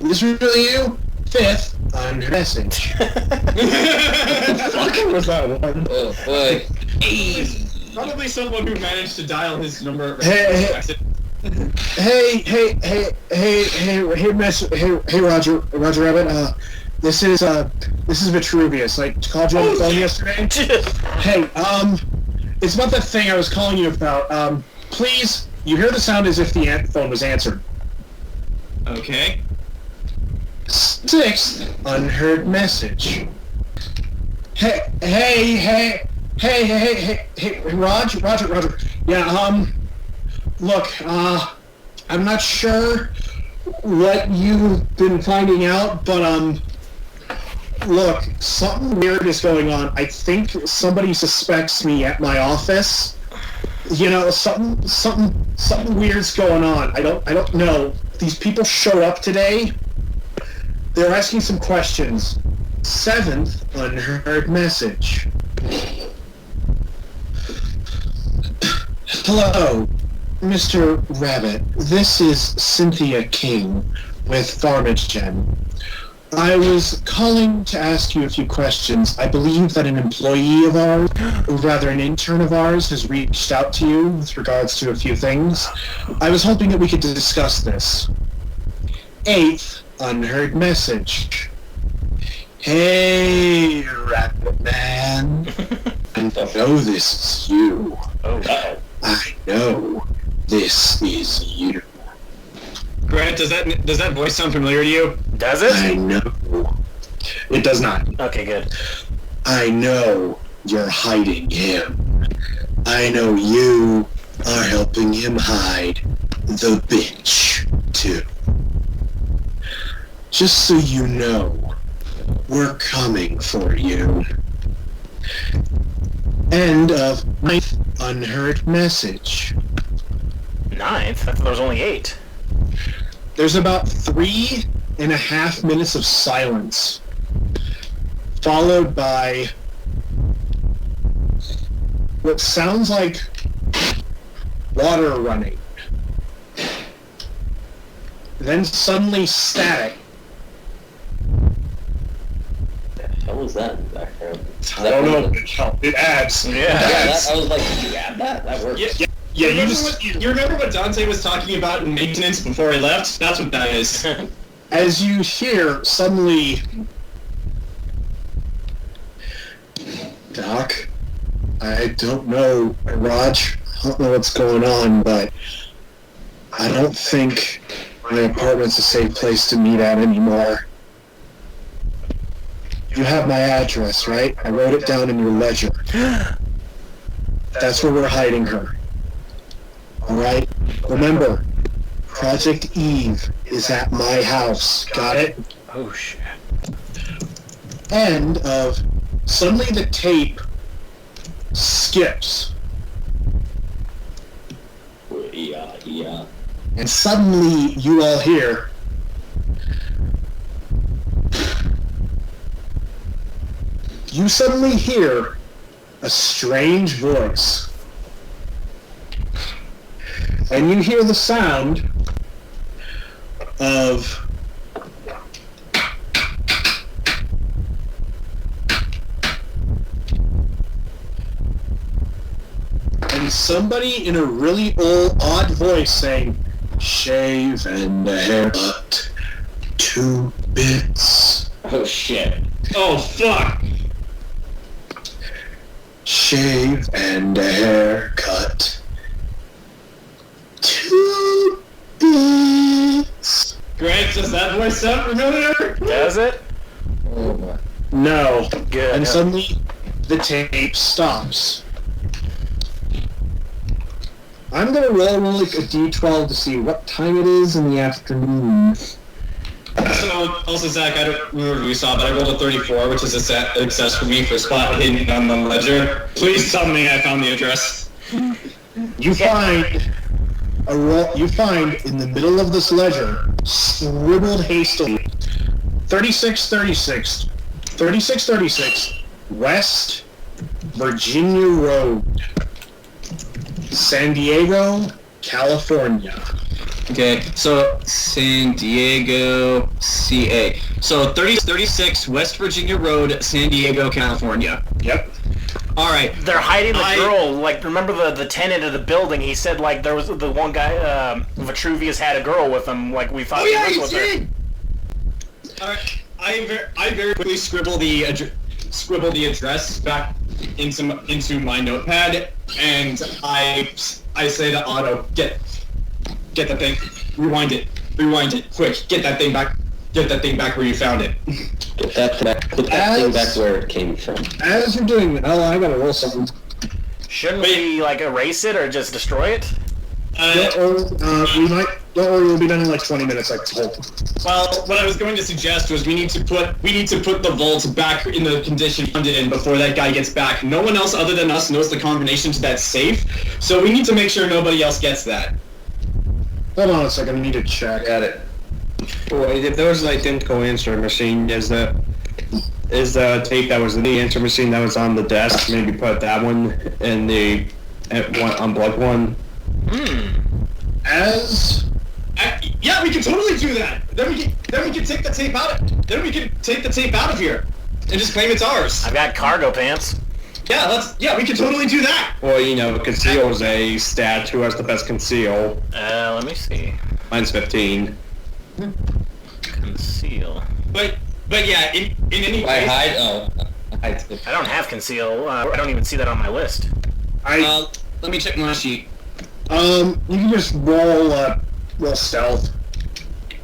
Is this really you? Fifth, unheard message. Fucking was that one? Oh, boy. Probably someone who managed to dial his number. Hey, Hey, Roger Rabbit. This is Vitruvius. I called you on the phone yesterday. Hey, it's about that thing I was calling you about. Please, you hear the sound as if the phone was answered. Okay. Sixth, unheard message. Hey, Roger. Yeah, look, I'm not sure what you've been finding out, but, look, something weird is going on. I think somebody suspects me at my office. You know, something weird's going on. I don't know. These people showed up today. They're asking some questions. Seventh, unheard message. Hello, Mr. Rabbit. This is Cynthia King with Pharmagen. I was calling to ask you a few questions. I believe that an employee of ours, or rather an intern of ours, has reached out to you with regards to a few things. I was hoping that we could discuss this. Eighth, unheard message. Hey, Rabbit Man. I know this is you. I know this is you. Grant, does that voice sound familiar to you? Does it? I know. It does not. Okay, good. I know you're hiding him. I know you are helping him hide the bitch, too. Just so you know, we're coming for you. End of ninth unheard message. Ninth? I thought there was only 8. There's about 3.5 minutes of silence, followed by what sounds like water running. Then suddenly static. How was that in the background? I don't know. It adds. Yeah. I was like, did you add that? That works. Yeah. Yeah, You remember what Dante was talking about in maintenance before he left? That's what that is. as you hear suddenly Doc, I don't know, Raj. I don't know what's going on, but I don't think my apartment's a safe place to meet at anymore. You have my address, right? I wrote it down in your ledger. That's where we're hiding her. Alright? Remember, Project Eve is at my house. Got it? Oh, shit. End of... Suddenly the tape skips. Yeah. And suddenly you all hear... You suddenly hear a strange voice. And you hear the sound of... And somebody in a really old, odd voice saying, "Shave and a haircut, 2 bits. Oh shit. Oh, fuck! Shave and a haircut, 2 bits." Grant, does that voice sound familiar? Does it? Oh my. No. Good. And suddenly the tape stops. I'm gonna roll like a d12 to see what time it is in the afternoon. So, also, Zach, I don't remember if you saw, but I rolled a 34, which is a success for me for spot hidden on the ledger. Please tell me I found the address. You find in the middle of this ledger, scribbled hastily, 3636 West Virginia Road, San Diego, California. Okay, so San Diego, CA. So 3036 West Virginia Road, San Diego, California. Yep. All right. They're hiding the girl. Like, remember the tenant of the building? He said, like, there was the one guy, Vitruvius had a girl with him. Like, we thought Oh yeah, he you was with her. did. All right. I very quickly scribble the address back into my notepad, and I say to Otto, get that thing, rewind it, quick, get that thing back where you found it. Get that thing back where it came from. As you're doing that, I gotta roll something. Shouldn't we, like, erase it or just destroy it? Don't worry, we'll be done in like 20 minutes, like told. Well, what I was going to suggest was we need to put the vault back in the condition we found it in before that guy gets back. No one else other than us knows the combination to that safe, so we need to make sure nobody else gets that. Hold on a second, I need to check. Got it. Well, if there was an identical answer machine, is the tape that was in the answer machine that was on the desk, maybe put that one in the unplugged one? Yeah, we can totally do that. Then we can take the tape out. Then we can take the tape out of here and just claim it's ours. I've got cargo pants. Yeah, we can totally do that. Well, conceal is a stat. Who has the best conceal? Let me see. Mine's 15. Conceal. But yeah, in any I case, hide. I don't have conceal. I don't even see that on my list. let me check my sheet. You can just roll stealth.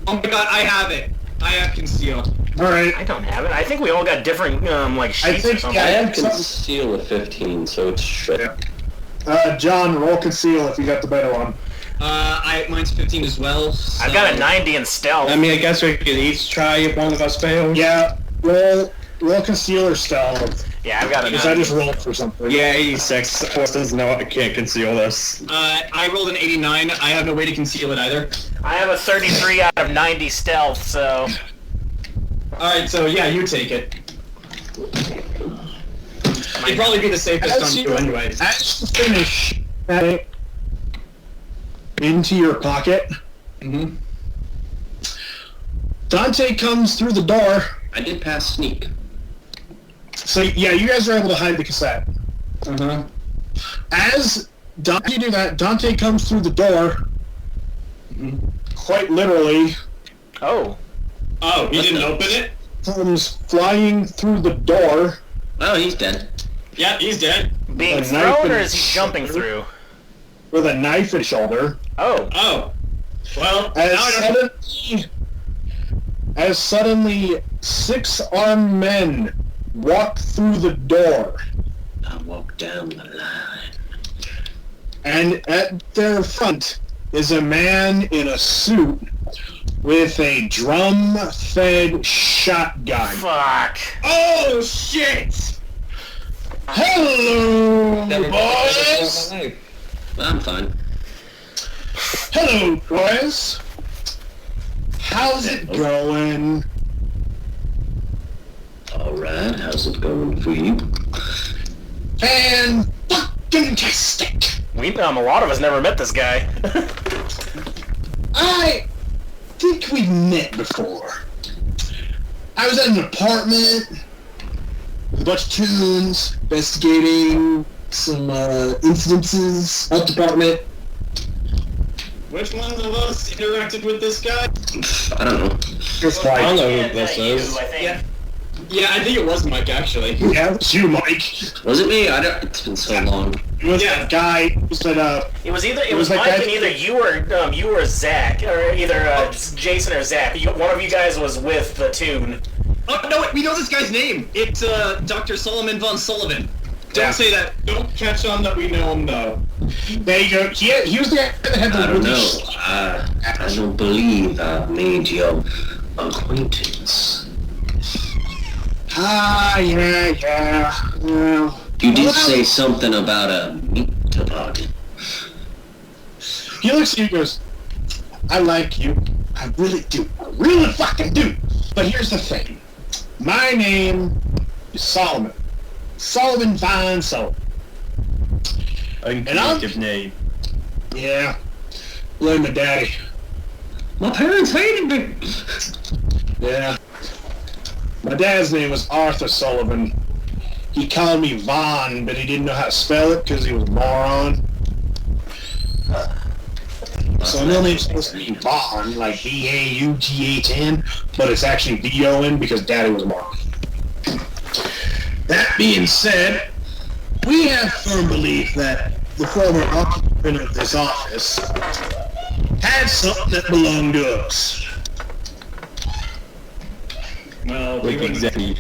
Oh my god, I have it. I have conceal. Alright. I don't have it. I think we all got different, like, sheets or something. I have conceal with 15, so it's shit. John, roll conceal if you got the better one. Mine's 15 as well. So. I've got a 90 in stealth. I mean, I guess we could each try if one of us fails. Yeah, roll conceal or stealth. Yeah, I've got a Because I 90. just rolled for something. Yeah, 86. Of course, doesn't know I can't conceal this. I rolled an 89. I have no way to conceal it either. I have a 33 out of 90 stealth, so... Alright, so yeah, you take it. It'd probably be the safest on you anyway. As you finish it into your pocket, Dante comes through the door. I did pass sneak. So yeah, you guys are able to hide the cassette. As you do that, Dante comes through the door. Quite literally. Oh. Oh, he didn't open it? Comes flying through the door. Oh, he's dead. Yeah, he's dead. Being A knife thrown, in or his is he jumping shoulder? through? With a knife in his shoulder. Oh. Oh. Well, As now I don't... suddenly 6 armed men walk through the door. I walk down the line. And at their front is a man in a suit with a drum-fed shotgun. Fuck. Oh, shit! Hello, Never boys! I'm fine. Hello, boys! How's it going? Alright, how's it going for you? Fan-fucking-tastic! A lot of us never met this guy. I think we met before. I was at an apartment with a bunch of tunes, investigating some incidences at the apartment. Which one of us interacted with this guy? I don't know. It's I don't like, know who this is. I think. Yeah. Yeah, I think it was Mike, actually. yeah, it was you, Mike. Was it me? It's been so long. It was Yeah. that guy who said, It was either was like Mike that- and either you or Zach, or either Jason or Zach. One of you guys was with the tune. Oh, no, we know this guy's name. It's Dr. Solomon von Sullivan. Don't Yeah. say that. Don't catch on that we know him, though. there you go. He was the guy that had the I don't really know. I don't believe I've made your acquaintance. yeah. Well, You did say something about a meat toboggan. he looks at you and goes, I like you. I really do. I really fucking do. But here's the thing. My name is Solomon. Solomon von Sullivan. A I'm- creative name. Yeah. Blame my daddy. My parents hated me. Yeah. My dad's name was Arthur Sullivan. He called me Von, but he didn't know how to spell it because he was a moron. So my name's supposed to be Von, like V-A-U-G-H-N, but it's actually V-O-N because Daddy was a moron. That being said, we have firm belief that the former occupant of this office had something that belonged to us. Well, Like exactly.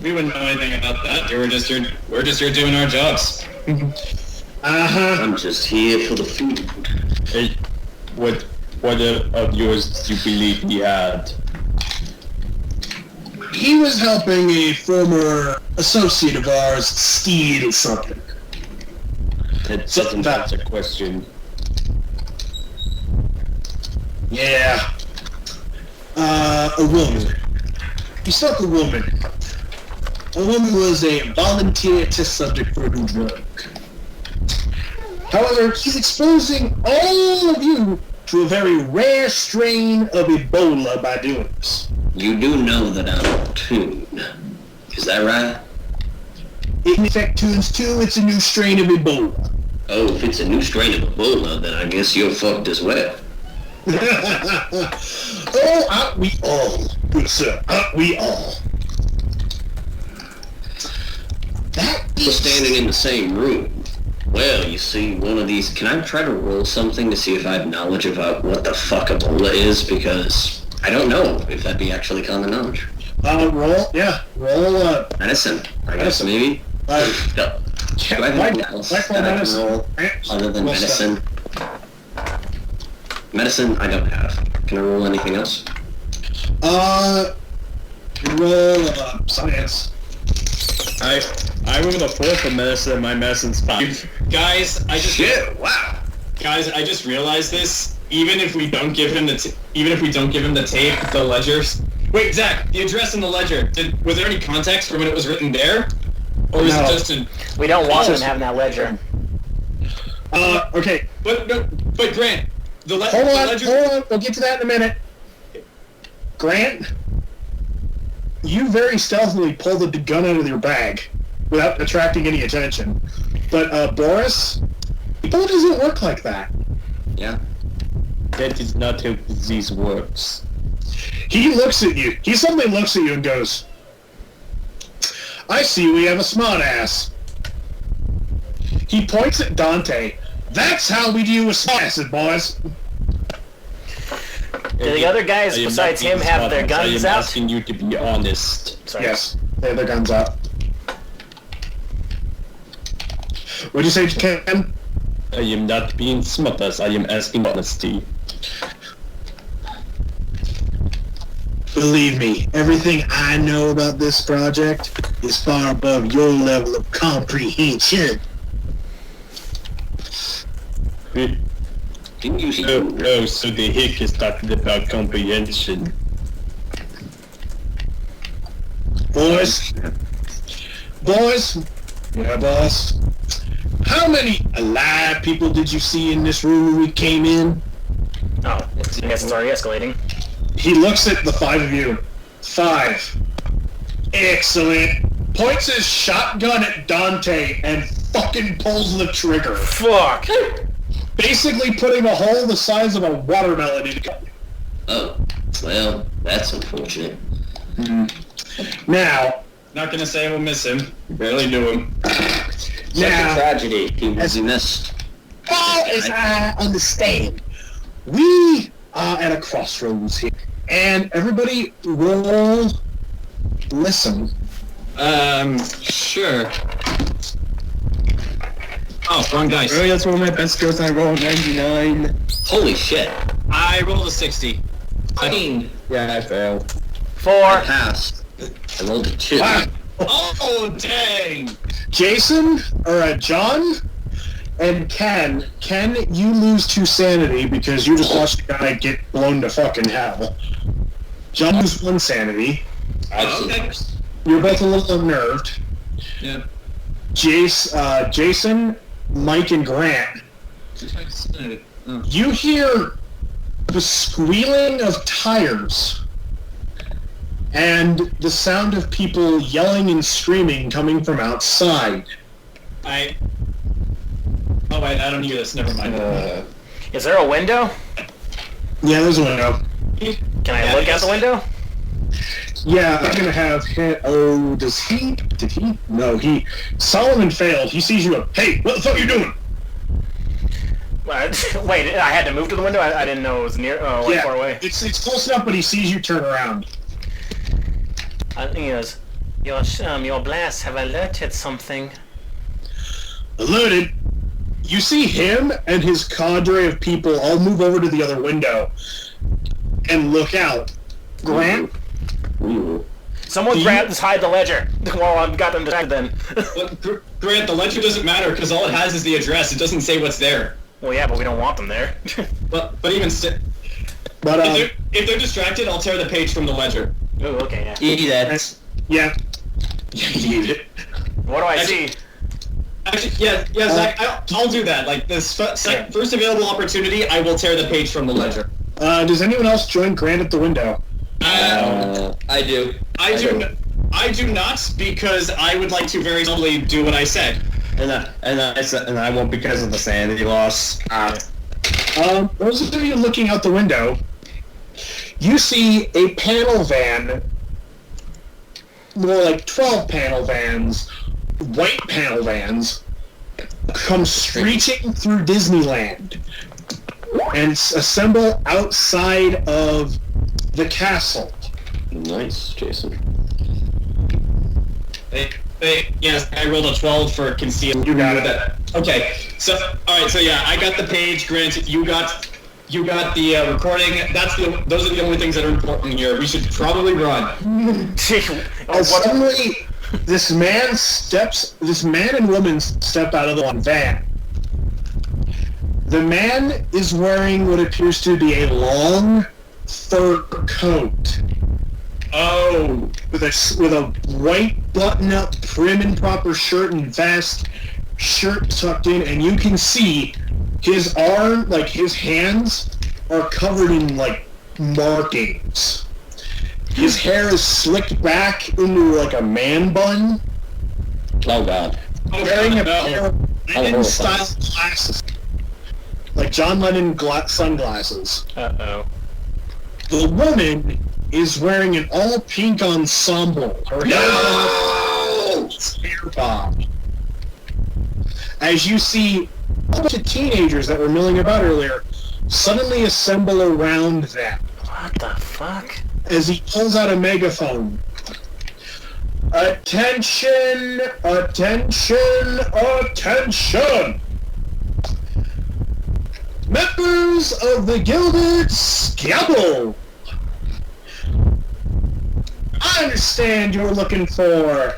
we wouldn't know anything about that. We're just here doing our jobs. Uh-huh. I'm just here for the food. Hey, what of yours do you believe he had? He was helping a former associate of ours steal something. That Something doesn't answer a question. Yeah. A woman. He struck a woman. A woman was a volunteer test subject for a new drug. However, he's exposing all of you to a very rare strain of Ebola by doing this. You do know that I'm a Toon. Is that right? It can affect tunes too. It's a new strain of Ebola. Oh, if it's a new strain of Ebola, then I guess you're fucked as well. Oh, aren't we all, good sir? Aren't we all? That We're standing in the same room. Well, you see, one of these... Can I try to roll something to see if I have knowledge about what the fuck Ebola is? Because I don't know if that'd be actually common knowledge. roll, roll, Medicine, I guess, maybe? No. Do I have anything else that I can roll other than medicine? Medicine, I don't have. Can I roll anything else? Roll, science. I rolled a 4 for medicine. My medicine's 5. Guys, Shit! Wow. Guys, I just realized this. Even if we don't give him the tape, the ledgers. Wait, Zach, the address in the ledger. Was there any context for when it was written there, or is No. it just an? We don't want them having that ledger. Okay, But Grant, the hold ledger. on, we'll get to that in a minute. Grant, you very stealthily pulled the gun out of your bag without attracting any attention. But, Boris, Ebola doesn't work like that. Yeah. That is not how disease works. He looks at you. He suddenly looks at you and goes, I see we have a smart ass. He points at Dante. That's how we deal with acid, boys. Do the other guys besides him have their guns I am out? asking you to be honest. Sorry. Yes, they have their guns out. What'd you say, Ken? I am not being smart, I am asking honesty. Believe me, everything I know about this project is far above your level of comprehension. Didn't you see? Oh, so the hick is talking about comprehension. Boys, yeah, boss. How many alive people did you see in this room when we came in? Oh, I guess it's already escalating. He looks at the 5 of you. 5. Excellent. Points his shotgun at Dante and fucking pulls the trigger. Fuck! Basically putting a hole the size of a watermelon in it. Oh, well, that's unfortunate. Now, Not gonna say I will miss him. Barely knew him. Such a now, tragedy. He was missed. far as I understand, we are at a crossroads here. And everybody roll listen. Sure. Oh, wrong dice. Really, that's one of my best skills. I rolled 99. Holy shit. I rolled a 60. I mean, Yeah, I failed. 4. I passed. I rolled a 2. Wow. Oh, dang! Jason, or John, and Ken, you lose 2 sanity because you just watched the guy get blown to fucking hell. John loses 1 sanity. Okay. You're both a little unnerved. Yeah. Jason, Mike, and Grant, you hear the squealing of tires and the sound of people yelling and screaming coming from outside. Oh wait, I don't hear this. Never mind. Is there a window? Yeah, there's a window. Can I look out the window? Yeah, I'm gonna have him. Oh, did he? No, Solomon failed. He sees you. Hey, what the fuck are you doing? Wait, I had to move to the window? I didn't know it was near, far away. It's close enough, but he sees you turn around. He goes, your blasts have alerted something. Alerted. You see him and his cadre of people all move over to the other window and look out. Grant? Someone hide the ledger. Well, I've got them distracted then. Grant, the ledger doesn't matter because all it has is the address. It doesn't say what's there. Well, yeah, but we don't want them there. But even still, But, if they're distracted, I'll tear the page from the ledger. Oh, okay, yeah. Eat that. yeah. You need it. What do I see? Actually, yeah, Zach, I'll do that. Like, this first available opportunity, I will tear the page from the ledger. Does anyone else join Grant at the window? I do. I do not, because I would like to very simply do what I said. And I won't because of the sanity loss. Those of you looking out the window, you see a panel van, more like 12 panel vans, white panel vans, come screeching through Disneyland and assemble outside of the castle. Nice, Jason. Yes, I rolled a 12 for conceal. You got it. that. Okay, so alright, so yeah, I got the page. Grant, you got the recording. Those are the only things that are important here. We should probably run. Suddenly, this man and woman step out of the one van. The man is wearing what appears to be a long fur coat. Oh, With a white button-up, prim and proper shirt and vest, shirt tucked in, and you can see his arm, like his hands, are covered in like markings. His hair is slicked back into like a man bun. Oh god. Wearing a pair of Lennon-style glasses, like John Lennon sunglasses. Uh-oh. The woman is wearing an all-pink ensemble. Her hair bob. as you see a bunch of teenagers that were milling about earlier suddenly assemble around them. What the fuck? As he pulls out a megaphone. Attention! Attention! Attention! Members of the Gilded Scalpel! I understand you're looking for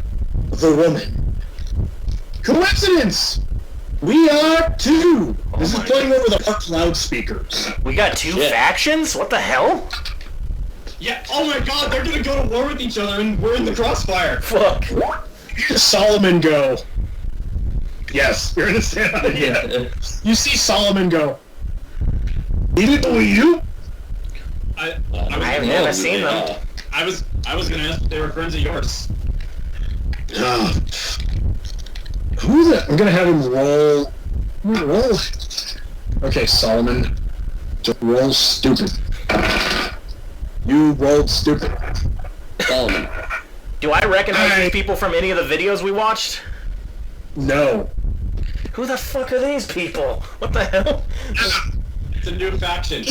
the woman. Coincidence! We are too! This is playing over the park loudspeakers. We got two factions? What the hell? Yeah, oh my god, they're gonna go to war with each other and we're in the crossfire. Fuck. Here's Solomon go. Yes, you're in a stand. Yeah. You see Solomon go. Is it you? I I've never seen them. I was gonna ask if they were friends of yours. Who's it? I'm gonna have him roll. Roll. Okay, Solomon. Just roll stupid. You rolled stupid. Solomon. Do I recognize these people from any of the videos we watched? No. Who the fuck are these people? What the hell? It's a new faction.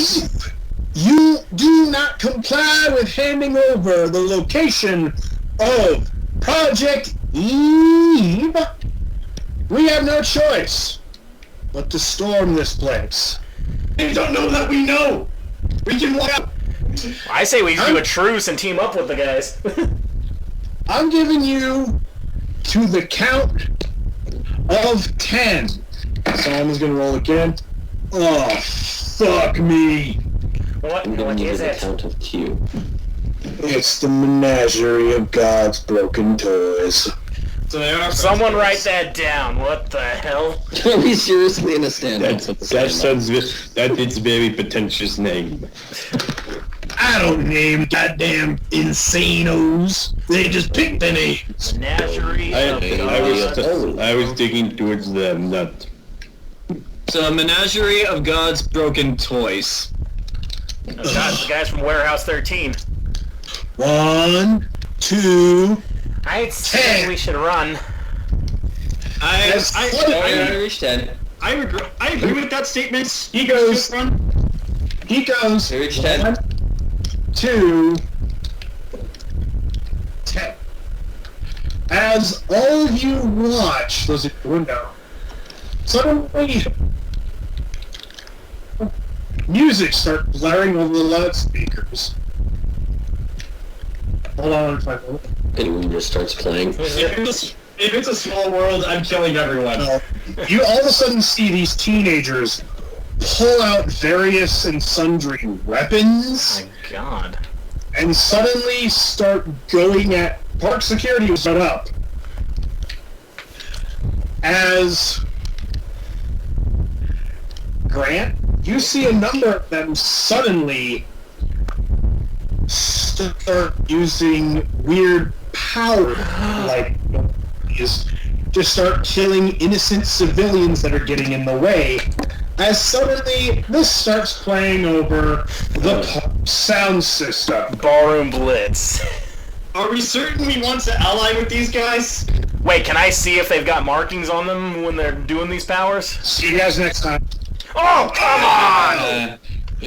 You do not comply with handing over the location of Project Eve. We have no choice but to storm this place. They don't know that we know. We can walk out. I say we do a truce and team up with the guys. I'm giving you to the count of 10. Solomon's gonna roll again. Oh, fuck me. What I'm giving you is the it? count of Q. It's the menagerie of God's broken toys. So they are Someone write that down. What the hell? Are we seriously in a standoff? That is very pretentious name. I don't name goddamn insanos. They just pick the names. Menagerie of I was digging towards them, not. So, Menagerie of God's Broken Toys. Oh, God, the guys from Warehouse 13. 1, 2. I'd say we should run. I Irish 10. agree with that statement. He goes. He goes. Irish 10. 1, 2, 10. As all of you watch, there's a window. Suddenly, music starts blaring over the loudspeakers. Hold on, if I will. Anyone just starts playing. If it's a small world, I'm killing everyone. You all of a sudden see these teenagers pull out various and sundry weapons. Oh my God. And suddenly start going at park security was set up. As Grant, you see a number of them suddenly start using weird power, like just start killing innocent civilians that are getting in the way. As suddenly this starts playing over the sound system. Ballroom Blitz. Are we certain we want to ally with these guys? Wait, can I see if they've got markings on them when they're doing these powers? See you guys next time. Oh, come on!